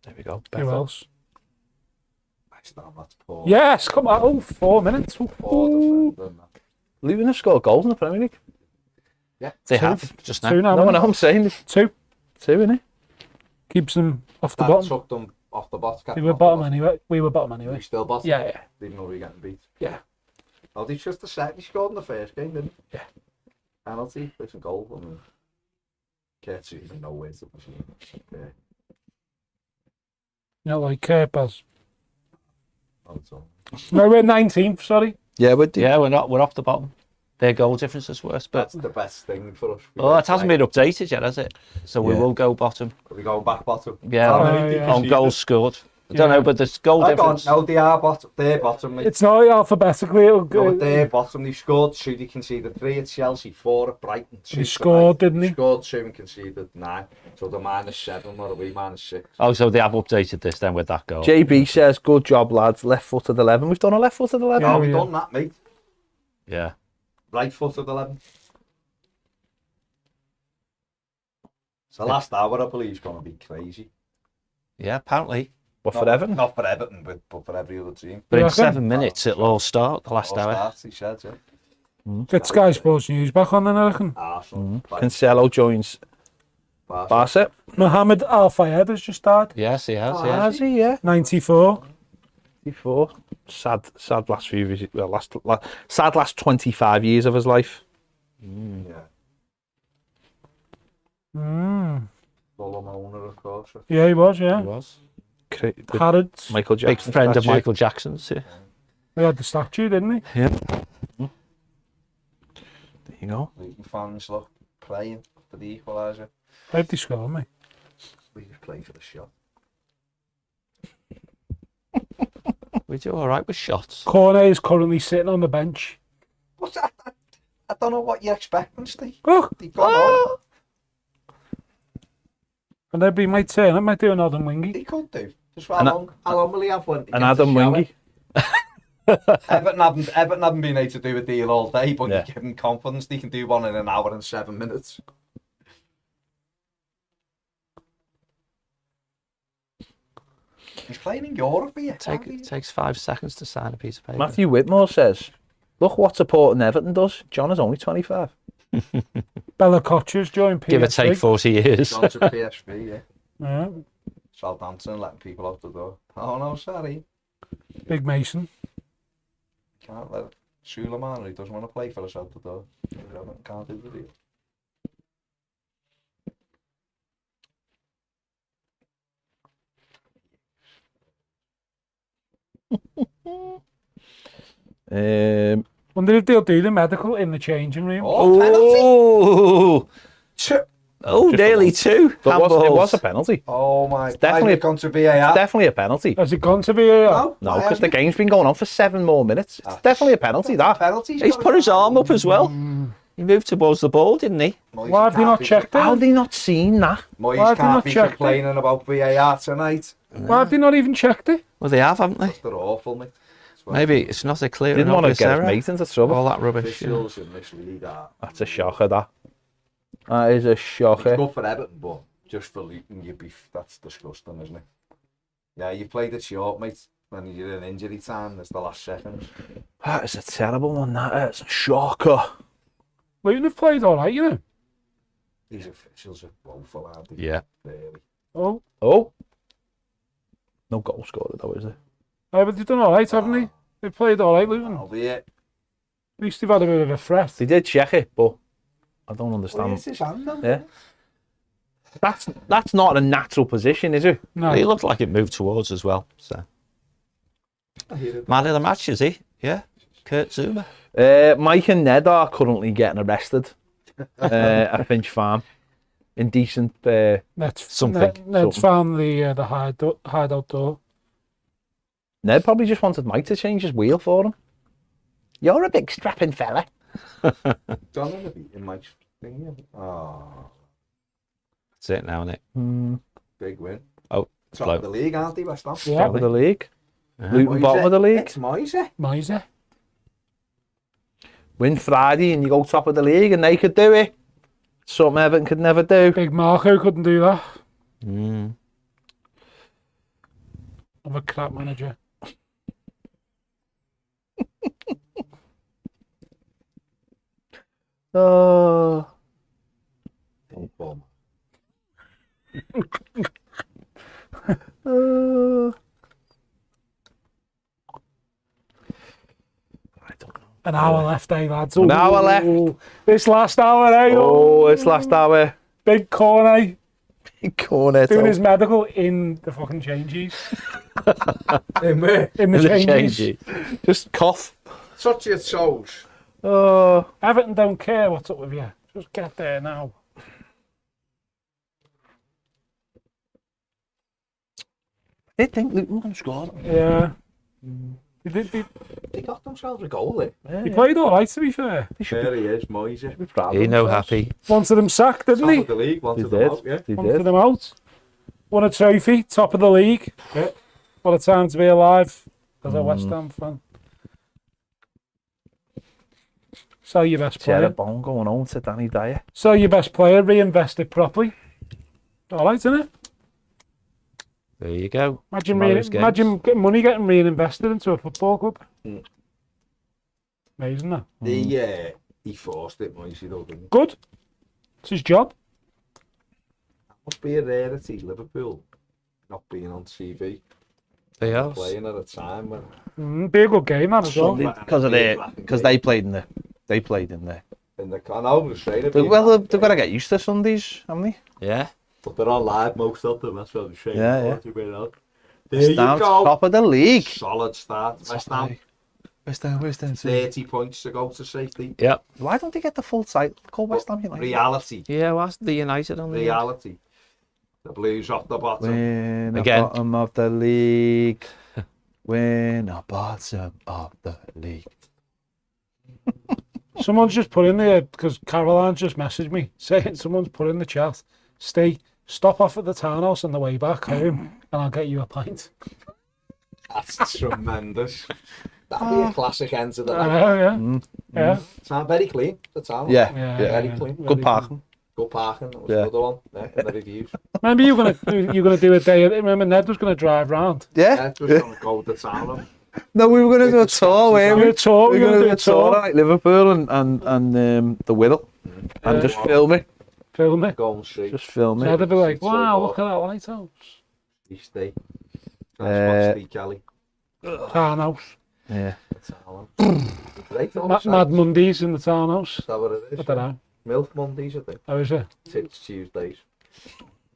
There we go. Who else? Nice down, that's poor. Yes, come on. Oh, 4 minutes. Poor Ooh. defender, man. Luton have scored goals in the Premier League. They Two. have just now. 2 now. No, innit? I'm saying it's 2. 2, innit? Keeps them off the That bottom. took them off the bottom. They were bottom anyway. We were bottom anyway. We still bottom? Yeah, yeah. Didn't know we were getting beat. Yeah. Oh, they just the second. He scored in the first game, didn't he? Yeah. Penalty, with a goal. I mean, Kurt's even know where to machine. Yeah. You know, like Baz. Not at all. No, we're 19th, sorry. Yeah, we're Yeah, we're off the bottom. Their goal difference is worse, but That's the best thing for us. oh, it hasn't been updated yet, has it? So we Yeah. will go bottom. Are we going back bottom? Yeah, Oh, yeah. on goals scored. I don't know, but there's goal I difference. got no, they are bottom. They're bottom, mate. It's not alphabetically. It'll No, go. but they're bottom. They scored 2, they conceded 3 at Chelsea, 4 at Brighton. 2 He tonight. scored, didn't he? Scored 2 and conceded 9. So they're -7, or are we -6? Oh, so they have updated this then with that goal. JB says, good job, lads. Left-footed 11. We've done a left-footed 11. Yeah, Oh, we've yeah. done that, mate. Yeah. Right-footed 11. So last hour, I believe, is going to be crazy. Yeah, apparently. What, for Everton? Not for Everton, but for every other team. But in reckon? 7 minutes, it'll all start, the last All hour. starts, he said, yeah. Get Sky Sports News back on then, I reckon. Arsenal. Cancelo joins Barca. Mohamed Al Fayed has just died. Yes, he has, Oh, yeah. has he? Yeah. 94. Before. Sad last few years. Well, sad last 25 years of his life. Yeah. Fulham owner, of course. Yeah, he was, yeah. He was. With Harrods. Michael Big Jackson. friend of statue. Michael Jackson's, yeah. He had the statue, didn't he? There you go. Luton fans, look, praying for the equaliser. Hope they score, mate. We just play for the shot. We do all right with shots. Cornet is currently sitting on the bench. What's that? I don't know what you're expecting, Steve. Oh, They've gone on. and then he might turn. It might do another wingy. They could do. Just how long will he have one? And Adam Wingy. Everton haven't been able to do a deal all day, but Yeah. you give them confidence they can do one in an hour and 7 minutes. He's playing in Europe here. It takes 5 seconds to sign a piece of paper. Matthew Whitmore says, look what supporting Everton does. John is only 25. Bella Kocher's joined PSV. Give or take 40 years. Gone to PSV, yeah. Yeah. Southampton letting people out the door. Oh no, sorry. Big Mason. Can't let Suleiman, he doesn't want to play for us out the door. Can't do the deal. Wonder if they'll do the medical in the changing room. Oh, penalty! Oh, oh, Just nearly a 2. It was Handballs. a penalty. Oh my, definitely I've gone to VAR. Definitely a penalty. Has it gone to VAR? No, because the game's been going on for 7 more minutes. It's definitely a penalty, that. Penalties. He's put his arm up as well. He moved towards the ball, didn't he? Why have they not checked How it? have they not seen that? Moyes Why have they can't not be checked it? complaining about VAR tonight. Why have they not even checked it? Well, they have, haven't they? They're awful, mate. Maybe it's not a clear Didn't and want to obvious get his error. mate into trouble. All that rubbish. Yeah. Officials in this league are. That's a shocker, that. That is a It's shocker. good for Everton, but just for Luton, that's disgusting, isn't it? Yeah, you played it short, mate. When you're in injury time, it's the last seconds. That is a terrible one, that is a shocker. Luton have played all right, you know. These officials are woeful, aren't they? Yeah. Really. Oh, Oh. No goal scored, though, is there? but they've done all right, haven't they? They've played all right, Luton. I'll be it. At least they've had a bit of a threat. They did check it, but I don't Well, understand. it's his hand, though. Yeah. That's not a natural position, is it? No. He looked like it moved towards as well. So I hear it. man of the match, is he? Yeah. Kurt Zuma. Mike and Ned are currently getting arrested at Finch Farm. Indecent. Ned's Something. Ned's found the hideout door. Ned probably just wanted Mike to change his wheel for him. You're a big strapping fella. Don't know if in my thing, yeah. Oh, That's it now, isn't it? big win. Oh, Top blow. of the league, aren't they, West Ham? Yeah. Top of the league. Uh-huh. Luton bottom of the league. It's Moise. Miser. Win Friday and you go top of the league and they could do it. Something Everton could never do. Big Marco couldn't do that. Mm. I'm a crap manager. Oh. Don't bum. I don't know. An hour left, eh, lads? An hour left. This last hour, eh? Oh, it's last hour. Big corner Corner. doing his medical in the fucking changes. In where? In the The changes. changey. Just cough. Such your toes. Oh. Everton don't care what's up with you. Just get there now. They think Luton can score. Yeah. They got themselves a goal there. He played all right, to be fair. There he is, Moisey. He no happy. Wanted him sacked, didn't Top he? of the league, wanted They them did. out, yeah. They Wanted did. him out. Won a trophy, top of the league. Yeah. What a time to be alive as a West Ham fan. Sell your best player. Jeroboam going home to Danny Dyer. Sell your best player, reinvest it properly. All right, isn't it? There you go. Imagine getting money getting reinvested into a football club. Amazing, that. He forced it, Moisey, though, didn't he? Good. It's his job. Must be a rarity, Liverpool, not being on TV, They have. playing at a time when Be a good game, that as well. Because they played in the. They played in there. in the canal, the straight. Well, they've got to get used to Sundays, haven't they? Yeah. But they're on live, most of them. That's what I'm saying. Yeah. There you Down go. top of the league. Solid start. West Ham, West Ham. 30 points to go to safety. Yep. Why don't they get the full title called West Ham United? Reality. Yeah, what's the United on the Reality. The Blues off the bottom. Win Again. the bottom of the league. Win the bottom of the league. Someone's just put in there, because Caroline just messaged me, saying someone's put in the chat, stop off at the townhouse on the way back home and I'll get you a pint. That's tremendous. That'd be a classic end to the I night. know, yeah. Yeah. Town very clean. The town. Yeah. Yeah. Very clean. Good parking. Good parking. That was Yeah. another one. Yeah, in the reviews. Remember you're gonna do a day. Remember Ned was gonna drive round. Yeah. Yeah, just gonna go with the town. No, we were going to do a tour, weren't We're we? a tour. We We're were gonna going do to do a tour like Liverpool and the Whittle. And just film it. Film it. Golden Street. Just film Ned it. would be like, So wow, good. look at that lighthouse. East Day. Uh, Steve Kelly. Townhouse. Yeah. The town. Great. Mad Mondays in the townhouse. Is that what it I is? don't know. Milk Mondays, I think. How is it? Tits Tuesdays.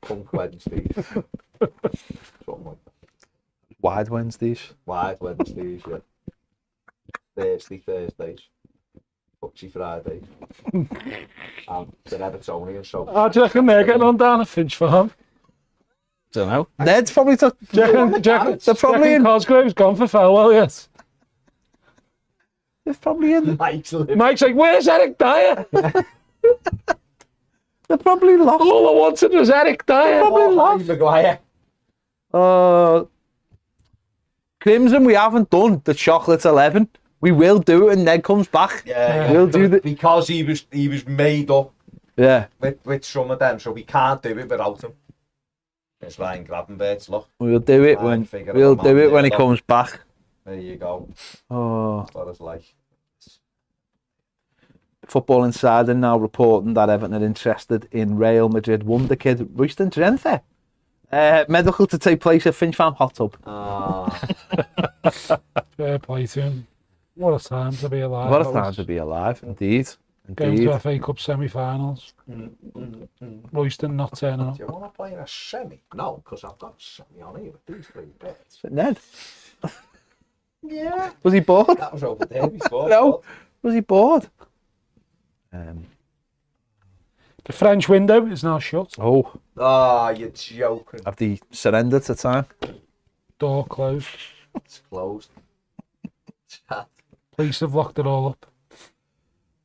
Punk Wednesdays. Something like that. Wide Wednesdays. Wide Wednesdays, yeah. Thursdays. Footsie Fridays. And the Evertonian, so. How do you reckon they're getting on down at Finch Farm? Don't know. Ned's probably took. Do you reckon They're probably in. Cosgrove's gone for farewell yet? They're probably in. Mike's Mike's like, where's Eric Dyer? They're probably lost. All I wanted was Eric Dyer. Probably lost. Maguire. Crimson, we haven't done the chocolate 11. We will do it when Ned comes back. Yeah, We'll do the. because he was made up Yeah. with some of them, so we can't do it without him. It's Ryan Gravenberch, look. We'll do it when. We'll do it when he comes back. There you go. Oh. That's what it's like. Football Insider now reporting that Everton are interested in Real Madrid wonder kid Royston Drenthe. Medical to take place at Finch Farm Hot Tub. Fair play to him. What a time to be alive. What a that time was. to be alive, indeed. Going Indeed. to FA Cup semi-finals. Royston not turning up. Do you want to play in a semi? No, because I've got a semi on here with these three bits. Ned, Yeah. was he bored? That was over there before. No. Was he bored? The French window is now shut. Oh, Ah, you're joking. have they surrendered to time? Door closed. It's closed. Police have locked it all up.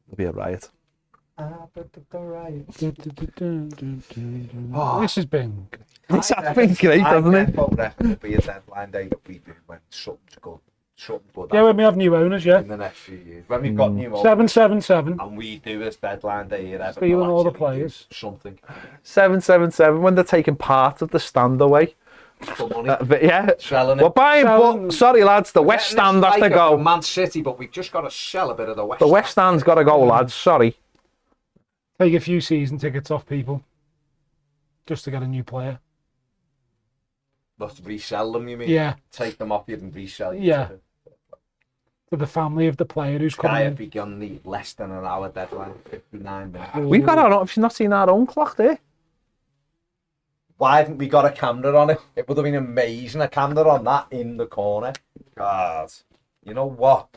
It'll be a riot. This has been. It's been great, hasn't it? I reckon it'll be a deadline day that we do when something's good. Something good Yeah, when we have new owners, yeah. in the next few years. When we've got new owners 777. and we do this deadline day here, Everton Stealing will all the actually do players. Something. 777 when they're taking part of the stand away. For money. But yeah, Selling we're it. buying. Selling- But sorry, lads, the West Stand has to go. Man City, but we've just got to sell a bit of the West. The West Stand's got to go, lads. Sorry. Take a few season tickets off people. Just to get a new player. Let's resell them, you mean? Yeah. Take them off you and resell you. Yeah. To the family of the player who's Guy coming had in. begun the less than an hour deadline, 59 minutes. We've got our own. Have you not seen our own clock there? Why haven't we got a camera on it? It would have been amazing, a camera on that in the corner. God. You know what?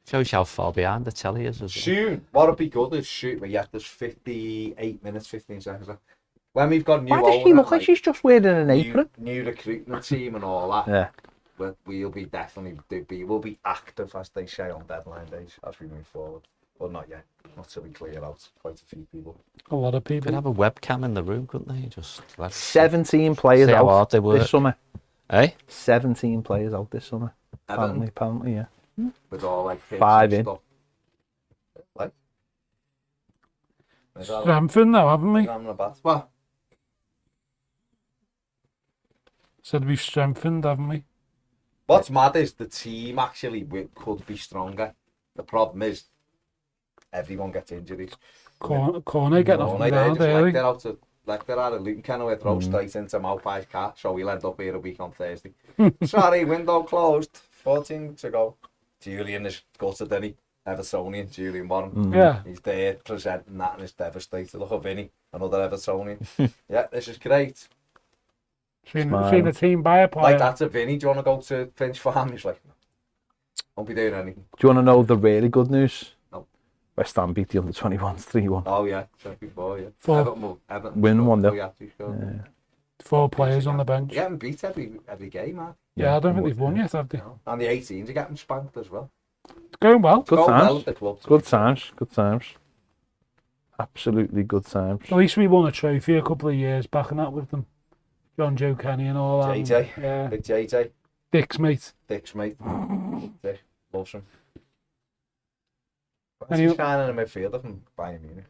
Shows you how far behind the telly is as well. Soon. What would be good is shoot. Well, yeah, there's 58 minutes, 15 seconds left. when we've got new Why does she owner, look like she's just wearing an apron? new recruitment team and all that, Yeah. we'll be definitely we'll be active, as they say, on deadline days as we move forward. But not yet. Not till we clear out quite a few people. A lot of Could people. have a webcam in the room, couldn't they? Just let 17 players see how out hard they work. this summer. Eh? 17 players out this summer. Everton, Apparently, yeah. with all like 5 in. stuff. Like, Strengthened now, haven't we? What? Said we've strengthened, haven't we? What's mad is the team actually could be stronger. The problem is everyone gets injuries. Corner getting off They the ground just early. like they're out of Luton Kennel, throw straight into Maupi's car, so we'll end up here a week on Thursday. Sorry, window closed. 14 to go. Julian is gutted, then he? Evertonian, Julian Warren. Yeah. He's there presenting that and is devastated. Look at Vinny, another Evertonian. Yeah, this is great. Seen the team buy a player. Like that to Vinny, do you want to go to Finch Farm? He's like, no, won't be doing anything. Do you want to know the really good news? No. West Ham beat the under 21s 3-1. Oh yeah, said before, yeah. 4 Everton Win scored, 1-0. yeah, he scored. 4 players on the bench. They haven't beat every game, man. Yeah, I don't think they've won yet, have they? No. And the 18s are getting spanked as well. It's going well. Good Go well times. with the club. Good times. Good times. Absolutely good times. At least we won a trophy a couple of years back and that with them. John Joe Kenny and all that. JJ. Yeah. Big JJ. Dick's mate. Dick's mate. Dick. Loves him. And He's he- shining in the midfielder from Bayern Munich.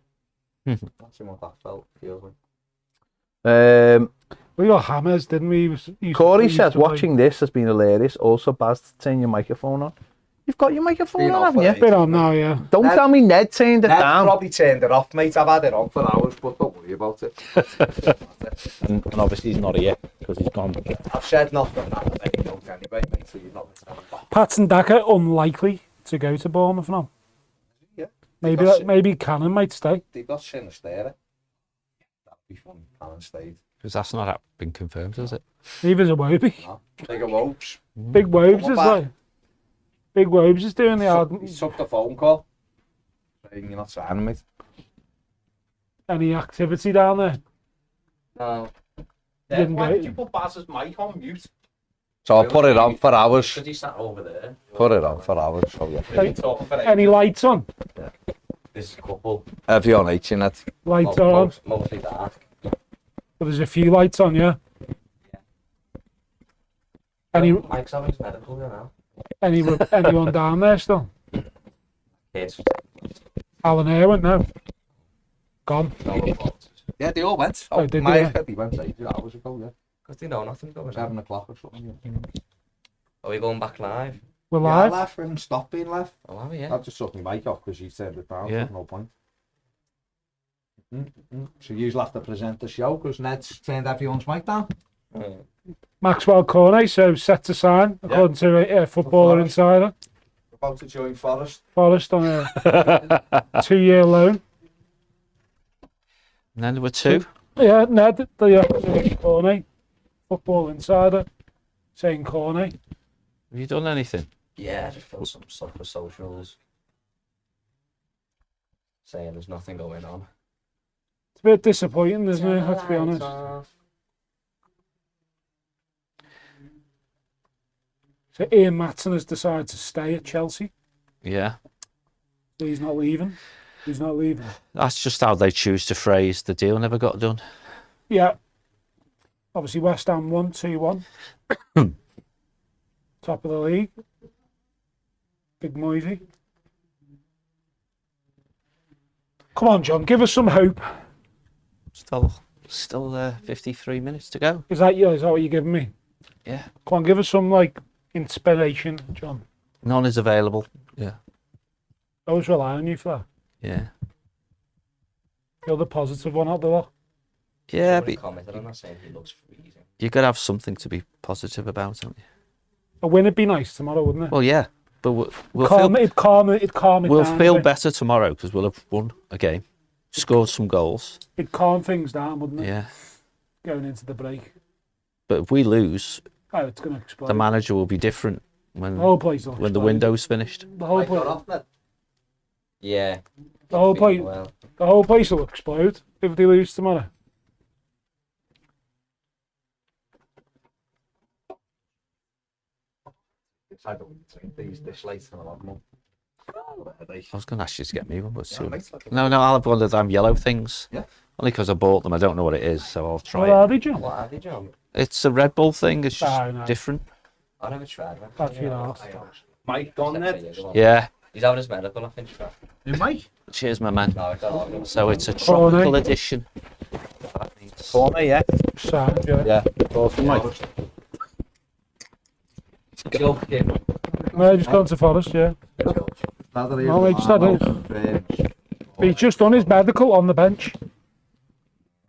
That's what that felt, feels like. We got hammers, didn't we? Corey says watching this has been hilarious. Also, Baz, turn your microphone on. You've got your microphone Been on, off haven't for you? ages. Bit on now, yeah. Don't Ned- tell me Ned turned it Ned's down. probably turned it off, mate. I've had it on for hours, but don't worry about it. And obviously he's not here because he's gone. I've said nothing now with any notes anyway, mate, so you're not listening. Patson Daka unlikely to go to Bournemouth now. Yeah. Maybe Cannon might stay. They've got Sinister. That'd be fun. Cannon stayed. Because that's not been confirmed, has it? Neither's a Wobie. No. Bigger Wopes. Big Wobes Come is back. like. Big Wobes is doing the hard. He took the phone call. Saying you're not signing, mate. Any activity down there? No. Didn't Why go- did you put Baz's mic on mute? So I'll put it on for hours. Because he sat over there. Put it on for hours. So yeah. We've been talking for Any lights on? There's a couple. Everyone hates you, Ned. Lights are on. Mostly dark. But there's a few lights on, yeah. Mike's having his medical here now. Anyone down there still? Kids. Alan Irwin, no. Gone. No reports. Yeah, they all went. Oh, did my they? head, he went 8 hours ago, yeah. Because they know nothing going on. 7 o'clock or something. Yeah. Are we going back live? We're Yeah, I live. left and stopped being left. Oh, are we? I Yeah. just took my mic off because you turned it down. Yeah. So no point. So you'll have to present the show because Ned's turned everyone's mic down. Maxwell Cornet, so set to sign, according to a Footballer Insider. About to join Forest. Forest on a 2-year loan. And then there were 2. Yeah, Ned, the Cornet, Football Insider, saying Cornet. Have you done anything? Yeah, just put some stuff for socials. Saying there's nothing going on. It's a bit disappointing, isn't it? Let's be honest. So Ian Matson has decided to stay at Chelsea. Yeah. So he's not leaving. He's not leaving. That's just how they choose to phrase the deal never got done. Yeah. Obviously West Ham won 2-1. Top of the league. Big Moisey. Come on, John, give us some hope. Still 53 minutes to go. Is that what you're giving me? Yeah. Come on, give us some inspiration, John. None is available. Yeah. I always rely on you for that. Yeah. You're the positive one out the lot. Yeah, Somebody but commented on that saying he looks freezing. you got to have something to be positive about, haven't you? A win would be nice tomorrow, wouldn't it? Well, yeah, but we'll calm feel, it calm it we'll down. feel a bit. better tomorrow because we'll have won a game, scored some goals. It'd calm things down, wouldn't it? Yeah, Going into the break. but if we lose, Oh, it's going to explode. the manager will be different when The whole place will when the explode. window's finished. The whole Mic got place. off, Ned. Yeah. The whole Feeling place. well. The whole place will explode if they lose tomorrow. I don't drink these this late in the morning. I was going to ask you to get me one, but Yeah, soon. nice looking. No, I'll have one of them yellow things. Yeah. Only because I bought them. I don't know what it is, so I'll try What it. are they, John? What are they, John? It's a Red Bull thing. It's just Oh, no. different. I never tried one. That's your arse. Mike gone there. Yeah. He's having his medical, I think. You Mike? Cheers, my man. No, I don't. So it's a Oh, no. tropical edition. For me, yeah. Sound, yeah. Yeah. Awesome, Mike. Joking. No, just gone to Forest, yeah. No, mate, just had it. He's just done his medical on the bench.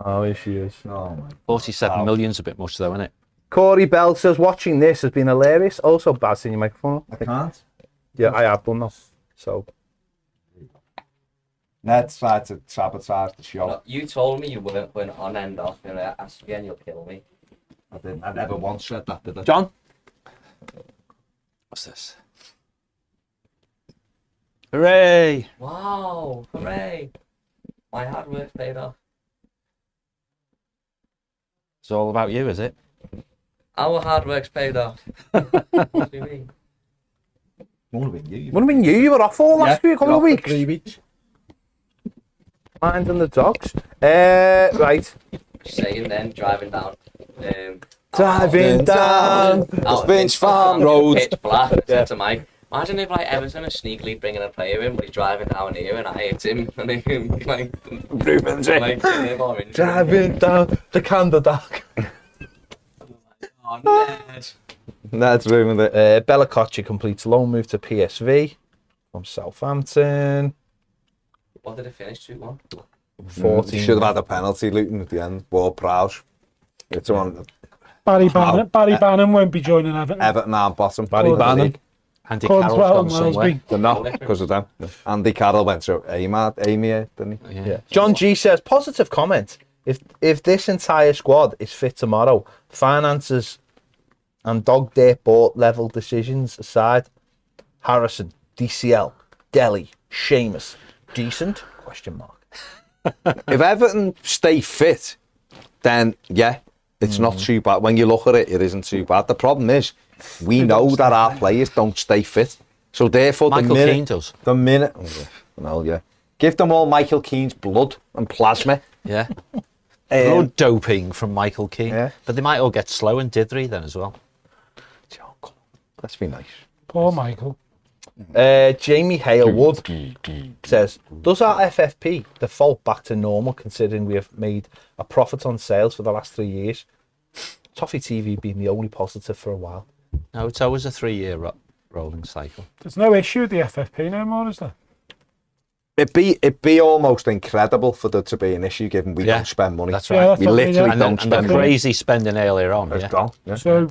Oh, here she is. Oh my. 47 million's a bit much, though, isn't it? Corey Bell says, watching this has been hilarious. Also, Baz in your microphone. I can't. Yeah, I have done that. So, Ned tried to sabotage the show. No, you told me you weren't going on end off, and I asked again, you'll kill me. I didn't. I never once said that, did I? John? What's this? Hooray! Wow, hooray. My hard work paid off. It's all about you, is it? Our hard work's paid off. What do you mean? Would have been you. Would have been you. You were off all last week, a couple of weeks. 3 weeks. Mind and the dogs. Right. Saying then, driving down. Driving down. the Finch Farm Road. Pitch black to Mike. Imagine if like Everton are sneakily bringing a player in, but he's driving down here and I hit him and then like Driving down the Canada. Oh, Ned. Ned's ruined it. Bella Cocci completes loan move to PSV from Southampton. What did it finish 2-1? 14. Should have had a penalty, Luton, at the end. Ward Prowse. It's on Barry Bannon won't be joining Everton. Everton and bottom. Barry Bannon. Andy Codwell Carroll's gone and somewhere. Wellesby. They're not because of them. Andy Carroll went to Amy, didn't he? Yeah. John G says, positive comment. If this entire squad is fit tomorrow, finances and dog dirt board level decisions aside, Harrison, DCL, Delhi, Seamus, decent? Question mark. If Everton stay fit, then yeah, it's not too bad. When you look at it, it isn't too bad. The problem is, we know that our players don't stay fit. So therefore, Michael Keane does. The minute, well, yeah, give them all Michael Keane's blood and plasma. Yeah. Blood doping from Michael Keane. Yeah. But they might all get slow and dithery then as well. Let's be nice. Poor Michael. Jamie Halewood says, does our FFP default back to normal considering we have made a profit on sales for the last 3 years? Toffee TV being the only positive for a while. No, it's always a 3-year rolling cycle. There's no issue with the FFP no more, is there? It'd be almost incredible for there to be an issue given we Yeah, don't spend money. that's Yeah, right. that's We what I mean, literally yeah. And don't the spend money. crazy spending earlier on. It's Yeah. gone. Yeah. So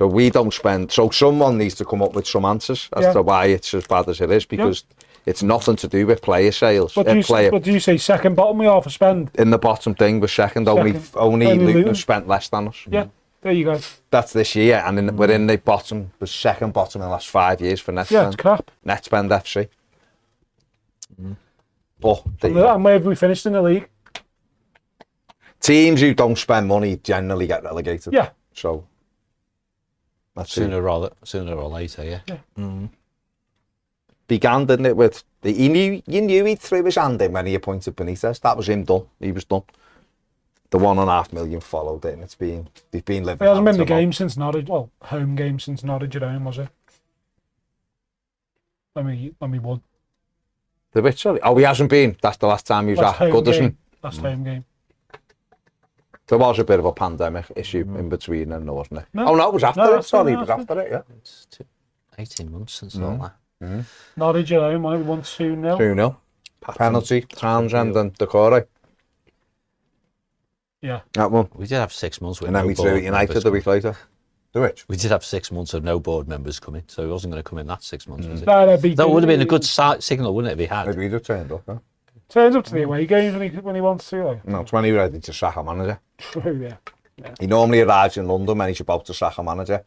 We don't spend. So someone needs to come up with some answers as Yeah. to why it's as bad as it is, because it's nothing to do with player sales. what do you say? Second bottom we are for spend? In the bottom thing was second. Only Only Luton Luton. spent less than us. Yeah, there you go. That's this year, and we're in the bottom. Was second bottom in the last 5 years for net Yeah, spend. it's crap. Net spend FC. But And where have we finished in the league? teams who don't spend money generally get relegated. Yeah. So that's it. Sooner or later, yeah. Began, didn't it, with you knew he threw his hand in when he appointed Benitez. That was him done. He was done. The 1.5 million followed it, and they've been living. It hasn't been the hand to mouth. game since Norwich. Well, home game since Norwich at home, was it? When we won. The which, sorry? Oh, he hasn't been. That's the last time he was Last at home Goodison. game. Last home game. There was a bit of a pandemic issue in between, and there wasn't it? No. Oh no, it was after No, it. Sorry, it no, was after. after it. Yeah. It's 18 months since all that. Norwich at home, we won 2-0. 2-0. Penalty, Townsend and Decore. Yeah. That one. We did have 6 months with And then no we drew board at United members the week later. The which? We did have 6 months of no board members coming, so he wasn't going to come in that 6 months, was it? No, That would have been a good signal, wouldn't it, if he had? Maybe he just turned up, huh? Turns up to the away games when he wants to. Like. No, it's when he was ready to sack a manager. True, yeah. He normally arrives in London when he's about to sack a manager.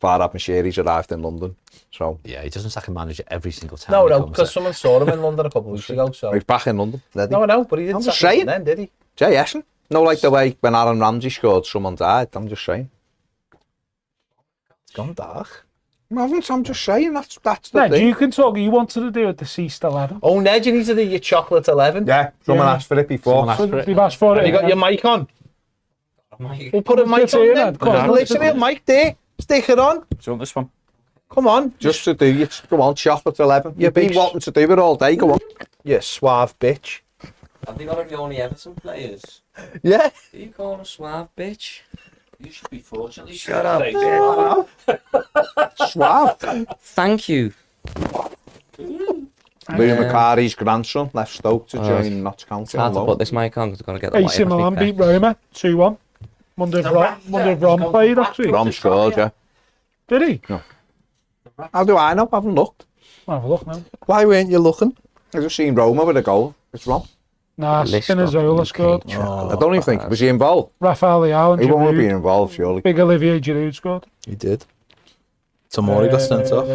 Farhad Moshiri's arrived in London, so Yeah, he doesn't sack a manager every single time. No, he no, comes because in. someone saw him in London a couple of weeks ago. So he's back in London. Ready. no, I know, but he didn't I'm just sack him saying. then, did he? Jay Essen. No, like the way when Aaron Ramsey scored, someone died. I'm just saying. It's gone dark. I'm just saying, that's the Ned, thing. you can talk. You wanted to do a deceased 11. Oh, Ned, you need to do your chocolate 11. Yeah, someone Yeah. asked for it before. We've asked for it. Have you got your mic on? We'll put a mic Let's on hear then. that. Come on. Literally a mic there. Stick it on. Do you want this one? Come on. Just to do you, go on, chocolate 11. Yeah, You've been big- wanting to do it all day, go on. You suave bitch. Have they got any only Everton players? Yeah. Who you calling a suave bitch? You should be fortunately. Shut up. Suave. Thank you. Liam McCarty's grandson left Stoke to join Notts County It's hard on to loan. put this mic on because I've got to get the AC light. Milan beat Roma 2-1. Wonder if Rom played actually. Rom scored, yeah. Did he? How do I know? I haven't looked. I'll have a look now. Why weren't you looking? I just seen Roma with a goal. It's Rom. Nah, Spinazzola scored. I don't even think, was he involved? Rafael Leao and He won't have been Giroud. involved, surely. Big Olivier Giroud scored. He did. Tomori got sent off.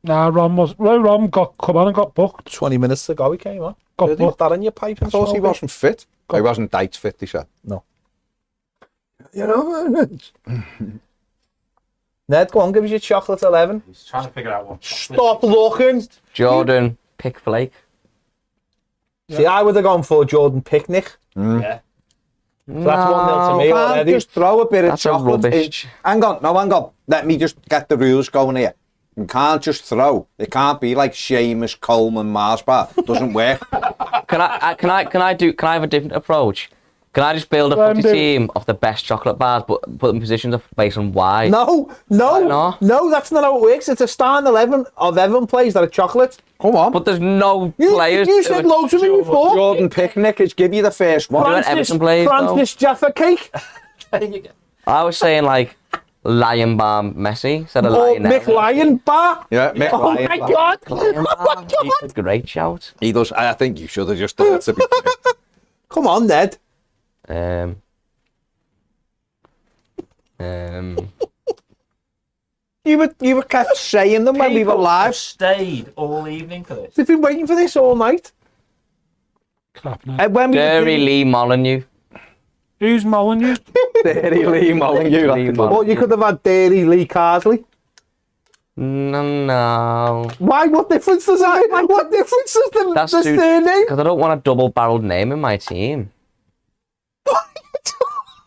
Nah, Rom got come on and got booked. 20 minutes ago he came on. Got Did you put booked. that in your pipe? I thought he wasn't fit. He wasn't diet fit, he said. No. You know, Ned, go on, give us your chocolate 11. He's trying to figure out what. Stop looking. Jordan Pick Flake. See, I would have gone for Jordan Picnic. Yeah. So that's 1-0 to me Can't already. just throw a bit of That's a chocolate in. rubbish. Hang on. Let me just get the rules going here. You can't just throw. It can't be like Seamus, Coleman, Mars bar. Doesn't work. Can I have a different approach? Can I just build a footy team of the best chocolate bars, but put them in positions based on why? No, that's not how it works. It's a starting 11 of Everton players that are chocolate. Come on. But there's no players. You said loads of them before. Jordan Picnic is give you the first one. Francis- Everton players, though. Francis Jaffa Cake. I was saying like Lion Bar Messi instead of Or Lion. Mick Lion Bar. Yeah, Mick Oh Ryan. my God. Great shout. He does. I think you should have just done it to be fair. Come on, Ned. You were kept saying them when we were People live. have stayed all evening for this. They've been waiting for this all night. Crap now. And when we were Derry doing- Lee Molyneux. Who's Molyneux? Derry Lee Molyneux. Lee that's Molyneux. Well, you could have had Dairy Lee Carsley. No. Why? What difference does that? What difference does the That's the too- surname? Because I don't want a double-barreled name in my team.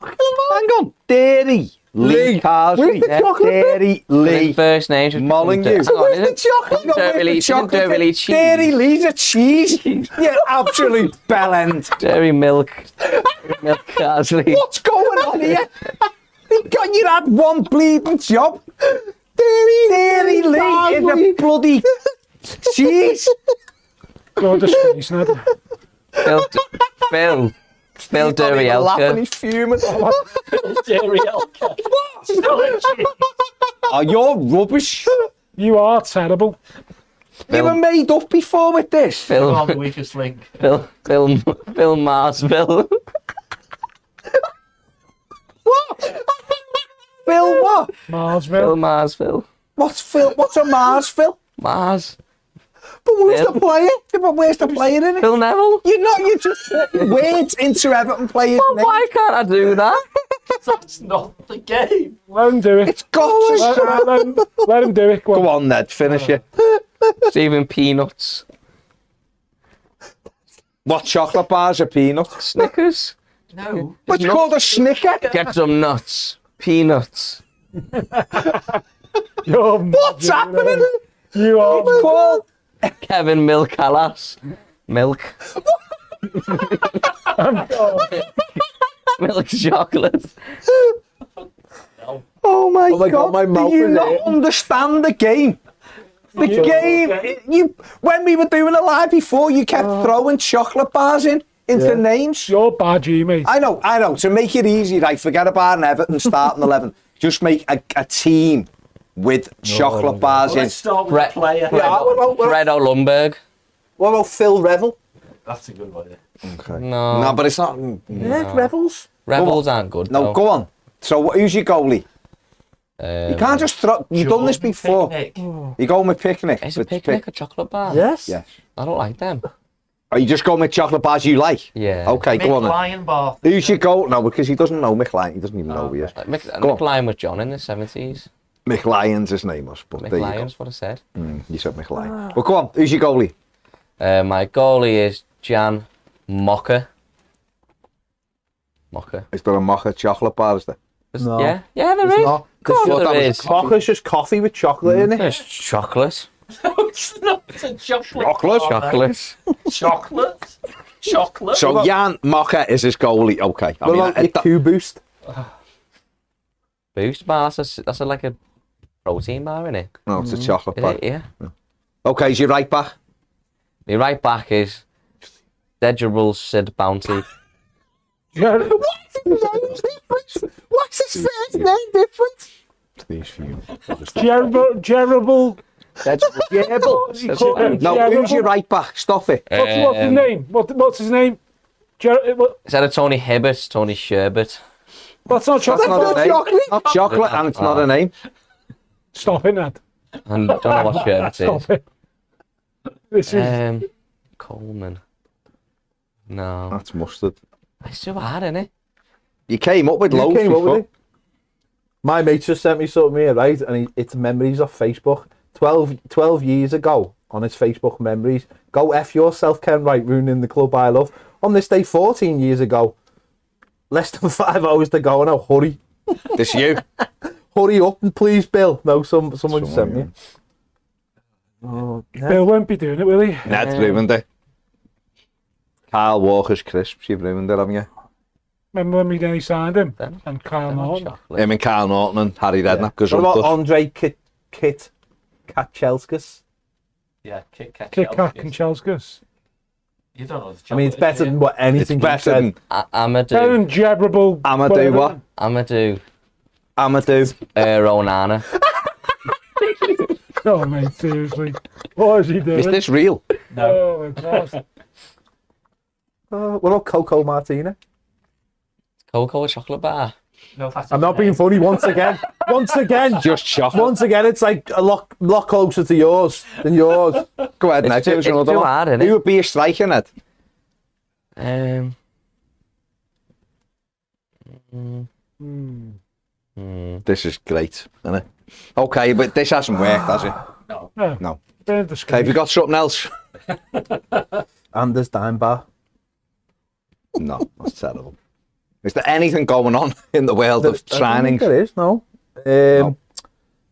Hang on, Dairy Lee Carsley. Where's the chocolate? Derry His Lee. first name should Molyneux. Hang on, Where's isn't the chocolate? isn't Derby Lee- isn't Derby Lee cheese? Dairy Lee's a cheese. You absolute bellend. Dairy Milk Carsley. What's going on here? You had one bleeding job. Dairy Lee is a bloody cheese. You're a disgrace, Ned. Phil Derry Laughing, Elka. he's fuming. Dairy Elka. Oh, you're rubbish. You are terrible. You were made up before with this. On the weakest link. Phil Marsville. Phil what? Marsville. Marsville. What's Phil? What's a Mars, Phil? Mars. But where's Phil. the player? Yeah, but where's the player in it? Phil Neville. You just put words into Everton players' names. Why can't I do that? That's not the game. Let him do it. It's got to stop. Let him do it. Go Go on. on, Ned, finish it. Stephen Peanuts. What chocolate bars are peanuts? Snickers. No. What's called a snicker? Get some nuts. Peanuts. You're What's happening? You are. It's called Kevin Milk Alas. Milk. Milk chocolate. Oh my my God, my mouth Do you is not hurting. understand the game? The game. You when we were doing it live before, you kept throwing chocolate bars into names. You're bad, you, mate. I know. To make it easy, right? Forget about an Everton starting 11. Just make a team with chocolate bars in. Let's start with the player. Fredo Lundberg. What about Phil Revel? That's a good one. Yeah. No. No, but it's not. Yeah, Revels. Rebels aren't good. No, though. go on. So who's your goalie? You can't just throw. You've done this before. Picnic. You going with picnic? Is a with picnic a chocolate bar? Yes. Yes. I don't like them. Are you just going with chocolate bars you like? Yeah. Okay, go on then. Lion Bath. Who's your goal? No, because he doesn't know McLean. He doesn't even know who he is. Like Go on. Mick Lyon was John in the 70s. McLyon's his name was, but there you go. McLyon's what I said. You said McLyon. Well, go on. Who's your goalie? My goalie is Jan Mocker. Mocker. Is there a mocha chocolate bar? Is there? No. Yeah, there It's is. not. Of course Well, that there was is. Mocha's just coffee with chocolate in it. There's chocolate. It's not a chocolate. Chocolate? Chocolate. Chocolate. Chocolate. So Jan Mocha is his goalie. Okay. What about your Q Boost? Boost bar. That's like a protein bar, isn't it? No, it's a chocolate bar. Yeah. Okay, is your right back? My right back is Degerable Sid Bounty. What's his first name different? These few. Gerbil. No, who's your right back? Stop it. What's his name? What's his name? Instead of Tony Hibbert, Tony Sherbert. That's not chocolate. That's not a name. Not chocolate, and it's not a name. Stop it, Ned. And don't know what Sherbert Stop is. it. This is. Coleman. No. That's mustard. It's too hard, isn't it? You came up with loads Came up before. with it. My mate just sent me something here, right? And it's memories off Facebook. 12 years ago on his Facebook memories. Go F yourself, Ken Wright, ruining the club I love. On this day, 14 years ago. Less than 5 hours to go now. Hurry. This you? Hurry up and please, Bill. No, someone sent me. Oh, yeah. Bill won't be doing it, will he? Ned's ruined it. Kyle Walker's crisps, you've ruined it, haven't you? Remember when we nearly signed him? Them. And Kyle Norton. Chocolate. Him and Kyle Norton and Harry Redknapp. What about Andre Kit Kachelskis? Yeah, Kit Kat. Kit Kat Yes. and Chelskas. You don't know the chocolate. I mean, it's better than what It's anything you've better said. than Amadou. Darren Gerbil. Amadou what? Amadou. Amadou. Onana. Oh, mate, seriously. What is he doing? Is this real? Oh, my God. What about Coco Martina? Cocoa chocolate bar. No, that's I'm not being funny once again. Once again. Just chocolate. Once again, it's like a lot closer to yours than yours. Go ahead, Ned. It's too- Give us it's another too one. hard, innit? Who would be a striker, Ned? This is great, isn't it? Okay, but this hasn't worked, has it? No. Burned the Okay, have you got something else? Anders Steinbar. No, that's terrible. Is there anything going on in the world of I don't think signings? there is, no.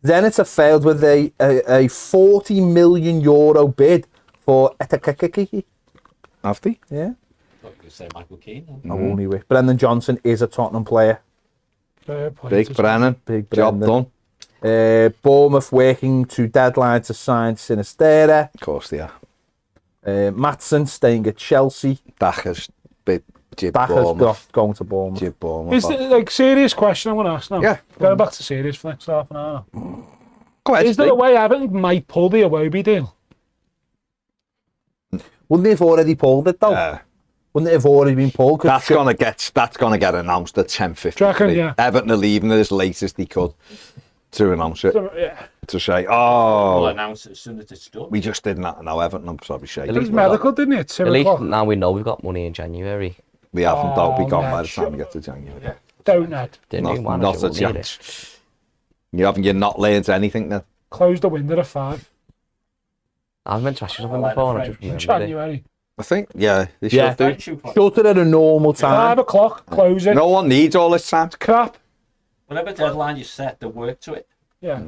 Zenit have failed with a 40 million euro bid for Etakakiki. Have they? Yeah. I was going to say Michael Keane. I won't even. Brendan Johnson is a Tottenham player. Fair play Big to- Brennan. Big Job Brendan. done. Bournemouth working to deadline to sign Sinisterra. Of course they are. Maatsen staying at Chelsea. Dacker's big jib Bacher's going to Bournemouth. Jib Bournemouth. Is there, like, serious question I want to ask now? Yeah. Going back to serious for the next half an hour. Go ahead, Is there a way Everton might pull the Iwobi deal? Wouldn't they have already pulled it though? Wouldn't it have already been pulled? 'Cause That's gonna get announced at 10:50. Do you reckon, yeah? Everton are leaving it as late as they could to announce it. Yeah. To say, We'll oh, announce it as soon as it's done. we just didn't know Everton. I'm sorry, Shay. At It was medical, didn't it? 2 At least o'clock. now we know we've got money in January. We haven't. That'll be gone man, by the time we get to January. Don't, Ned. Didn't Not, even want not a it. chance. You not learned anything then? Close the window at 5 I've meant to ask you something before and I just in remembered it. January. I think, yeah, they Yeah. should do. Don't you put- shut it at a normal 5 time. o'clock, close it. No one needs all this time. Crap. Whatever deadline you set, the work to it. Yeah.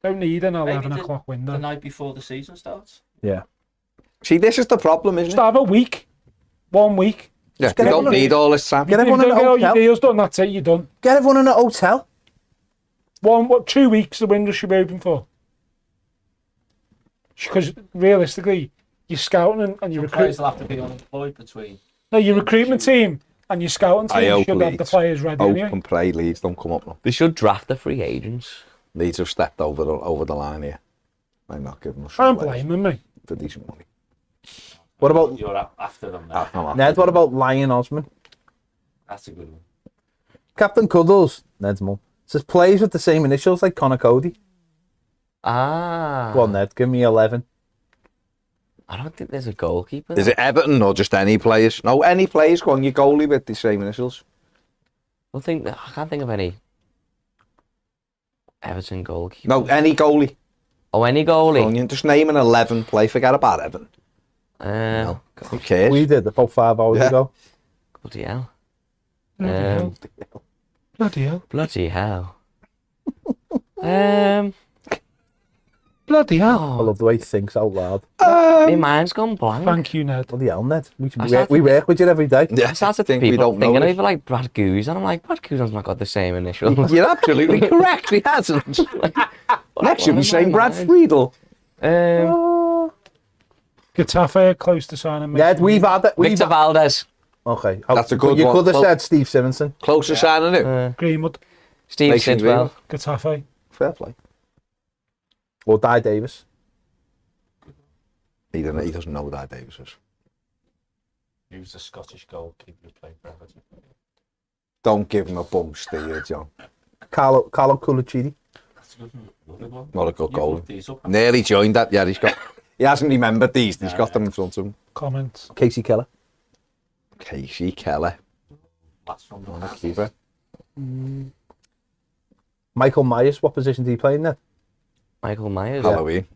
Don't need an 11 Maybe o'clock the window. night before the season starts. Yeah. See, this is the problem, isn't Just it? have a week. 1 week. Yeah, get they don't everyone- need all this time. Get If you everyone in don't a get all your hotel. deals done, that's it, you're done. Get everyone in a hotel. 2 weeks the window should be open for. Because realistically, you're scouting and your Some players recruit. will have to be unemployed between. No, your recruitment team and your scouting I team hope should have the Leeds. players ready Hope anyway. and pray Leeds don't come up now. They should draft the free agents. Leeds have stepped over the line here. I'm not giving them I don't some blame them, mate. for decent money. What about You're after them now. No, Ned? What about Lion Osman? That's a good one. Captain Cuddles, Ned's mum, says plays with the same initials like Connor Cody. Ah. Go on, Ned. Give me 11. I don't think there's a goalkeeper. Is it Everton or just any players? No, any players. Go on, your goalie with the same initials. I can't think of any. Everton goalkeeper. No, any goalie. Oh, any goalie. Onion, just name an 11 play. Forget about Everton. No. Who cares? We did about 5 hours Yeah. ago. Bloody hell. Bloody hell. Bloody hell. Bloody hell. Bloody hell. I love the way he thinks out loud. My mind's gone blank. Thank you, Ned. Bloody hell, Ned. started- We work with you every day. Yeah, I started think people we don't thinking know. over like Brad Goose, and I'm like, Brad Goose has not got the same initials. You're absolutely correct. He hasn't. Next, you'll be saying Brad Friedel. Getafe are close to signing me. Ned, we've had it. Victor Valdez, Okay. That's a good You one. could have Well- said Steve Simonson. Closer signing it. Greenwood, Steve Mason Sidwell. Getafe. Fair play. Or Di Davis. He doesn't know who that Davis is. He was the Scottish goalkeeper who played for Everton. Don't give him a bum steer, John. Carlo Cullicini. That's a good one. Another one. Not a good You've goal. looked these up. Nearly joined that. Yeah, he hasn't remembered these. He's got them in front of him. Comments. Casey Keller. Casey Keller. Last one. On the keeper. Michael Myers. What position do you play in there? Michael Myers. Halloween.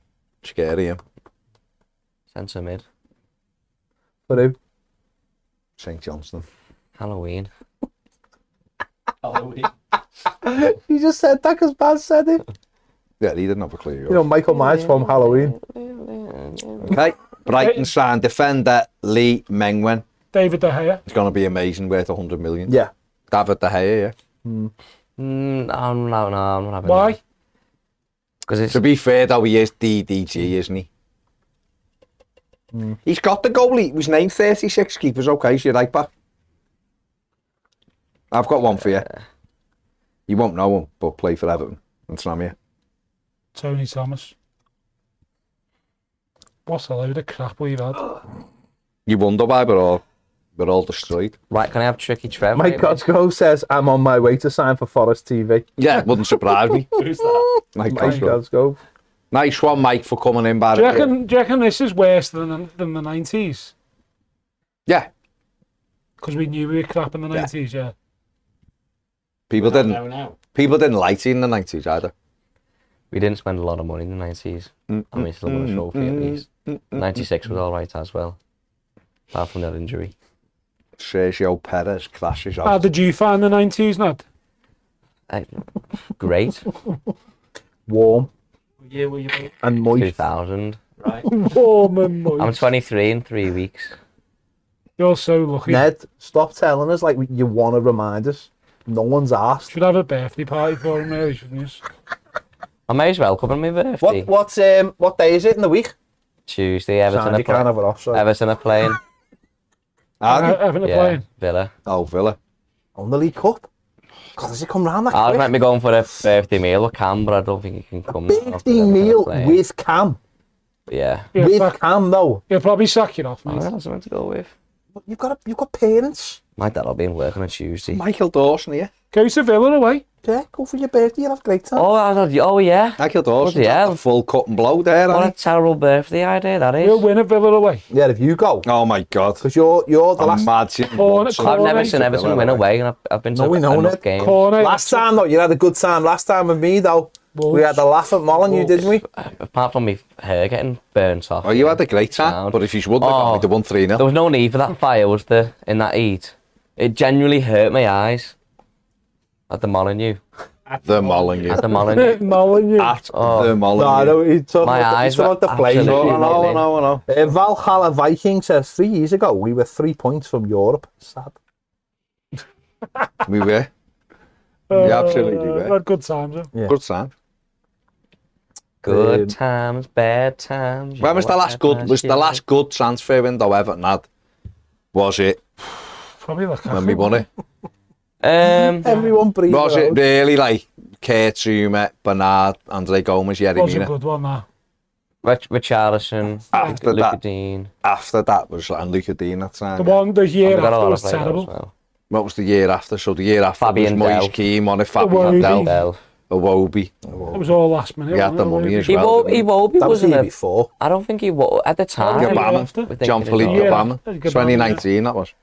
Scary him. Centre mid. For who? St. Johnston. Halloween. Halloween. You just said that because Baz said it. Yeah, he didn't have a clue. You know, Michael Myers from Halloween. Okay. Brighton signed defender Lee Mengwen. David De Gea. It's going to be amazing, worth 100 million. Yeah. David De Gea, yeah. No, I'm not having Why? Because it's To be fair, though, he is DDG, isn't he? He's got the goal. He was named 36. Keeper's okay, so you're right back. I've got one for you. You won't know him, but play for Everton. And Sam here. Tony Thomas. What's a load of crap we've had. You wonder why we're all destroyed. right. Can I have Tricky Trev? Mike maybe? Cosgrove says, I'm on my way to sign for Forest TV. Yeah, wouldn't surprise me. Who's that? Mike Mike Cosgrove. Cosgrove. Nice one, Mike, for coming in. Do you reckon this is worse than the 90s? Yeah, Because we knew we were crap in the 90s, yeah. people No, didn't like it in the 90s either. We didn't spend a lot of money in the 90s. And we still won a trophy at least. 96 was alright as well. Apart from that injury. Sergio Perez crashes How out. did you find the 90s, Ned? Great. Warm What year were you born? and moist. 2000. Right. Warm and moist. I'm 23 in 3 weeks. You're so lucky. Ned, stop telling us like you want to remind us. No one's asked. Should have a birthday party for him, really, shouldn't you? I may as well come on my birthday. What day is it in the week? Tuesday, Everton Sound are you can't have it off, so. Everton are playing. Everton are Yeah, playing. Villa. Oh, Villa. On the League Cup. God, does it come round that I was quick? meant to be going for a birthday meal with Cam, but I don't think he can come. Birthday after Everton are meal playing. with Cam. Yeah. With Cam, though. He'll probably sack you off, I mate. don't know something to go with. You've got parents. My dad will be in work on a Tuesday. Michael Dawson here. Go to Villa away. Yeah, go for your birthday. You'll have a great time. Oh yeah. Michael Dawson. Bloody hell. A full cut and blow there, What a hasn't terrible birthday idea that We'll is. win at Villa away. Yeah, if you go. he? Oh my God. Because you're the last... Imagine. Corner- once- I've never Corner- seen Everton win away, and I've been to No, we know enough it. games. Corner. Last time, though, you had a good time. Last time with me, though. We had a laugh at Molyneux, didn't we? Apart from me hair getting burnt off. Oh, you had a great time. Sound. But if you wouldn't have got me, the 1-3 There 0. was no need for that fire, was there, in that heat? It genuinely hurt my eyes. At the Molyneux. The Molyneux. At the Molyneux. Molyneux. At Oh. the Molyneux. No, I know. He's talking My about eyes he's talking were about the flame. absolutely I know, I know. Valhalla Viking says 3 years ago we were 3 points from Europe. Sad. We were. We absolutely We were. had good times, huh? Yeah. Good sign. Good times, bad times. When was the last good? Was the last good transfer window Everton had? Was it Probably like when we won it? Everyone breathe. Was it really like Kurt Zuma, Bernard, Andre Gomez, Yerry was a Mina? good one, that. Richarlison, After Luca that, Dean. after that was and Luca Dean that time. The year We got a after lot was of players terrible. as well. What was the year after? So the year after Fabian was Moise Dell. Keane on it, Fabian Iwobi. Dell, Bell. Iwobi. It was all last minute. We had the wasn't it? money as well. didn't we? Iwobi That was the wasn't year a... before. I don't think he was at the time. Yeah, Obama. after. we think John it is Philippe all. Yeah, Obama. Obama, 2019 that was.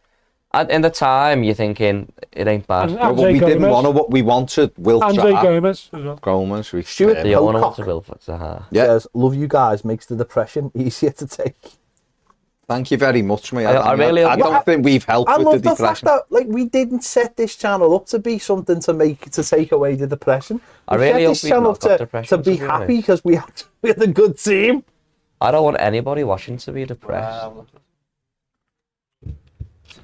In the time, you're thinking it ain't bad. And But Andre we didn't Gomez. want what we wanted. Will Andre Zaha. Gomez as well. Gomez. Stuart The owner wants Pocock a bill for Zaha. Yeah. says, "Love you guys makes the depression easier to take." Thank you very much, mate. I really I hope- don't think we've helped I with love the the fact depression. that like we didn't set this channel up to be something to take away the depression. I We really set hope this we've channel not got to depression, be to be happy honest. because we had a good team. I don't want anybody watching to be depressed. Wow.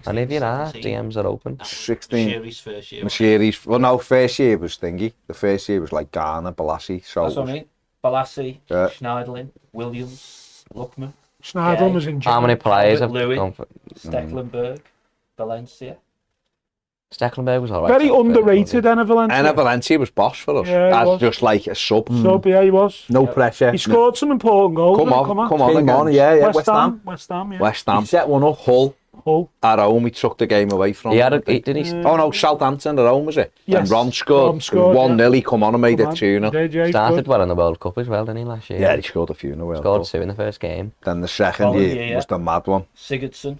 And if you are, DMs are open. 16. Sherry's first year. Sherry's, well, no, first year was thingy. The first year was like Ghana, Balassi. So That's what I mean. Balassi, Yeah. Schneiderlin, Williams, Luckman, Schneider Okay. was in How many jail. players have Louis. gone for... Stecklenburg, Valencia. Stecklenburg was alright. Very underrated, Enna Valencia. Anna Valencia was boss for us. Yeah, he As was. just like a sub. So, yeah, he was. No pressure. He scored some important goals. Come didn't he? on, come on Came on, again. yeah, West Ham. West Ham, yeah. West He Ham. set one up. Hull Hull. at home, we took the game away from He had them. did he? Oh no, Southampton at home, was it? Yes. And Ron scored. Ron scored, 1-0, he come on and made it 2-0. JJ Started well in the World Cup as well, didn't he, last year? Yeah, he scored a few in the World Scored Cup. 2 in the first game. Then the second Following year year, was the mad one. Sigurdsson,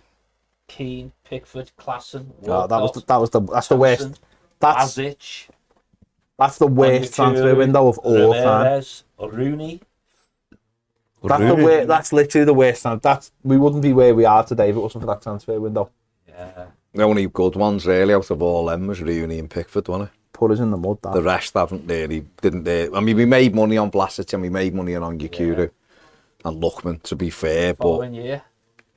Keane, Pickford, Klassen, Oh, that's the Thompson, worst. That's Azic, the worst transfer Onyewu, window of all time. Ramirez, Rooney. That's literally the worst time. We wouldn't be where we are today if it wasn't for that transfer window. Yeah. The only good ones really out of all them was Rooney and Pickford, wasn't it? Put us in the mud. The That. rest haven't really, didn't they? I mean, we made money on Vlasic and we made money on Onyekuru and Luckman, to be fair, but Following year,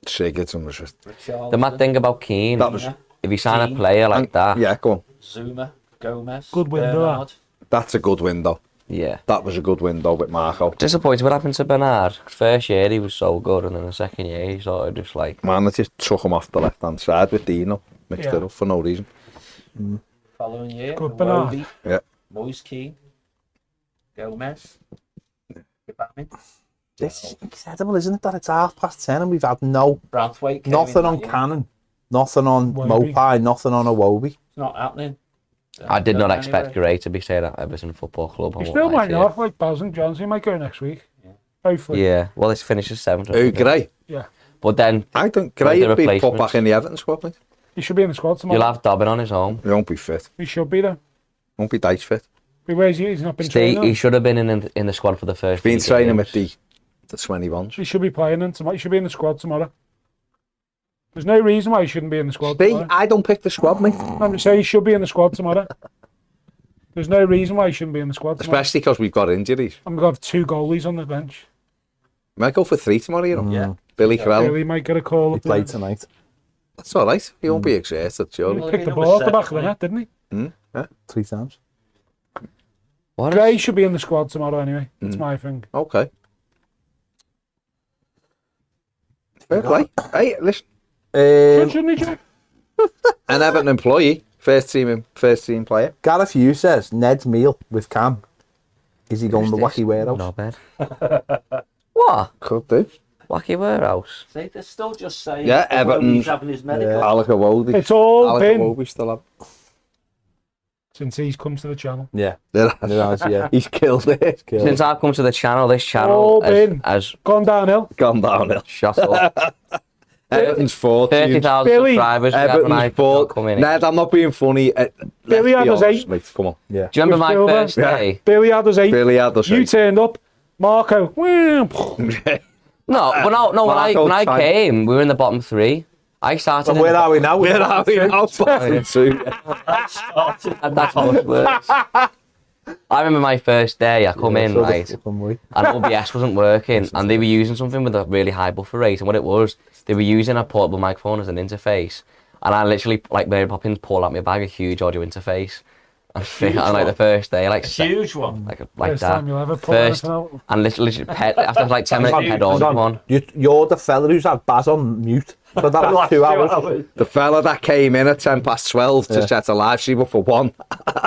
Sigurdsson was just... Richarlison, The mad thing about Keane, That was... if you sign a Keane. player like that, Yeah, go on. Zuma, Gomez, Good window, Bernard. That's a good window. yeah. That was a good window with Marco. Disappointed what happened to Bernard. First year he was so good, and then the second year he sort of just like... Man, I just took him off the left-hand side with Dino. Mixed Yeah. it up for no reason. Following year, Good Bernard. Iwobi, Yeah. Moise Keane, Gomez, Gbamin, It's incredible, isn't it? That it's 10:30 and we've had Branthwaite. came nothing in on that year. Cannon, nothing on Wobie. Mopai, nothing on Iwobi. It's not happening. I did not Anyway. expect Gray to be staying at Everton Football Club. He I still won't lie might to you. not, like Baz and Johnson. He might go next week. Hopefully. Yeah, well, this finishes 7th. Who, Gray? But then I think Like Gray the would be put replacements. back in the Everton squad, mate. He should be in the squad tomorrow. you'll have Dobbin on his own. He won't be fit. He should be there. Won't be dice fit. Where's he? He's not been He training. should have been in the squad for the first. Been few training games. with the 21s. He should be playing in tomorrow. He should be in the squad tomorrow. There's no reason why he shouldn't be in the squad See, tomorrow. I don't pick the squad, mate. I'm just saying he should be in the squad tomorrow. There's no reason why he shouldn't be in the squad tomorrow. Especially because we've got injuries. I'm going to have 2 goalies on the bench. Might go for 3 tomorrow, you know. Yeah. Billy Crowell. Billy might get a call He up played there. tonight. That's all right. He won't be exerted, He surely. Well, picked he the number ball at the 7, back of the wasn't net, didn't he? 3 times. What Gray is, should be in the squad tomorrow anyway. That's my thing. Okay. Fair play. Hey, listen. Shouldn't he, Joe? An Everton employee, first team player. Gareth Hughes says Ned's meal with Cam. Is he going the wacky warehouse? no bad. What? Could do. Wacky warehouse. See, they're still just saying. Yeah, oh, well, Everton's- he's having his medical. Alec Iwobi. It's all Alec been Iwobi still up. since he's come to the channel. Yeah. There Yeah. He's killed it. Since I've come to the channel, this channel All been. has Gone downhill. Gone downhill. shot up. Everton's 40. 30,000 Billy. subscribers. We had when I Everton's 40. come in. Ned, I'm not being funny. Billy had us 8. Mate, come on. Yeah. Do you remember my Silver. first day? Billy had us 8. Billy had us You 8. turned up. Marco. No, but no. When Marco I time. came, we were in the bottom 3. I started. And in where the are we now? Where are we now? Fucking two. That's much worse. I remember my first day. I come in, right, and OBS wasn't working, and they were using something with a really high buffer rate. And what it was, they were using a portable microphone as an interface. And I literally, like Mary Poppins, pulled out my bag a huge audio interface. And like the first day, like Huge one. like First that. time you'll ever put First, anything out. and literally after like 10 minutes, I had on one. You're the fella who's had Baz on mute for that last 2 hours. The fella that came in at 12:10 to set a live stream up for 1,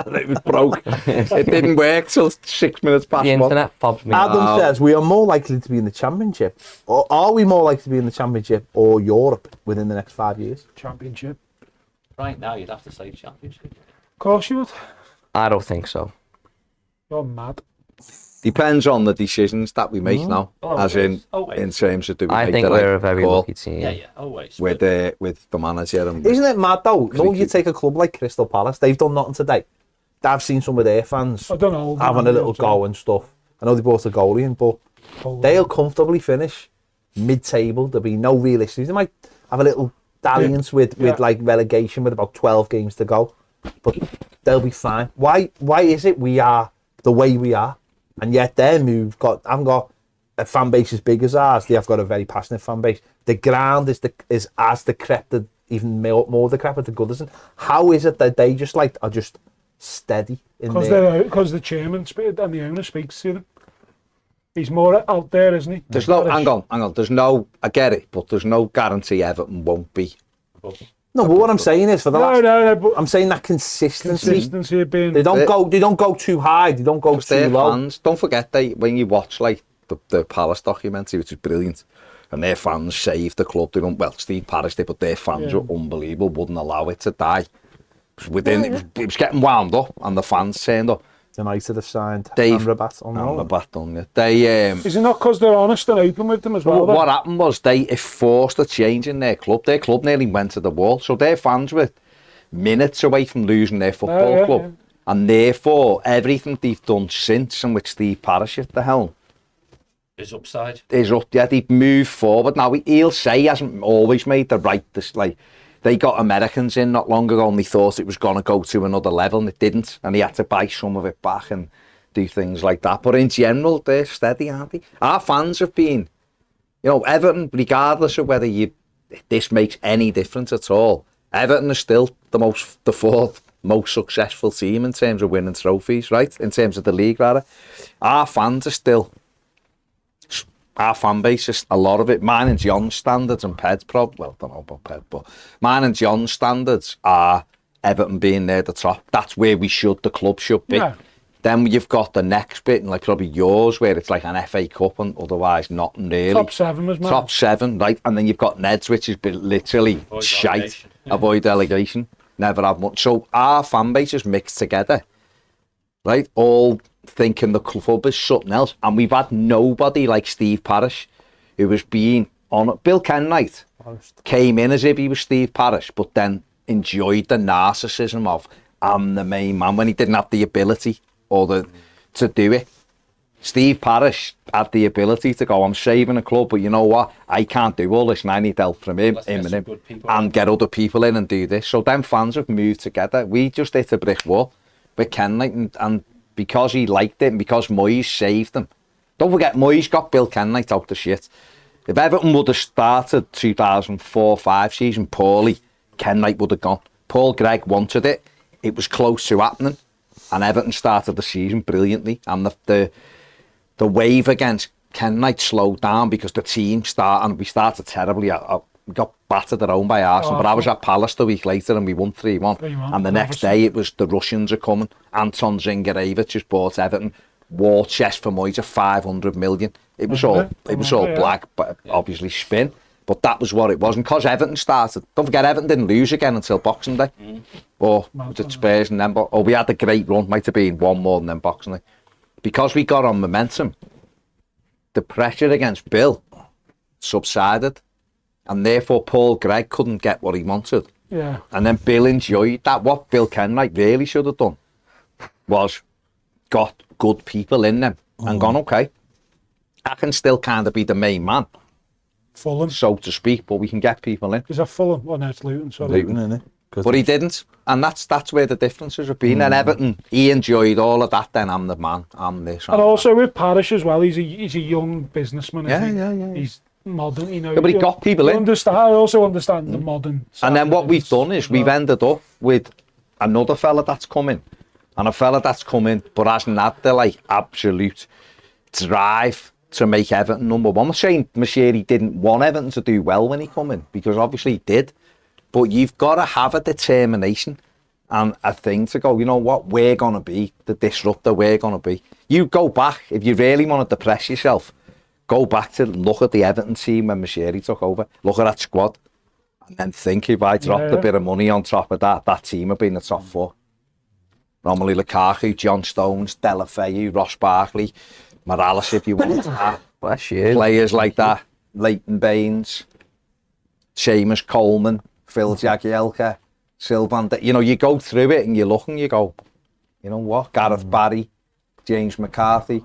and it was broke. It didn't work till 6 minutes past The 1. internet fobbed me. Adam says we are more likely to be in the Championship. Or are we more likely to be in the Championship or Europe within the next 5 years? Championship. Right now, you'd have to say championship. Of course you would. I don't think so. You're mad. Depends on the decisions that we make now, as in terms of do we I make think the we're right a very call lucky team. Yeah, always. with the manager. And Isn't it mad though? No, you take a club like Crystal Palace, they've done nothing today. I've seen some of their fans I don't know. having a little go and stuff. I know they brought a goalie in, but they'll comfortably finish mid-table. There'll be no real issues. They might have a little dalliance with like relegation with about 12 games to go, but they'll be fine. Why is it we are the way we are, and yet their move haven't got a fan base as big as ours? They have got a very passionate fan base. The ground is as decrepit, even more decrepit to Goodison. How is it that they just are just steady in there? Because the chairman and the owner speaks to them. He's more out there, isn't he? There's no, hang on. There's no, I get it, but there's no guarantee Everton won't be. No, but what I'm saying is for the last, No, but I'm saying that consistency of being. They don't go too high. They don't go too low. Fans, don't forget when you watch like the Palace documentary, which is brilliant, and their fans saved the club. They don't. Well, Steve Parish did, but their fans were unbelievable. Wouldn't allow it to die. It was getting wound up, and the fans turned up. United have signed Amrabat on loan. Amrabat done it. They Is it not because they're honest and open with them as well? what happened was it forced a change in their club. Their club nearly went to the wall, so their fans were minutes away from losing their football club, and therefore everything they've done since, and with Steve Parish at the helm, is upside. Is up. Yeah, they've moved forward. Now he'll say he hasn't always made the right. They got Americans in not long ago and they thought it was going to go to another level and it didn't, and he had to buy some of it back and do things like that. But in general, they're steady, aren't they? Our fans have been, Everton, regardless of whether this makes any difference at all, Everton is still the fourth most successful team in terms of winning trophies, right? In terms of the league, rather. Our fans are still... Our fan base is a lot of it. Mine and John's standards and Ped's I don't know about Ped, but mine and John's standards are Everton being near the top. That's where the club should be. Yeah. Then you've got the next bit, and like probably yours, where it's like an FA Cup and otherwise not really. Top 7 was mine. Top 7, right? And then you've got Ned's, which is literally shite. Avoid delegation. Never have much. So our fan base is mixed together, right? All thinking the club is something else, and we've had nobody like Steve Parish who was being on it. Bill Kenwright came in as if he was Steve Parish, but then enjoyed the narcissism of I'm the main man when he didn't have the ability to do it. Steve Parish had the ability to go, I'm saving a club, but you know what, I can't do all this and I need help from him and get other people in and do this. So them fans have moved together. We just hit a brick wall with Kenwright, and because he liked it and because Moyes saved them. Don't forget, Moyes got Bill Kenwright out the shit. If Everton would have started 2004-05 season poorly, Kenwright would have gone. Paul Gregg wanted it. It was close to happening. And Everton started the season brilliantly. And the wave against Kenwright slowed down because the team we started terribly. We got battered at home by Arsenal, but I was at Palace the week later and we won 3-1. And the next day it was the Russians are coming. Anton Zingarevich just bought Everton. War chest for Moyes of 500 million. It was all black, but obviously spin. But that was what it was. And because Everton started, don't forget Everton didn't lose again until Boxing Day. Or was it Spurs and then, we had a great run, might have been one more than then Boxing Day. Because we got on momentum, the pressure against Bill subsided. And therefore, Paul Gregg couldn't get what he wanted. Yeah. And then Bill enjoyed that. What Bill Kenwright really should have done was got good people in them and gone, okay, I can still kind of be the main man. Fulham. So to speak, but we can get people in. Is that Fulham? Well, no, it's Luton. Sorry. Luton, isn't it? But he didn't. And that's where the differences have been. And Everton, he enjoyed all of that. Then I'm the man. I'm this. And also with Parish as well, he's a young businessman. Yeah. He's modern, but he got people in. I also understand the modern side. And then what we've done is we've ended up with another fella that's coming, and a fella that's coming but hasn't had the absolute drive to make Everton number one. I'm not saying Moshiri didn't want Everton to do well when he come in, because obviously he did, but you've got to have a determination and a thing to go, you know what, we're going to be the disruptor, we're going to be. You go back, if you really want to depress yourself, go back to look at the Everton team when Moshiri took over. Look at that squad. And then think, if I dropped a bit of money on top of that team would be in the top 4. Romelu Lukaku, John Stones, Delafeu, Ross Barkley, Morales, if you want. Bless you. Players like that, Leighton Baines, Seamus Coleman, Phil Jagielka, Sylvan. You know, you go through it and you look and you go, you know what? Gareth Barry, James McCarthy.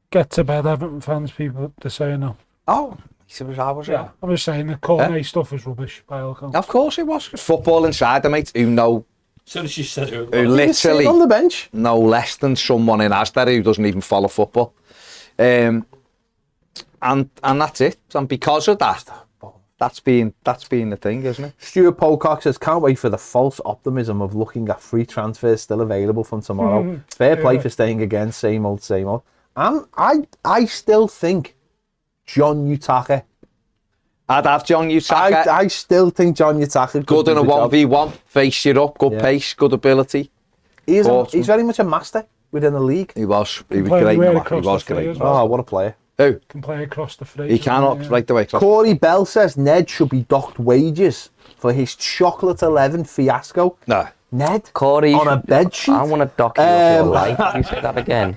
Get to bed, Everton fans, people, they're saying now. Oh, I was Yeah, I'm just saying the Cornet stuff was rubbish by all accounts. Of course it was. Football insider, mate, who know, As soon as you said it, who literally on the bench. no less than someone in Asda who doesn't even follow football. And that's it. And because of that, that's been the thing, isn't it? Stuart Pocock says, can't wait for the false optimism of looking at free transfers still available from tomorrow. Fair play for staying again, same old, same old. And I still think John Utaka. I'd have John Utaka. I still think John Utaka Good in a 1v1, face you up, good pace, good ability. He's very much a master within the league. He was great. He Was great. Oh, what a player. Who? Can play across the free. He cannot right the way across. Corey Bell says Ned should be docked wages for his chocolate 11 fiasco. No. Ned? Corey, on a bed sheet? I want to dock you off your life. You say that again.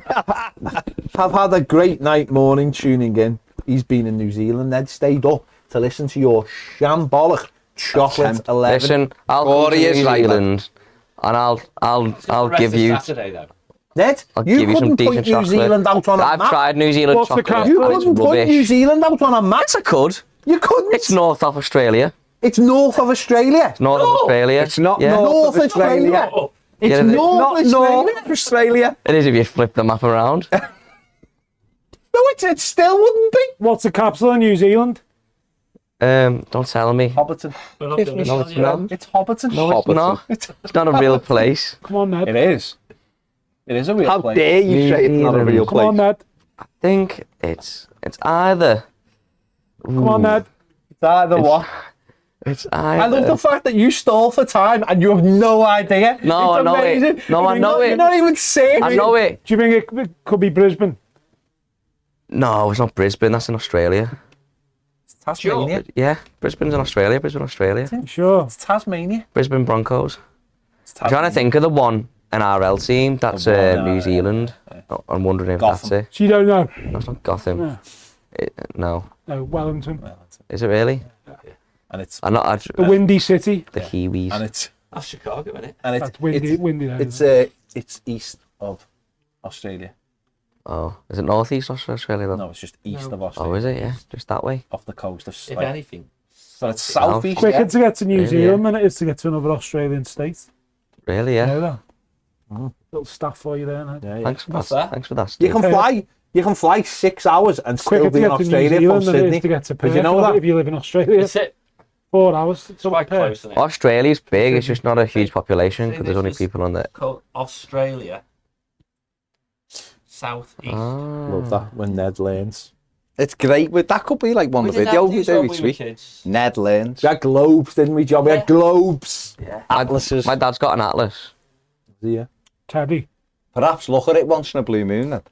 Have had a great night morning tuning in. He's been in New Zealand. Ned stayed up to listen to your shambolic chocolate 11. Listen, I'll come to New Zealand and I'll give you. Saturday, though. Ned, I'll you give you some couldn't put decent New chocolate. Zealand out on a I've map. tried New Zealand What's the chocolate. cap? You and it's couldn't put rubbish. New Zealand out on a map. Yes, I could. You couldn't. It's north of Australia. It's north of Australia. North of Australia. It's not Yeah. north of Australia. It's Yeah, north of Australia. Australia. It is if you flip the map around. No, it still wouldn't be. What's the capital of New Zealand? Don't tell me. Hobbiton. We're not doing No, this, it's yeah. not. It's Hobbiton. No, it's not. It's not a real place. Come on, Ned. It is. It is a real How place. dare you New say it's not a Zealand. real Come on, place? Ned. I think it's either. Come on, Ned. It's either what? It's either. I love the fact that you stall for time and you have no idea. No, It's I know it. amazing. No, I know it. You're not even saying I know it. Do you think it could be Brisbane? No, it's not Brisbane. That's in Australia. It's Tasmania. Yeah, Brisbane's in Australia. Brisbane, Australia. Sure. It's Tasmania. Brisbane Broncos. It's I'm trying to think of the one NRL team that's The one, New Zealand. Oh, I'm wondering if Gotham. that's it. So you don't know? No, it's not Gotham. No. No. No, Wellington. Is it really? And it's I'm not. The Windy City. The Kiwis. and it's That's Chicago, isn't it? and it's That's windy there. it's east of Australia. Oh, is it northeast Australia then? No, it's just east No. of Oh, Australia. is it? Yeah, just that way. Off the coast of If anything. so it's southeast. Quicker Yeah. to get to New Really, Zealand than it is to get to another Australian state. Really? You Yeah. know that? Little staff for you there, Ned. Yeah, yeah. Thanks for What's that. that? Thanks for that. You Steve. can fly. You can fly 6 hours and still Quicker be to in get to New Australia from Zealand than it Sydney. is to get to Did Perth you know that? if you live in Australia. Is it? 4 hours. It's quite close, isn't it? Australia's big. It's just not a huge population because there's only people on there. Called Australia. Southeast. Love that when Ned learns. It's great. But that could be like one of the videos we do each week. Kids. Ned learns. We had globes, didn't we, John? We had globes. Atlases. My dad's got an atlas. Yeah. Teddy. Perhaps look at it once in a blue moon then.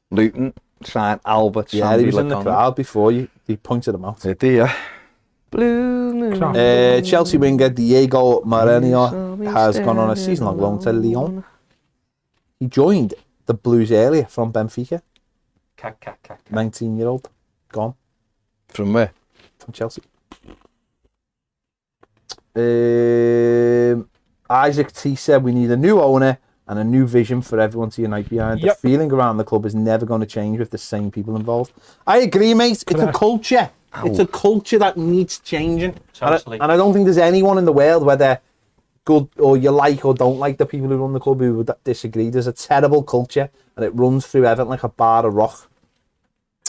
Luton, St Albert, Yeah, he was in the Laconic. crowd before you. He pointed him out. Did he? Yeah. Blue moon. Chelsea winger Diego Moreno has gone on a season-long loan to Lyon. He joined the Blues earlier from Benfica. 19-year-old. Gone From where? from Chelsea. Isaac T said we need a new owner and a new vision for everyone to unite behind. Yep. The feeling around the club is never going to change with the same people involved. I agree, mate. It's a culture. It's a culture that needs changing. Totally. And I don't think there's anyone in the world, whether good or you like or don't like the people who run the club, who would disagree. There's a terrible culture and it runs through Everton like a bar of rock.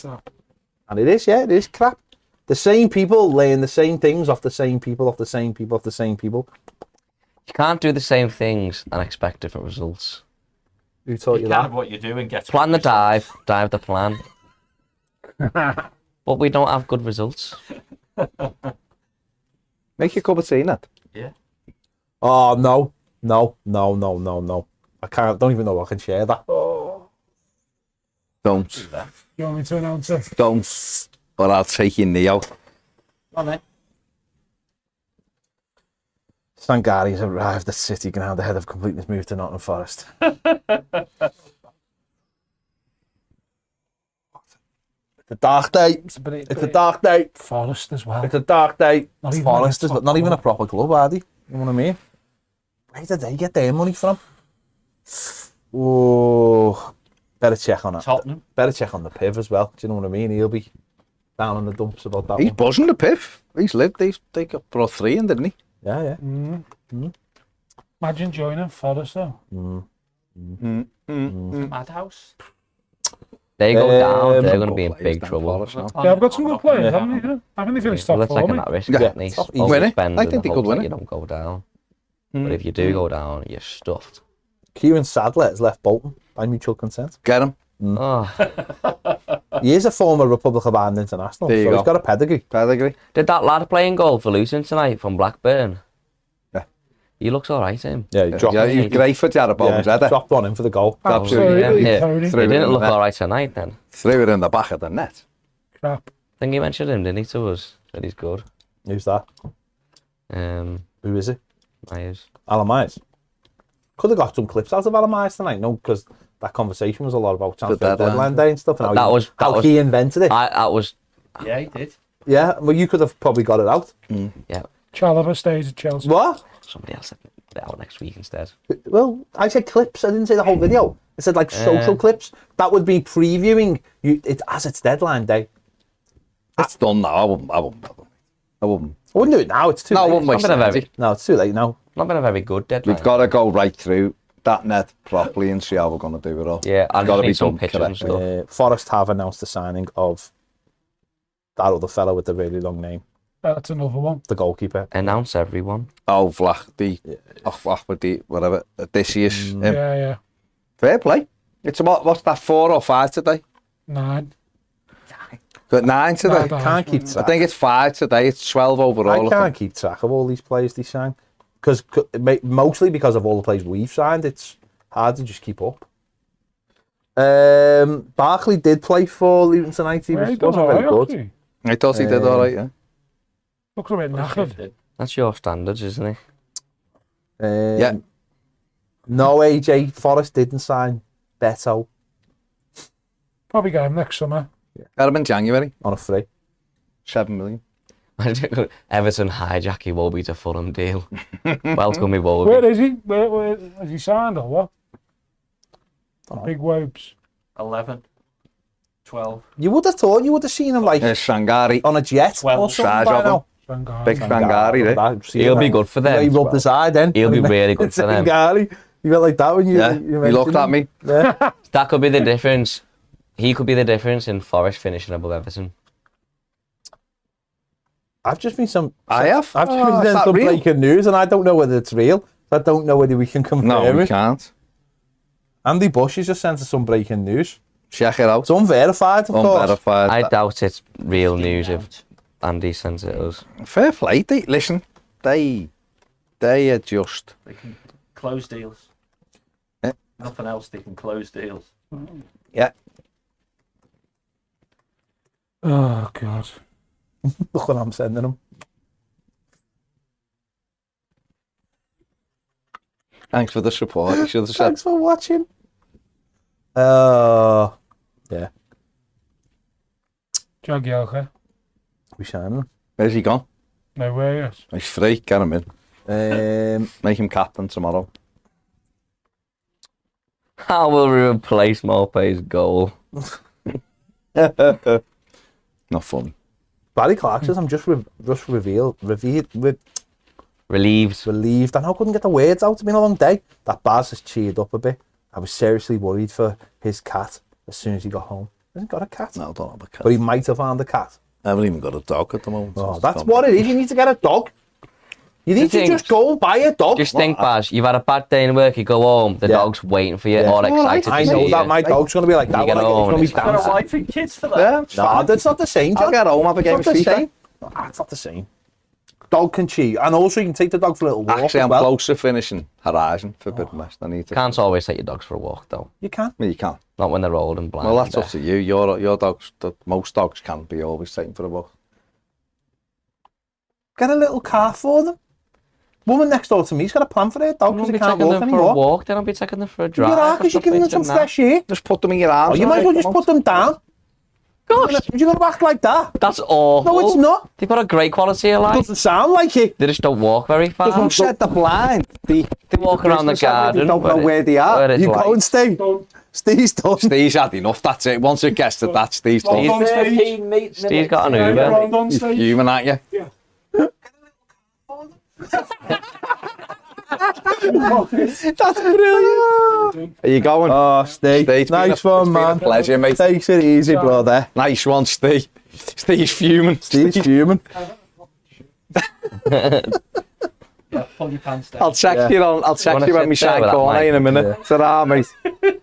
Oh. And it is, yeah, it is crap. The same people laying the same things off the same people, off the same people, off the same people. You can't do the same things and expect different results. Who taught You you can that? have what you do and get Plan the dive the plan. But we don't have good results. Make your cup of tea, Ned. Yeah. Oh, no. No. I don't even know if I can share that. Don't. You want me to announce it? Don't. Or I'll take your knee out. On then. Sangari's arrived at City, can have the head of completeness moved to Nottingham Forest. It's a dark day. It's a dark day. Forest as well. It's a dark day. Not even Forest a is top not even a club. proper club, are they? You know what I mean? Where did they get their money from? Oh, better check on that. Tottenham. Better check on the Piv as well. Do you know what I mean? He'll be down in the dumps about that He's one. buzzing the piff. He's lived. They got brought 3 in, didn't he? Yeah. Imagine joining Forest though. Madhouse. They go down, they're going to Good be in players big down trouble. Forest now. Yeah, I've got some good players, haven't they? Haven't they finished Well, top they're taking four? that risk, Yeah. don't they? He's winning. Overspend I in think the they could hopes win that it. you don't go down. But if you do go down, you're stuffed. Kieran Sadler has left Bolton by mutual consent. Get him. Oh, He is a former Republic of Ireland international, There you so go. he's got a pedigree. Pedigree. did that lad play in goal for Luton tonight from Blackburn? Yeah. He looks alright, him. Yeah, he dropped, Yeah, he's great for Jared Bowen's header. dropped one in for the goal. Absolutely, Yeah. Tony. He Threw it in didn't the look net. alright tonight then. Threw it in the back of the net. Crap. I think he mentioned him, didn't he, to us? Said he's good. Who's that? Who Who is it? Myers. Alan Myers. Could have got some clips out of Alan Myers tonight, no, because that conversation was a lot about transfer deadline day and stuff, and how he invented it. That was Yeah, he did. Yeah, well, you could have probably got it out. Chalobah stays at Chelsea. What? somebody else said it out next week instead. Well, I said clips. I didn't say the whole video. I said like social clips. That would be previewing you. As it's deadline day. It's done now. I wouldn't. I wouldn't. I wouldn't do it now. It's too No, I late. wouldn't waste energy. No, it's too late now. Not been a very good deadline. We've got to go right through that net properly and see how we're going to do it all. Yeah, I've got got to be some done pictures and correctly. stuff. Forest have announced the signing of that other fellow with the really long name, That's another one. the goalkeeper. Announce everyone. Oh, whatever. Odysseus. Yeah. Fair play. It's about, what's that, 4 or 5 today? 9. Got 9 today. Nine. Can't keep I track. think it's 5 today. It's 12 overall. I can't keep track of all these players they sign because mostly because of all the players we've signed. It's hard to just keep up. Barkley did play for Luton tonight. He wasn't very good. I thought he did all right, yeah. Looks a bit knackered. That's your standards, isn't it? Yeah. No, AJ Forest didn't sign Beto Probably get him next summer. Got him in January. on a free. 7 million. Everton hijack Iwobi to Fulham deal. Welcome Iwobi. Where is he? Where has he signed or what? Big Wobes. 11, 12. You would have thought you would have seen him like Sangari. on a jet Well, or something size by of him. now. Sangari. Big Sangari, He'll be good for them. He rubbed his eye then. He'll be really good for them. Sangari. You felt like that when you. Yeah, you he looked at mentioned me. him? Yeah. That could be the difference. He could be the difference in Forest finishing above Everton. I've just been some. I have. I've just Oh, been is sent that some real? breaking news, and I don't know whether it's real. I don't know whether we can confirm No, we it. can't. Andy Bush has just sent us some breaking news. Check it out. It's unverified, of course. Unverified. I doubt it's real news if Andy sends it us. Fair play. Listen, they are just. They can close deals. Yeah. Nothing else, they can close deals. Yeah. Oh, God. Look what I'm sending him. Thanks for the support. You should have said. Thanks for watching. Yeah. Jagielka. We signing him. Where's he gone? No way, yes. He's free. Get him in. Make him captain tomorrow. How will we replace Morpay's goal? Not funny. Barry Clark says I'm just relieved. I know I couldn't get the words out. It's been a long day. That Baz has cheered up a bit. I was seriously worried for his cat as soon as he got home. He hasn't got a cat. No, I don't have a cat. But he might have found a cat. I haven't even got a dog at the moment. Oh, that's what it is. You need to get a dog. You need to think- just go and buy a dog. Just think, Baz, you've had a bad day in work, you go home, the Yeah. dog's waiting for you, Yeah. all excited I to know see that you. my dog's going to be like that. You get Like, home and it's it's going to be Got a dancing. wife and kids for that. Yeah, it's No, fine. that's not the same. I'll Jack. get home, have a game of It's not the FIFA. same. It's not the same. Dog can cheat. And also you can take the dog for a little walk Actually, as I'm well. close to finishing Horizon for Bid West. I need to. Can't always take your dogs for a walk, though. You can. You can. Not when they're old and blind. Well, that's and up to you. Your dogs, most dogs can be always taken for a walk. Get a little car for them. Woman next door to me's got a plan for it, dog, I'll because be he can't taking walk them for a anymore. walk, then I'll be taking them for a drive. You're right, or because you're giving them some something, fresh air. Just put them in your arms. Oh, you might as well just put them down. Gosh, You're going to act like that. that's awful. No, it's not. They've got a great quality of life. Doesn't sound like it. They just don't walk very far. Who set the blind? They walk around the garden. They don't know where where they are. where it's You light. go and Steve. Steve's done. Steve's had enough, that's it. Once it gets to that, Steve's done. On stage. 13 meets in Steve's it. got an Yeah, Uber. round on He's stage. human, aren't you? That's brilliant. Are you going? Oh, Steve. Steve, it's been Nice a- one, it's been a man. pleasure, mate. Takes it easy, brother. Nice one, Steve. Steve's fuming. Steve's human. Yeah, pull your pants down. I'll text you on. I'll text Wanna you when sit we there sign with that corner mic? in a minute. Ta-ra, mate.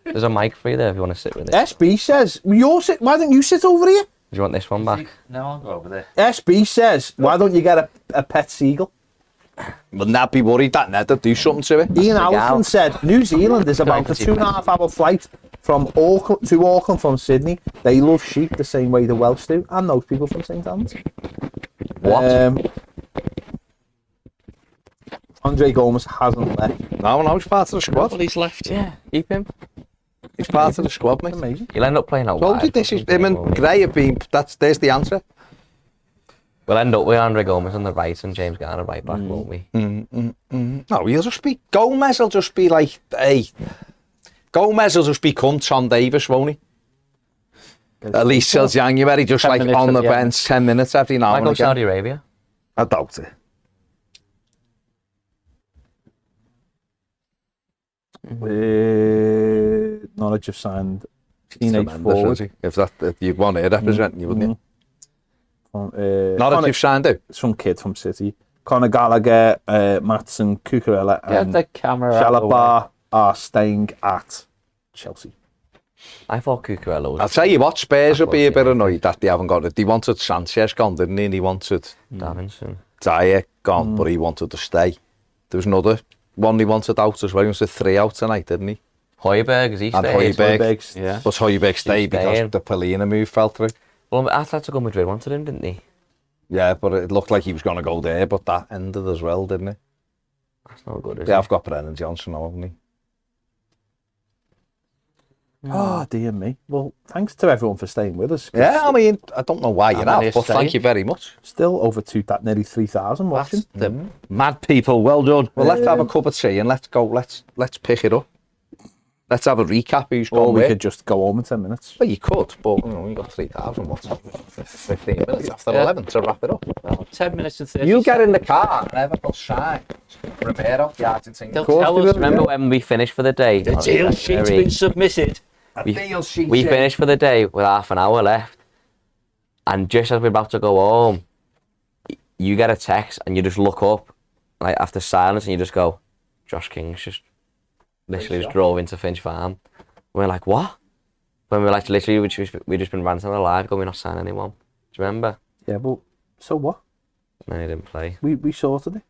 There's a mic for you there if you want to sit with it. SB says, why don't you sit over here? Do you want this one back? No, I'll go over there. SB says, why don't you get a pet seagull? Wouldn't that be worried that Ned'd do something to it? Ian Big Allison Al. said, New Zealand is about a 2.5 hour flight from Auckland to Auckland from Sydney. They love sheep the same way the Welsh do, and those people from St Anne's. What? Andre Gomes hasn't left. No, he's part of the squad. Well, he's left. Yeah, keep him. He's part of the squad, mate. Amazing. He'll end up playing out Told wide. you this is him and Gray have been. There's the answer. We'll end up with Andre Gomez on the right and James Garner right back, won't we? No, he'll just be. Gomez will just be like, hey. Gomez will just become Tom Davis, won't he? At least till January, just 10 like minutes on at the the end. bench, 10 minutes every now Might and go again. Saudi Arabia. I doubt it. Norwich have signed teenage Tremendous, forward. is he? If you'd want to represent you, wouldn't you? Not Connor- if you've signed out. some kid from City. Conor Gallagher, Matson, Cucurella, Get and the camera out of the way. Chalobah are staying at Chelsea. I thought Cucurella was I'll tell you what, Spurs will be a thought, bit annoyed that they haven't got it. They wanted Sanchez gone, didn't they? And he wanted Davinson. Dyer gone, but he wanted to stay. There was another one he wanted out as well. He wanted 3 out tonight, didn't he? Højbjerg, is he And staying? Højbjerg. Yeah. But Højbjerg stayed because staying. the Polina move fell through. Well, Atletico Madrid wanted him, didn't they? Yeah, but it looked like he was going to go there, but that ended as well, didn't it? That's not good, is They it? have got Brennan Johnson, haven't they? Oh, dear me. Well, thanks to everyone for staying with us. 'cause Yeah, I mean, I don't know why you're many out, but staying? thank you very much. Still over nearly 3,000 watching. That's the mad people. Well done. Well, let's have a cup of tea and let's go. Let's pick it up. Let's have a recap. Who's Or gone we where. could just go home in 10 minutes. Well, you could, but you got 3,000 watts. 15 minutes after 11 to wrap it up. Well, 10 minutes and 30 You get in the car and Everton sign Romero, the Argentine. They'll course tell they us. will. Remember when we finished for the day? The deal sheet's Very- been submitted. we, deal sheet, we yeah. finished for the day with half an hour left, and just as we're about to go home, you get a text and you just look up, like after silence, and you just go, "Josh King's just literally just drove into Finch Farm." We're like, "What?" When we're like, literally, we just been ranting on the live, going, "We're not signing anyone." Do you remember? Yeah, but so what? And then he didn't play. We sorted it.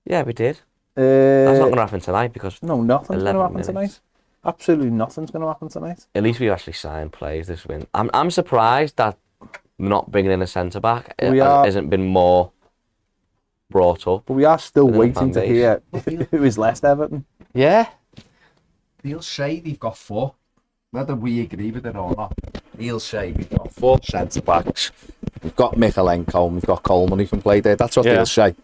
Yeah, we did. That's not Uh, going to happen tonight because no, nothing's going to 11 happen minutes. tonight. Absolutely nothing's going to happen tonight. at least we've actually signed players this win. I'm surprised that not bringing in a centre back hasn't been more brought up. But we are still Within the waiting to fan hear who is left Everton. Yeah. He'll say they've got 4. Whether we agree with it or not, he'll say we've got 4 centre backs. We've got Mikalenko, we've got Coleman who can play there. That's what Yeah. he'll say.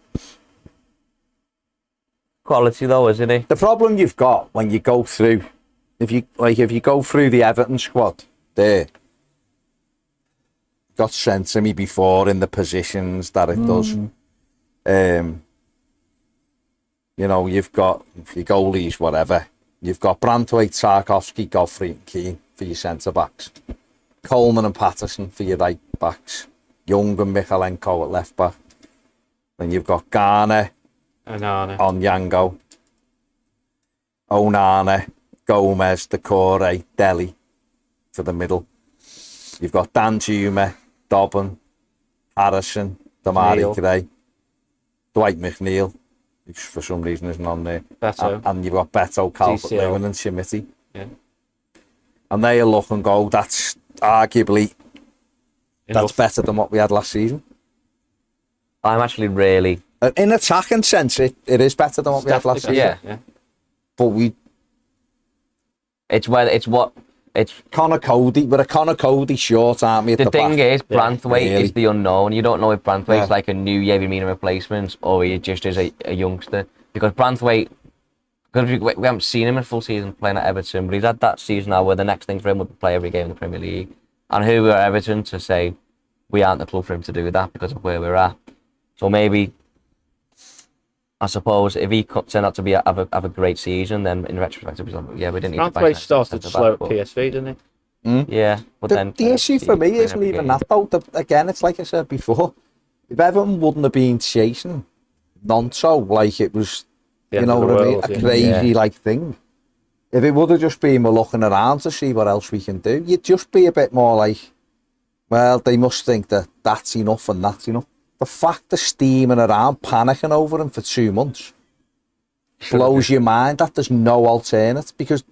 Quality though, isn't he? The problem you've got when you go through, if you go through the Everton squad, there, got sent to me before in the positions that it does. You know, you've got your goalies, whatever. You've got Branthwaite, Tarkovsky, Godfrey and Keane for your centre backs. Coleman and Patterson for your right backs. Young and Mikalenko at left back. Then you've got Garner, Anana. Onyango, Onana, Gomez, Decore, Deli for the middle. You've got Danjuma, Dobbin, Harrison, Damari Neil. Gray, Dwight McNeil, who for some reason isn't on there. Beto. And you've got Beto, Calvert-Lewin and Shimity. Yeah. And they look and go, that's arguably, Enough. that's better than what we had last season. I'm actually really In attacking sense, it is better than what we had last season. Yeah. But it's Connor Cody, we're a Connor Cody short, aren't we? At the thing back? is, Branthwaite Really? is the unknown. You don't know if Branthwaite's like a new Yevy Mina replacement or he just is a youngster. Because Branthwaite, because we haven't seen him in full season playing at Everton, but he's had that season now where the next thing for him would be play every game in the Premier League. And who are Everton to say we aren't the club for him to do that because of where we're at? So maybe, I suppose, if he turned out to be have a great season, then in retrospect, it'd be like, yeah, we didn't need to buy. Branthwaite started slow at PSV, didn't he? Yeah, but then The issue for me isn't even that though. Again, it's like I said before. If Everton wouldn't have been chasing Nonso like it was, you know what I mean, a crazy like thing. If it would have just been we're looking around to see what else we can do, you'd just be a bit more like, well, they must think that that's enough and that's enough. The fact they're steaming around, panicking over him for 2 months, blows your mind that there's no alternate, because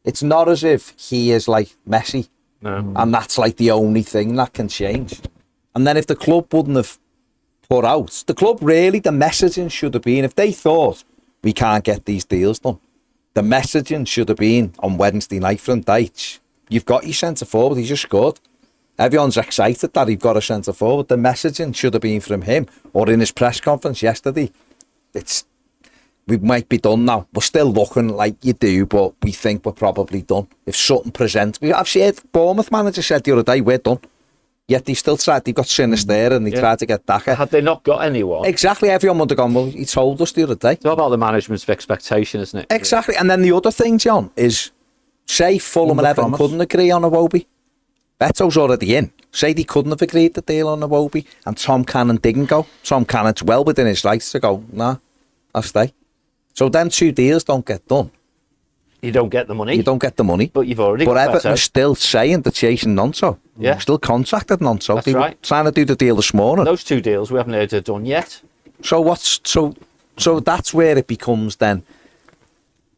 it's not as if he is like Messi and that's like the only thing that can change. And then if the club wouldn't have put out, the club really, the messaging should have been, if they thought we can't get these deals done, the messaging should have been on Wednesday night from Deitch, you've got your centre forward, he's just scored. Everyone's excited that he's got a centre forward. The messaging should have been from him, or in his press conference yesterday. We might be done now. We're still looking like you do, but we think we're probably done. If something presents, I've seen Bournemouth manager said the other day, we're done. Yet they still tried. They got Sinister and they tried to get Daka. Had they not got anyone? Exactly. Everyone would have gone, well, he told us the other day. It's all about the management's expectation, isn't it? Exactly. And then the other thing, John, is say Fulham and Everton couldn't agree on Iwobi. Beto's already in. Say they couldn't have agreed the deal on Iwobi and Tom Cannon didn't go. Tom Cannon's well within his rights to go, nah, I'll stay. So them 2 deals don't get done. You don't get the money. You don't get the money. But you've already But got Everton Beto. are still saying they're chasing Nonso. Yeah. Still contracted Nonso. That's They were right. trying to do the deal this morning. Those 2 deals we haven't heard are done yet. So so that's where it becomes then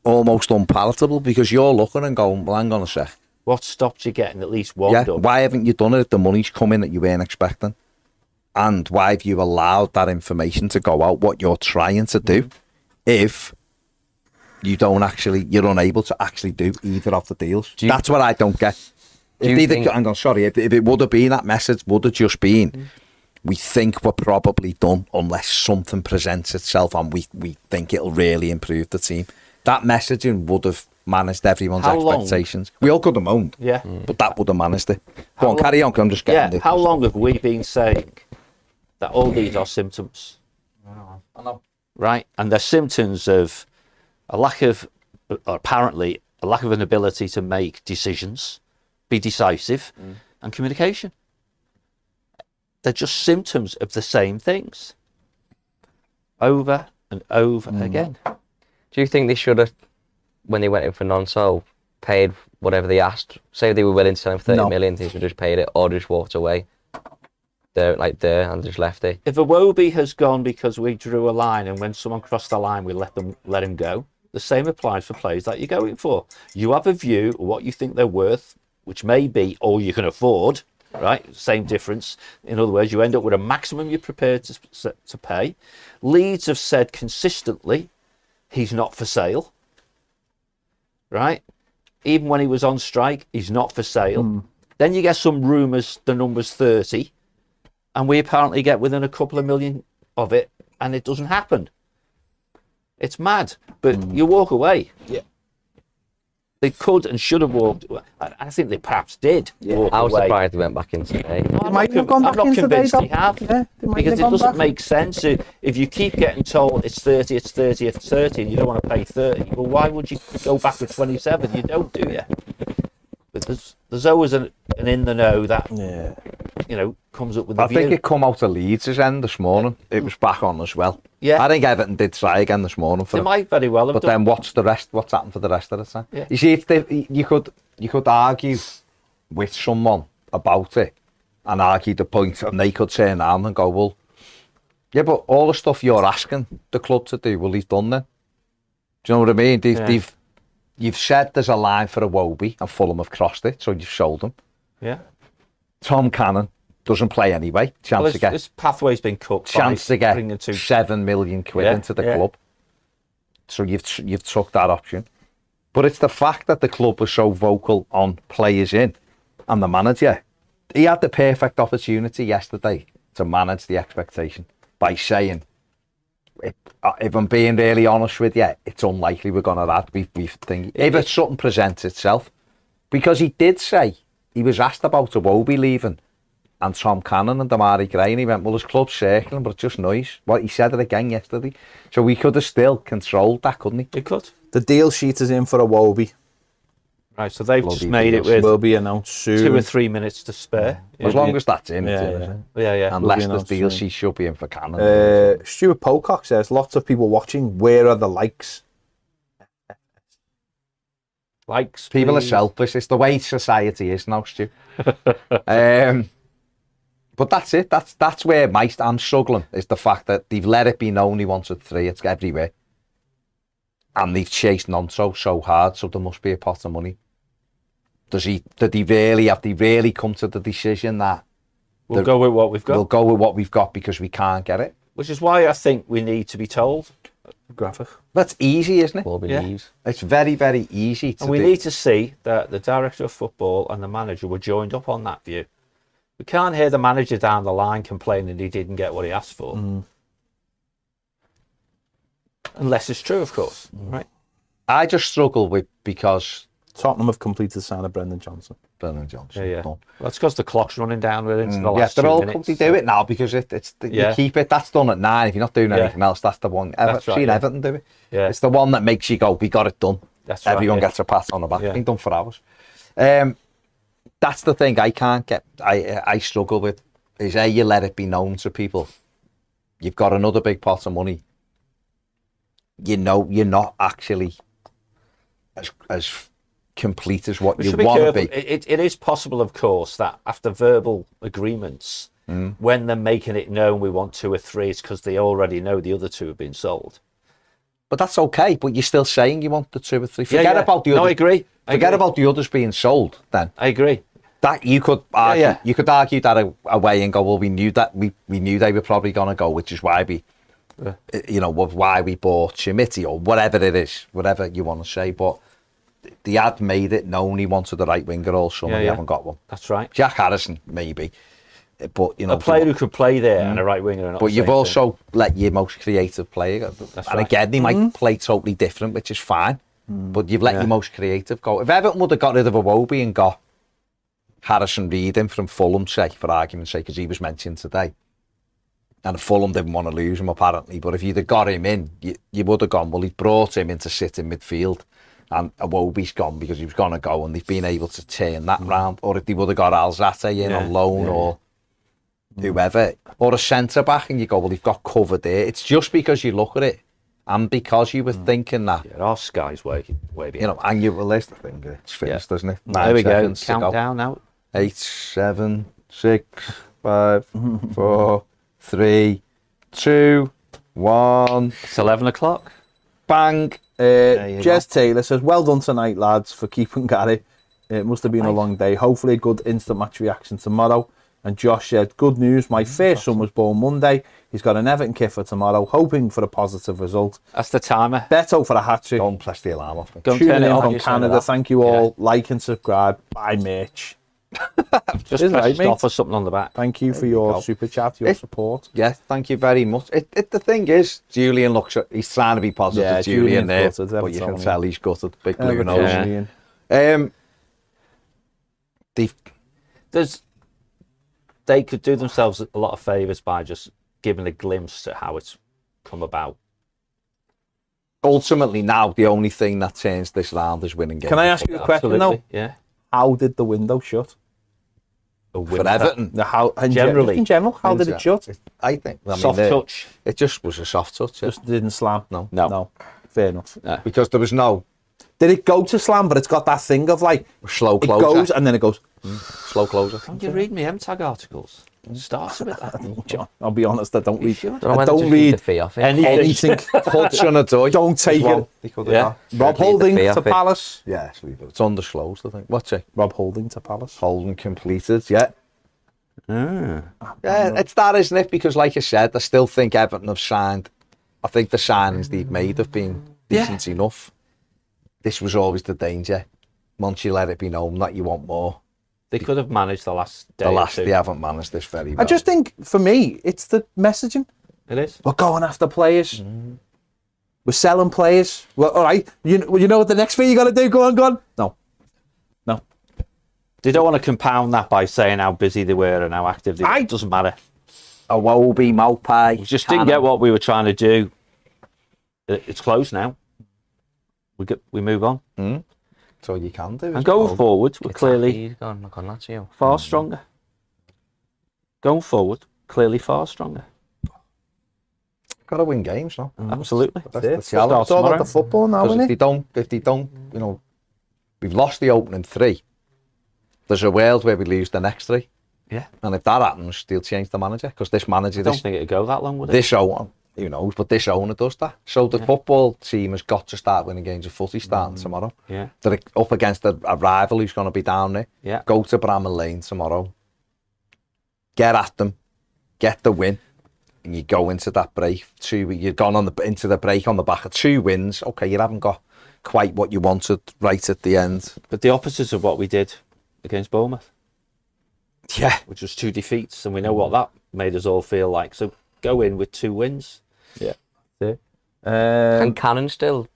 almost unpalatable, because you're looking and going, well, hang on a sec. What stopped you getting at least one Yeah, done? why haven't you done it if the money's come in that you weren't expecting? And why have you allowed that information to go out, what you're trying to do, if you don't actually, you're unable to actually do either of the deals? That's what I don't get. Hang on, sorry, if it would have been, that message would have just been, we think we're probably done unless something presents itself and we think it'll really improve the team. That messaging would have managed everyone's expectations. We all could have moaned, but that would have managed it. Go on, carry on, 'cause I'm just getting it. How long have we been saying that all these are symptoms? I know. Right? And they're symptoms of a lack of, or apparently, a lack of an ability to make decisions, be decisive, and communication. They're just symptoms of the same things. Over and over again. Do you think they should have, when they went in for Nonso, paid whatever they asked? Say they were willing to sell him 30 million, they should have just paid it or just walked away there and just left it. If Iwobi has gone because we drew a line and when someone crossed the line we let him go, the same applies for players that you're going for. You have a view of what you think they're worth, which may be all you can afford, right? Same difference. In other words, you end up with a maximum you're prepared to pay. Leeds have said consistently he's not for sale, right? Even when he was on strike, he's not for sale. Then you get some rumours the number's 30, and we apparently get within a couple of million of it, and it doesn't happen. It's mad, but you walk away. Yeah. They could and should have walked. I think they perhaps did walk I was away. surprised they went back in today. I'm not convinced they have, because it doesn't make sense. If you keep getting told it's 30, it's 30, it's 30, and you don't want to pay 30, well, why would you go back to 27? You don't, do you? But there's always an in the know that comes up with the view. I think it come out of Leeds' end this morning. It was back on as well. Yeah. I think Everton did try again this morning for They him. might very well have But done. then what's happened for the rest of the time? Yeah. You see, you could argue with someone about it and argue the point, and they could turn around and go, well, yeah, but all the stuff you're asking the club to do, well, he's done then. Do you know what I mean? You've said there's a line for Iwobi and Fulham have crossed it, so you've sold them. Yeah. Tom Cannon, doesn't play anyway. Chance Well, to get this pathway's been cut. chance to get bringing two. 7 million quid into the club. So you've took that option. But it's the fact that the club was so vocal on players in and the manager. He had the perfect opportunity yesterday to manage the expectation by saying, if I'm being really honest with you, it's unlikely we're going to add. If something presents itself. Because he did say, he was asked about Iwobi leaving and Tom Cannon and Damari Gray, and he went, well, there's clubs circling, but it's just noise. Well, he said it again yesterday. So we could have still controlled that, couldn't he? He could. The deal sheet is in for Iwobi. Right, so they've Bloody just made it deals. with Will be announced soon. 2 or 3 minutes to spare. As long as that's in. Yeah. And Will be Leicester's announced deal soon. sheet should be in for Cannon. Stuart Pocock says, lots of people watching. Where are the likes? Likes, People are please. selfish. It's the way society is now, Stu. But that's it. That's where I'm struggling, is the fact that they've let it be known he wanted 3. It's everywhere. And they've chased Nonso so hard, so there must be a pot of money. Have they really come to the decision that We'll go with what we've got. we'll go with what we've got because we can't get it? Which is why I think we need to be told. Graphic. That's easy, isn't it? Corby Yeah. leaves. It's very, very easy to And we do. need to see that the director of football and the manager were joined up on that view. We can't hear the manager down the line complaining he didn't get what he asked for. Unless it's true, of course. Right? I just struggle with because Tottenham have completed the sign of Brendan Johnson. Brendan Johnson. Yeah. done. Well, it's because the clock's running down. We're into the Yeah, last they're 2 all minutes. they do it now because you keep it. That's done at 9. If you're not doing anything else, that's the one. That's right, Seen yeah. Everton do it. Yeah. It's the one that makes you go, we got it done. That's right, Everyone yeah. gets a pat on the back. Yeah. Been done for hours. That's the thing I can't get. I struggle with is you let it be known to people. You've got another big pot of money. You know you're not actually as complete as what We you should be want to careful. be. It is possible, of course, that after verbal agreements, when they're making it known we want 2 or 3, it's because they already know the other 2 have been sold. But that's okay. But you're still saying you want the 2 or 3. Forget about the No, others. I agree. Forget about the others being sold. Then I agree. that you could argue. Yeah. You could argue that away and go, well, we knew that we knew they were probably going to go, which is why we, why we bought Schmidt or whatever it is, whatever you want to say. But the ad made it known he wanted the right winger all summer. He haven't got one. That's right. Jack Harrison maybe, but A player who could play there and a right winger. Are not But the you've same also let your most creative player, and right. again, they might play totally different, which is fine. But you've let your most creative go. If Everton would have got rid of Iwobi and got Harrison Reed in from Fulham, say, for argument's sake, because he was mentioned today, and Fulham didn't want to lose him apparently, but if you'd have got him in, you would have gone, well, he brought him in to sit in midfield, and Iwobi's gone because he was going to go, and they've been able to turn that round. Or if they would have got Alzate in on loan or whoever, or a centre-back, and you go, well, they've got cover there. It's just because you look at it, and because you were thinking that, Our sky's way behind. and you release the finger, it's finished, doesn't it? There we go. 9 seconds to go. Countdown now. 8, 7, 6, 5, 4, 3, 2, 1. It's 11 o'clock. Bang. Jez Taylor says, well done tonight, lads, for keeping Gary. It must have been a long day. Hopefully a good instant match reaction tomorrow. And Josh said, good news, my first son was born Monday. He's got an Everton kit for tomorrow, hoping for a positive result. That's the timer. Beto for a hat-trick. Don't press the alarm off me. Go and Tuning turn it in off. from You turn it Canada. off. Thank you all. Like and subscribe. Buy merch. Just Isn't press it, mate? stop or something on the back. Thank you for your super chat, your support. Yeah, thank you very much. The thing is, Julian looks, he's trying to be positive, Yeah, Julian there, Julian's gutted, but you can Everton, tell he's gutted, big blue Everton, nose. Julian. They could do themselves a lot of favours by just giving a glimpse at how it's come about. Ultimately now, the only thing that turns this round is winning games. Can I ask you a question though? Absolutely, yeah. How did the window shut? For Everton? Generally. In general, how did it shut? I think. Soft touch. It just was a soft touch. Yeah. Just didn't slam? No. Fair enough. Because there was no Did it go to slam, but it's got that thing of like, slow it closer. goes and then it goes. Slow closer. Can't you read me M-Tag articles? It starts with that. John, I'll be honest, I don't read. should. I don't read the fee off it. anything. Hudson or Doy. Don't take it. Yeah. Rob Holding fee to off it. Palace. Yeah, it's undisclosed, I think. What's it? Rob Holding to Palace. Holding completed, yeah. Yeah, it's that, isn't it? Because like I said, I still think Everton have signed. I think the signings they've made have been decent enough. This was always the danger. Once you let it be known that you want more. They could have managed the last day. They haven't managed this very well. I just think, for me, it's the messaging. It is. We're going after players. We're selling players. Well, all right. You know what the next thing you got to do? Go on. No. They don't want to compound that by saying how busy they were and how active they were. It doesn't matter. A Wobie, Maupai. We just didn't get what we were trying to do. It's closed now. We move on. That's all you can do. And going forward, we're clearly far stronger. Going forward, clearly far stronger. Got to win games, no? Absolutely. That's the challenge. It's all about the football now, isn't it? If they don't, we've lost the opening 3. There's a world where we lose the next 3. Yeah. And if that happens, they'll change the manager, because this manager... I don't think it'd go that long, would it? This owner, who knows, but this owner does that. So the football team has got to start winning games of footy starting tomorrow. Yeah. They're up against a rival who's going to be down there. Yeah. Go to Bramall Lane tomorrow. Get at them. Get the win. And you go into that break. You've gone into the break on the back of 2 wins. Okay, you haven't got quite what you wanted right at the end. But the opposite of what we did against Bournemouth. Yeah. Which was 2 defeats, and we know what that made us all feel like. So go in with 2 wins. Yeah. Can Cannon still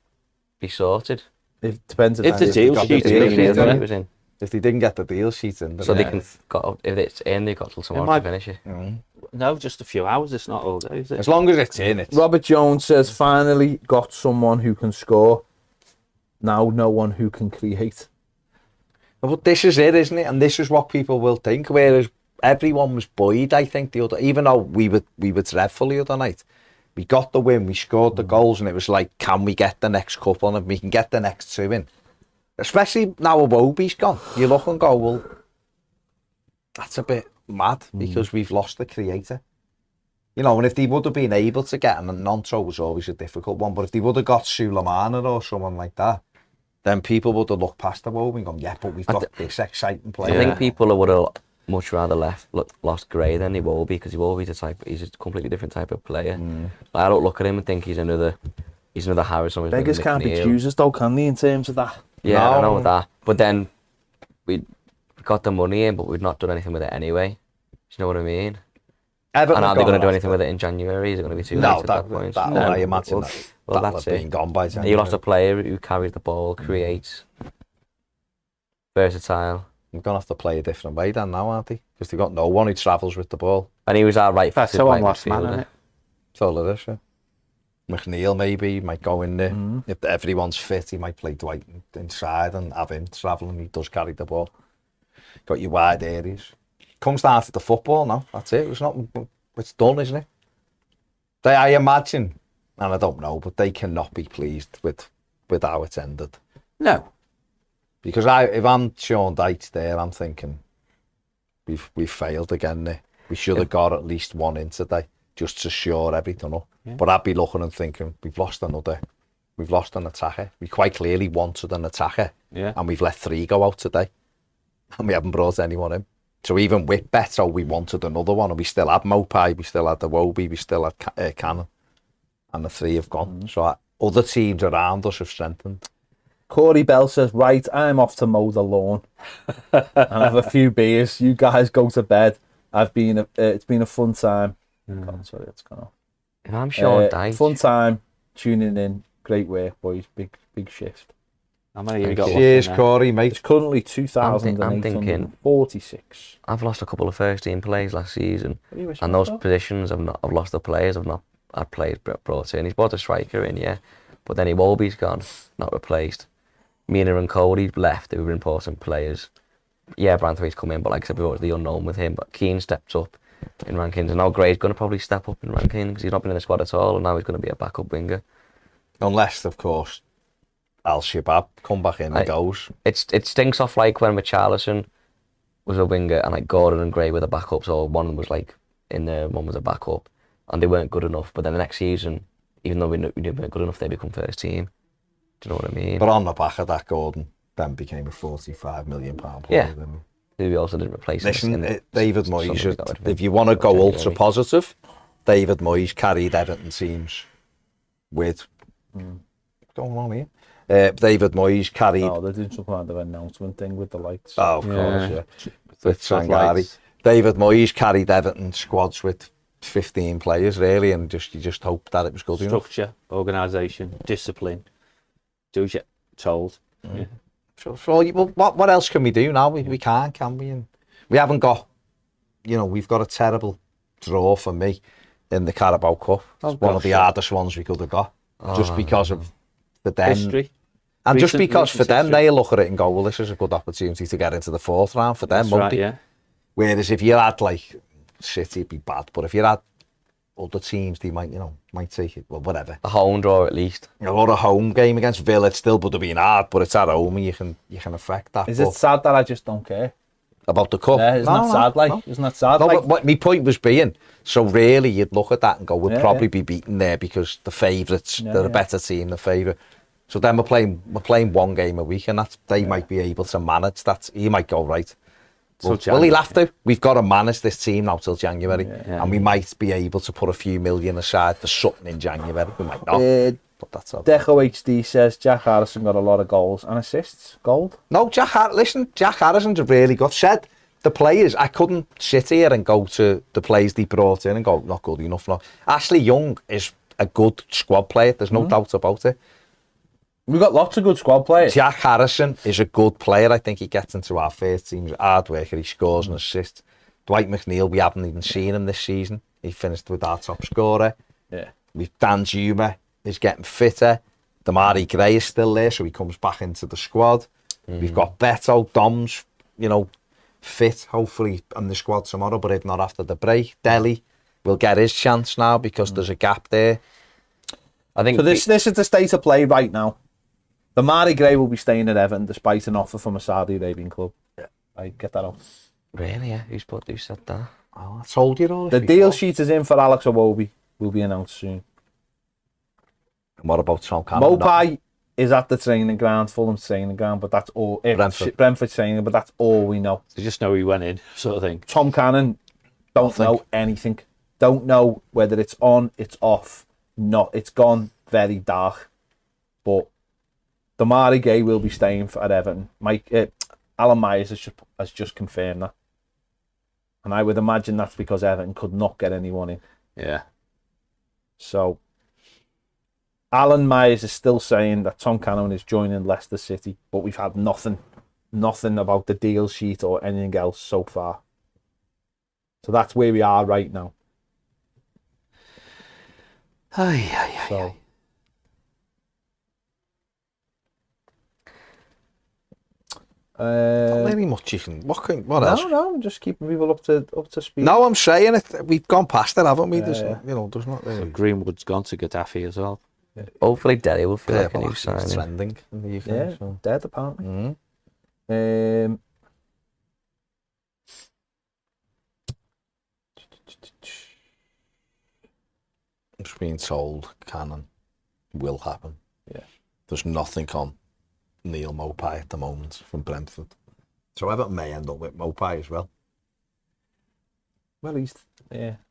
be sorted? It depends if the deal sheet was in. If they didn't get the deal sheet in, so they can if it's in, they've got till tomorrow to finish it. No, just a few hours. It's not all day, is it? As long as it's in it. Robert Jones says, finally got someone who can score. Now no one who can create. But this is it, isn't it? And this is what people will think. Whereas everyone was buoyed, I think, even though we were dreadful the other night. We got the win, we scored the goals, and it was like, can we get the next couple? And we can get the next 2 in. Especially now Iwobi's gone. You look and go, well, that's a bit mad, because we've lost the creator. And if they would have been able to get him, and Nonto was always a difficult one, but if they would have got Sulemana or someone like that, then people would have looked past Iwobi and gone, yeah, but we've got this exciting player. I think people would have much rather lost Gray than Iwobi, because Iwobi's he's a completely different type of player. I don't look at him and think he's another Harrison. Beggars can't be choosers though, can they, in terms of that? Yeah, no. I know that. But then we got the money in, but we've not done anything with it anyway. Do you know what I mean? Everton and are they going to do anything with it in January? Is it going to be too late at that point? I imagine well, that'll have been gone by January. You lost a player who carries the ball, creates, versatile. They're going to have to play a different way then now, aren't they? Because they've got no one who travels with the ball. And he was our right footed right midfielder. That's all it is, yeah. McNeil maybe might go in there. If everyone's fit, he might play Dwight inside and have him travelling. He does carry the ball. Got your wide areas. Comes down to the football now. That's it. It's done, isn't it? I imagine, and I don't know, but they cannot be pleased with how it's ended. No. Because if I'm Sean Dyche there, I'm thinking we've failed again there. We should have got at least 1 in today, just to shore everything up. Yeah. But I'd be looking and thinking, we've lost an attacker. We quite clearly wanted an attacker, and we've let 3 go out today, and we haven't brought anyone in. So even with Beto, we wanted another one, and we still had Mopai, we still had the Iwobi, we still had Cannon, and the 3 have gone. So other teams around us have strengthened. Corey Bell says, right, I'm off to mow the lawn and have a few beers. You guys go to bed. It's been a fun time. God, sorry, that's gone off. If I'm Sean Dyche. Fun time tuning in. Great work, boys. Big shift. How many you got? Cheers, Corey, mate. It's currently 2,846. I've lost a couple of first team players last season, and those positions I've lost the players. I've not had players brought in. He's brought a striker in, yeah, but then Iwobi's gone, not replaced. Mina and Cody left. They were important players. Yeah, Branthwaite's come in, but like I said, we were the unknown with him. But Keane stepped up in rankings, and now Gray's going to probably step up in rankings because he's not been in the squad at all, and now he's going to be a backup winger. Unless, of course, Al-Shabaab come back in and goes. It stinks off like when Richarlison was a winger and like Gordon and Gray were the backups, or one was like in there, one was a backup, and they weren't good enough. But then the next season, even though we weren't good enough, they become first team. Do you know what I mean? But on the back of that, Gordon then became a £45 million player. Yeah. Who we also didn't replace. Listen, David Somebody Moyes, got rid of him. if you want to go January. ultra positive, David Moyes carried Everton teams with... What's going on here? David Moyes carried... No, they're doing some kind of announcement thing with the lights. Oh, of course, Yeah. yeah. With Sangari. David Moyes carried Everton squads with 15 players, really, and you just hope that it was good enough. Structure, organisation, discipline. Do as you're told. Yeah. So what else can we do now? We can't, can we? And we haven't got, we've got a terrible draw for me in the Carabao Cup. It's one of the hardest ones we could have got, just because of for them. History. And just because for recent them, history. they look at it and go, well, this is a good opportunity to get into the fourth round for them, That's won't right, they? yeah. Whereas if you had, like, City, it'd be bad. But if you had other teams, they might, might take it. Well, whatever. A home draw at least. Or a home game against Villa, it still would have been hard, but it's at home and you can affect that. Is But it sad that I just don't care? about the cup? Yeah, isn't that sad? Like, isn't that sad? No, Like, but my point was being, so really you'd look at that and go, we'll Yeah, probably yeah. be beaten there because the favourites, Yeah, they're a yeah. better team, the favourite. So then we're playing one game a week, and they might be able to manage that. He might go, right. Well, he'll have to. We've got to manage this team now till January, and we might be able to put a few million aside for something in January. We might not. But that's all. Deco HD says Jack Harrison got a lot of goals and assists. Gold. No, Jack Harrison's a really good. Said the players, I couldn't sit here and go to the players they brought in and go, not good enough. No. Ashley Young is a good squad player. There's no doubt about it. We've got lots of good squad players. Jack Harrison is a good player. I think he gets into our first team. He's a hard worker. He scores and assists. Dwight McNeil, we haven't even seen him this season. He finished with our top scorer. Yeah. We've Dan Zuma is getting fitter. Damari Gray is still there, so he comes back into the squad. We've got Beto, Dom's, fit, hopefully, on the squad tomorrow, but if not after the break. Delhi will get his chance now because there's a gap there. I think So this is the state of play right now. The Mari Gray will be staying at Everton despite an offer from a Saudi Arabian club. Yeah. I get that on. Really, yeah. Who said that? Oh, I told you all. The deal sheet is in for Alex Iwobi. Will be announced soon. And what about Tom Cannon? Mopai is at the training ground, Fulham training ground, but that's all. Brentford training, but that's all we know. They just know he went in, sort of thing. Tom Cannon, don't know anything. Don't know whether it's on, it's off. Not, it's gone very dark. But Damari Gay will be staying at Everton. Alan Myers has just confirmed that. And I would imagine that's because Everton could not get anyone in. Yeah. So, Alan Myers is still saying that Tom Cannon is joining Leicester City, but we've had nothing about the deal sheet or anything else so far. So that's where we are right now. So, Not really much you can. What else? No, I'm just keeping people up to speed. No, I'm saying it. We've gone past it, haven't we? There's, there's not really. Greenwood's gone to Gaddafi as well. Hopefully Delhi will feel like a but new it's signing. trending in the evening. Yeah, So. dead apparently. I'm just being told Cannon will happen. Yeah. There's nothing on Neil Mopai at the moment from Brentford. So Everton may end up with Mopai as well. Well, he's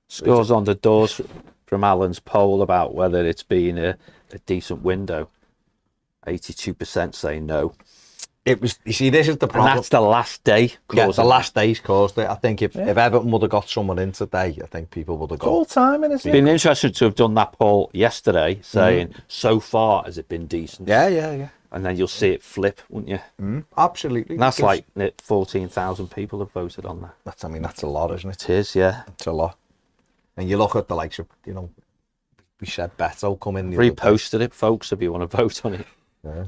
Scores on the doors from Alan's poll about whether it's been a decent window. 82% say no. It was. You see, this is the problem. And that's the last day. Yeah, the last day's caused it. I think if Everton would have got someone in today, I think people would have got. all timing, It's isn't been it? interesting to have done that poll yesterday, saying so far has it been decent. Yeah. And then you'll see it flip, wouldn't you? Absolutely. And that's Because like 14,000 people have voted on that. that's. I mean, that's a lot, isn't it? It is, yeah. It's a lot. And you look at the likes of, we said Beto come in. the other day. Reposted it, folks, if you want to vote on it. Yeah.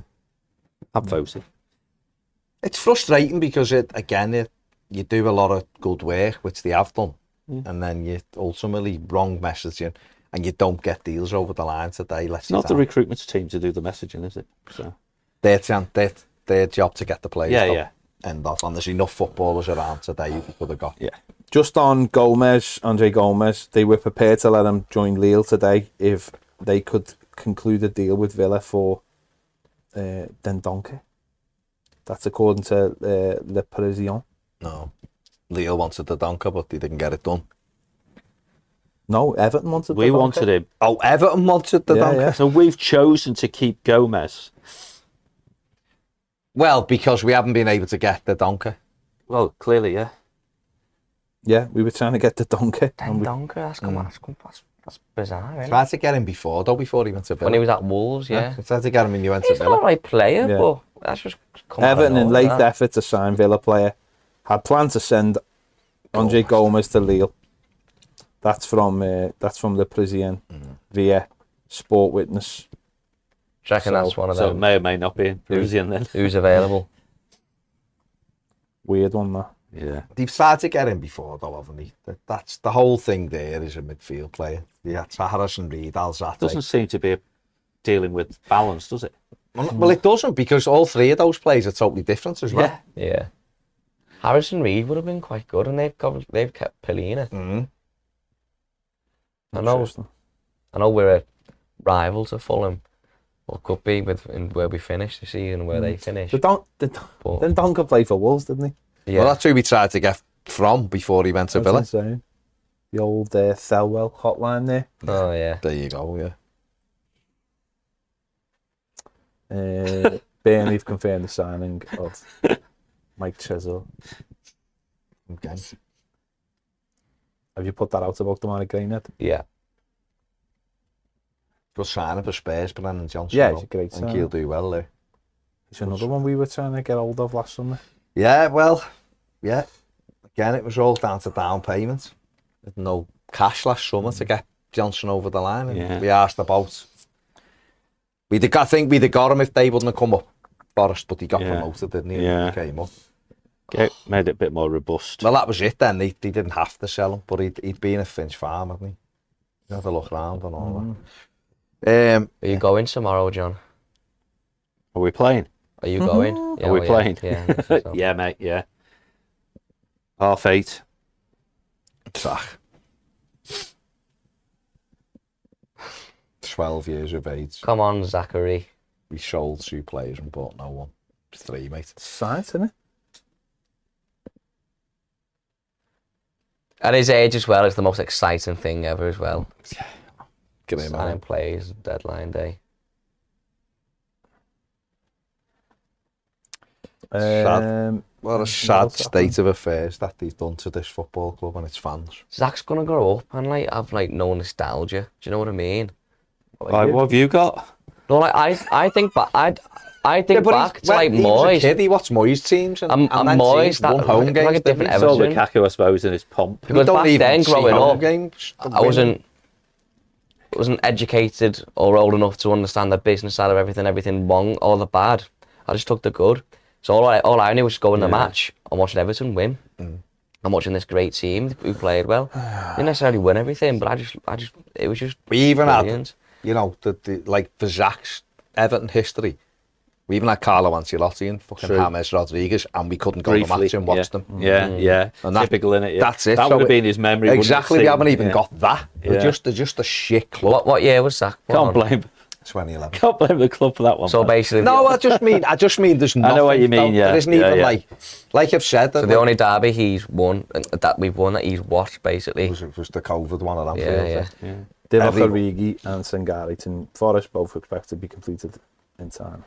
I've voted. It's frustrating because you do a lot of good work, which they have done, and then you ultimately wrong messaging, and you don't get deals over the line today. It's not the recruitment team to do the messaging, is it? So their job to get the players. Yeah. End off, and there's enough footballers around today you could have got. Yeah. Just on Andre Gomez, they were prepared to let him join Lille today if they could conclude a deal with Villa for Dendoncker. That's according to Le Parisien. No. Lille wanted the Donker, but they didn't get it done. No, Everton wanted We wanted him. Oh, Everton wanted the Donker? Yeah. So we've chosen to keep Gomez. Well, because we haven't been able to get the Donker. Well, clearly, yeah. Yeah, we were trying to get the Donker. Then Donker, that's bizarre, isn't it? Tried to get him before he went to Villa. When he was at Wolves, yeah. Tried to get him when he went to He's not Villa. a right player, Yeah. but that's just come out of Everton, in nowhere, late that. effort to sign Villa player, had planned to send Andre Gomez to Lille. That's from the Parisian via Sport Witness. Do you reckon that's one of So it them? may or may not be in Parisian then. Who's available? Weird one, that. Yeah. They've tried to get him before, though, haven't they? That's the whole thing. There is a midfield player. Yeah, it's Harrison Reed, Alzate. Doesn't seem to be dealing with balance, does it? Well, it doesn't, because all three of those players are totally different as well. Yeah. Harrison Reed would have been quite good, and they've kept Pelina. I know we're a rival to Fulham, or could be in where we finish the season, where they finish. Then Donker played for Wolves, didn't he? Yeah. Well, that's who we tried to get from before he went to Villa. That's insane. The old Thelwell hotline there. Oh yeah. There you go, yeah. Burnley have confirmed the signing of Mike Chisel. Okay. Have you put that out about the Mark Greenhead? Yeah. Good signing for Spurs, Brennan Johnson. Yeah, he's a great I think signing. he'll do well there. It's another one we were trying to get hold of last summer. Yeah, well, yeah. Again, it was all down to down payments. There's no cash last summer to get Johnson over the line. And we asked about. I think we'd have got him if they wouldn't have come up Forest, but he got promoted, didn't he? Yeah. He came up. Made it a bit more robust. Well, that was it then. They didn't have to sell him, but he'd been at Finch Farm, hadn't he? He had a look around and all that. Are you going tomorrow, John? Are we playing? Are you going? Are we playing? Yeah. I think so. Yeah, mate, yeah. 8:30. Zach. 12 years of age. Come on, Zachary. We sold 2 players and bought no one. 3, mate. Science, isn't it? At his age as well, it's the most exciting thing ever as well. Get him Signing out. plays, deadline day. What a sad state of affairs that they've done to this football club and its fans. Zach's gonna grow up and have no nostalgia. Do you know what I mean? Right, what have you got? No, I think back. I think back to he was a Moyes. kid, he watched Moyes teams and And then Moyes, teams won that home like games. a different It's all Everton. Lukaku, I suppose, in his pomp. Because don't back even then, see growing home up, games. I wasn't educated or old enough to understand the business side of everything wrong or the bad. I just took the good. So all I knew was going to the match and watching Everton win. I'm watching this great team who played well. They didn't necessarily win everything, but it was just We even brilliant. had, like for Zach's Everton history, we even had Carlo Ancelotti and fucking James Rodriguez, and we couldn't go to the match and watch them. Yeah. And that- Typical, innit? Yeah. That's it. That So would have it- been his memory. wouldn't it? Exactly, we Seeing- haven't even got that. Yeah. They're just a shit club. What year was Zach? Can't blame 2011. Can't blame the club for that one. So basically, No, I just mean there's nothing. I know what you mean, though. yeah. There isn't Yeah, even yeah. like I've said, so the only derby he's won that we've won that he's watched basically. was the COVID one at Anfield. Yeah. Divock Every- Origi and Sangari to Forest both expect to be completed in time.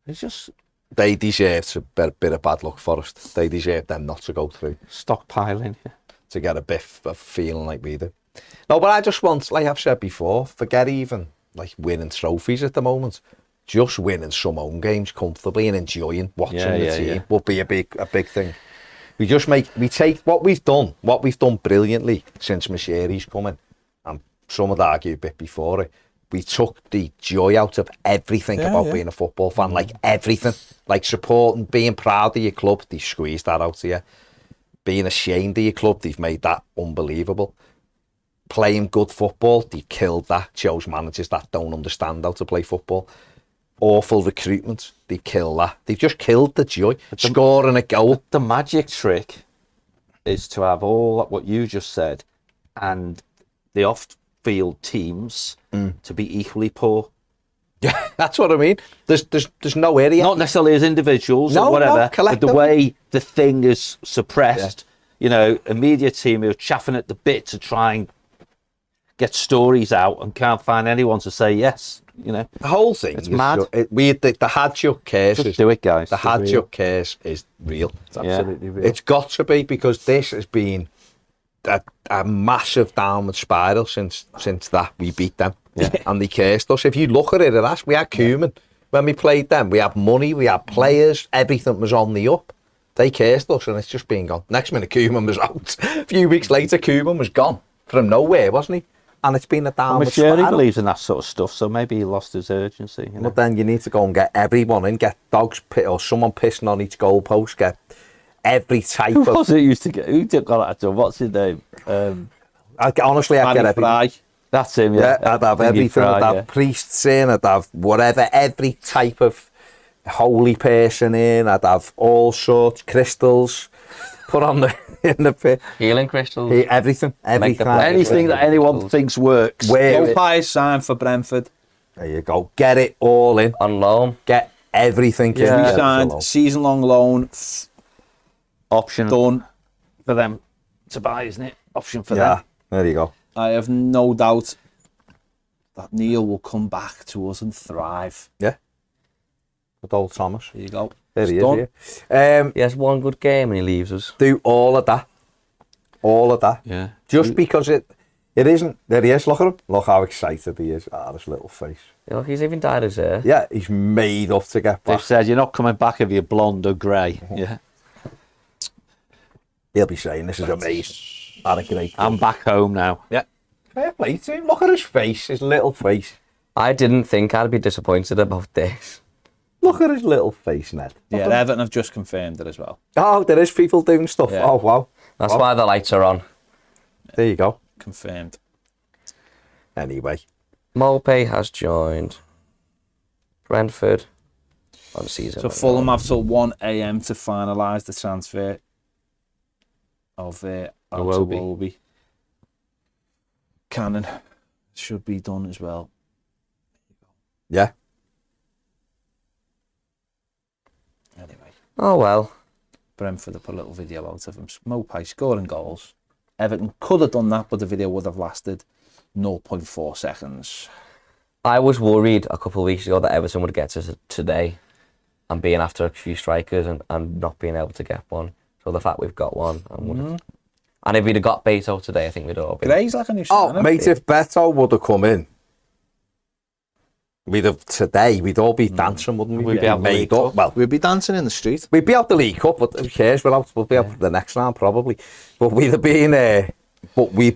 It's just They deserve a bit of bad luck, Forest. They deserve them not to go through, stockpiling. to get a bit of feeling like we do. No, but I just want, like I've said before, forget even like winning trophies at the moment. Just winning some home games comfortably and enjoying watching the team would be a big thing. We take what we've done brilliantly since Mashiri's coming, and some would argue a bit before it. We took the joy out of everything about being a football fan, like everything, like supporting, being proud of your club. They squeezed that out of you. Being ashamed of your club, they've made that unbelievable. Playing good football, they killed that. Chose managers that don't understand how to play football. Awful recruitment, they killed that. They've just killed the joy. Scoring a goal. The magic trick is to have all what you just said and the off-field teams to be equally poor. Yeah, that's what I mean. There's no area. Not necessarily as individuals No, or whatever, but the collectively. way the thing is suppressed. You know, a media team who are chaffing at the bit to try and get stories out and can't find anyone to say yes. You know, The whole thing. It's mad. The Hadjuk case just is do it, guys. the It's real. Hadjuk case is real. It's absolutely real. It's got to be, because this has been a massive downward spiral since that we beat them. And they cursed us. If you look at it, we had Koeman when we played them. We had money, we had players, everything was on the up. They cursed us and it's just been gone. Next minute Koeman was out. A few weeks later Koeman was gone from nowhere, wasn't he? And it's been a I'm downward sure he spiral. believes in that sort of stuff, so maybe he lost his urgency. You know? But then you need to go and get everyone in, get dogs or someone pissing on each goalpost, get every type Who of... was it used to get? Who got that done? What's his name? Honestly, I'd get Manny everything. Fry. That's him, yeah. I'd have Manny everything. Fry, I'd have yeah. priests in, I'd have whatever, every type of holy person in, I'd have all sorts, crystals, put on in the pit. Healing crystals. Everything. Make the kind of Anything that anyone Crystals. thinks works. Wear it. Mope's signed for Brentford. There you go. Get it all in. On loan. Get everything in. We Get it signed all. season-long loan. Option Done. for them to buy, isn't it? Option for Yeah, them. there you go. I have no doubt that Neil will come back to us and thrive. Good old Thomas. There you go. There he It's done. is. Yeah. He has one good game and he leaves us. Do all of that. All of that. Yeah. Just because it isn't. There he is. Look at him. Look how excited he is. Ah, this little face. You know, he's even dyed his hair. Yeah, he's made up to get They've back. said you're not coming back if you're blonde or grey. Yeah. He'll be saying this is amazing. Had a great. I'm back home now. Fair play to him. Look at his face. His little face. I didn't think I'd be disappointed about this. Look at his little face, Ned. Yeah, Everton have just confirmed it as well. Oh, there is people doing stuff. Yeah. Oh, wow. That's why the lights are on. There you go. Confirmed. Anyway. Mope has joined Brentford on season. So Fulham have till 1 a.m. to finalise the transfer of Iwobi. Cannon should be done as well. Yeah. Anyway, Oh well. Brentford have put a little video out of him. Mopai scoring goals. Everton could have done that, but the video would have lasted 0.4 seconds. I was worried a couple of weeks ago that Everton would get to today and being after a few strikers and not being able to get one. So the fact we've got one and if we'd have got Beto today, I think we'd all been. Gray's like a new Oh, signing. mate, if Beto would have come in, we'd all be dancing, wouldn't we? We'd be out the made League up. Cup. Well, We'd be dancing in the street. we'd be out the League Cup, but who cares? We'll be out for the next round probably. But we'd have been but we'd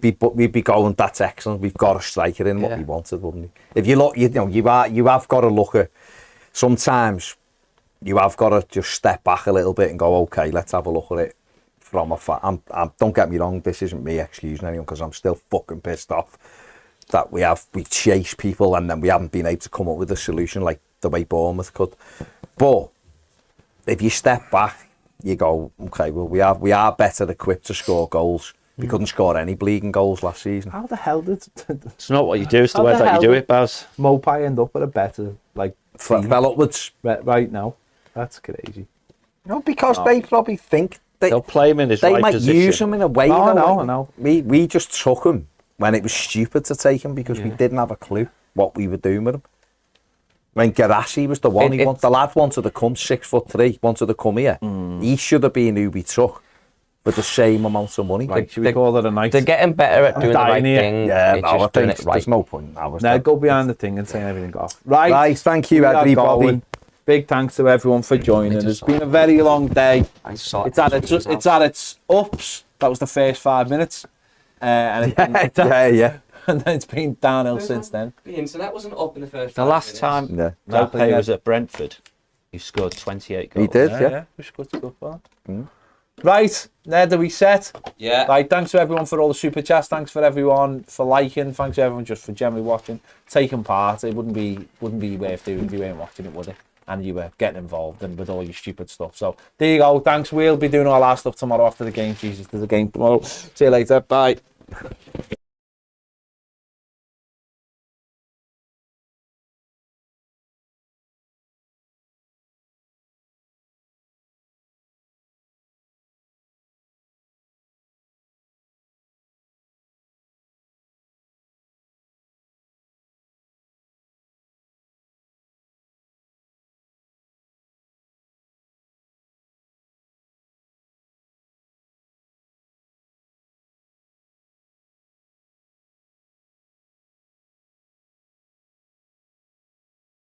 be going, that's excellent. We've got a striker in what we wanted, wouldn't we? If you look, you have got to look at, sometimes you have got to just step back a little bit and go, okay, let's have a look at it from afar. Don't get me wrong, this isn't me excusing anyone, because I'm still fucking pissed off that we chase people and then we haven't been able to come up with a solution like the way Bournemouth could. But if you step back, you go, okay, well, we are better equipped to score goals. We couldn't score any bleeding goals last season. How the hell did It's not what you do, it's the How way the that you hell do did- it, Baz. Mopai end up with a better Fell upwards. right now? That's crazy. Because they probably think They'll play him in his they right might position. use him in a way. No, I though, know. We just took him when it was stupid to take him because we didn't have a clue what we were doing with him. When Garassi was the one, the lad wanted to come, 6'3", wanted to come here. He should have been who we took for the same amount of money. Right, should we call it a night? They're getting better at doing the right dying here. thing. Yeah, it's no, I just doing think it right. there's no point now. Now go behind the thing and turn everything off. Right. Right, thank you we are everybody. going. Big thanks to everyone for joining. It's been a very long day. It's at its ups. That was the first 5 minutes. And Yeah. and then it's been downhill since then. The internet wasn't up in the first. The last time Yeah. Mope was at Brentford, he scored 28 goals. He did, yeah. We should go for that. Right, Ned, are we set? Yeah. Right, thanks to everyone for all the super chats. Thanks for everyone for liking. Thanks to everyone just for generally watching, taking part. It wouldn't be worth doing if you weren't watching it, would it? And you were getting involved and with all your stupid stuff. So there you go. Thanks. We'll be doing all our stuff tomorrow after the game. Jesus, there's a game tomorrow. See you later. Bye.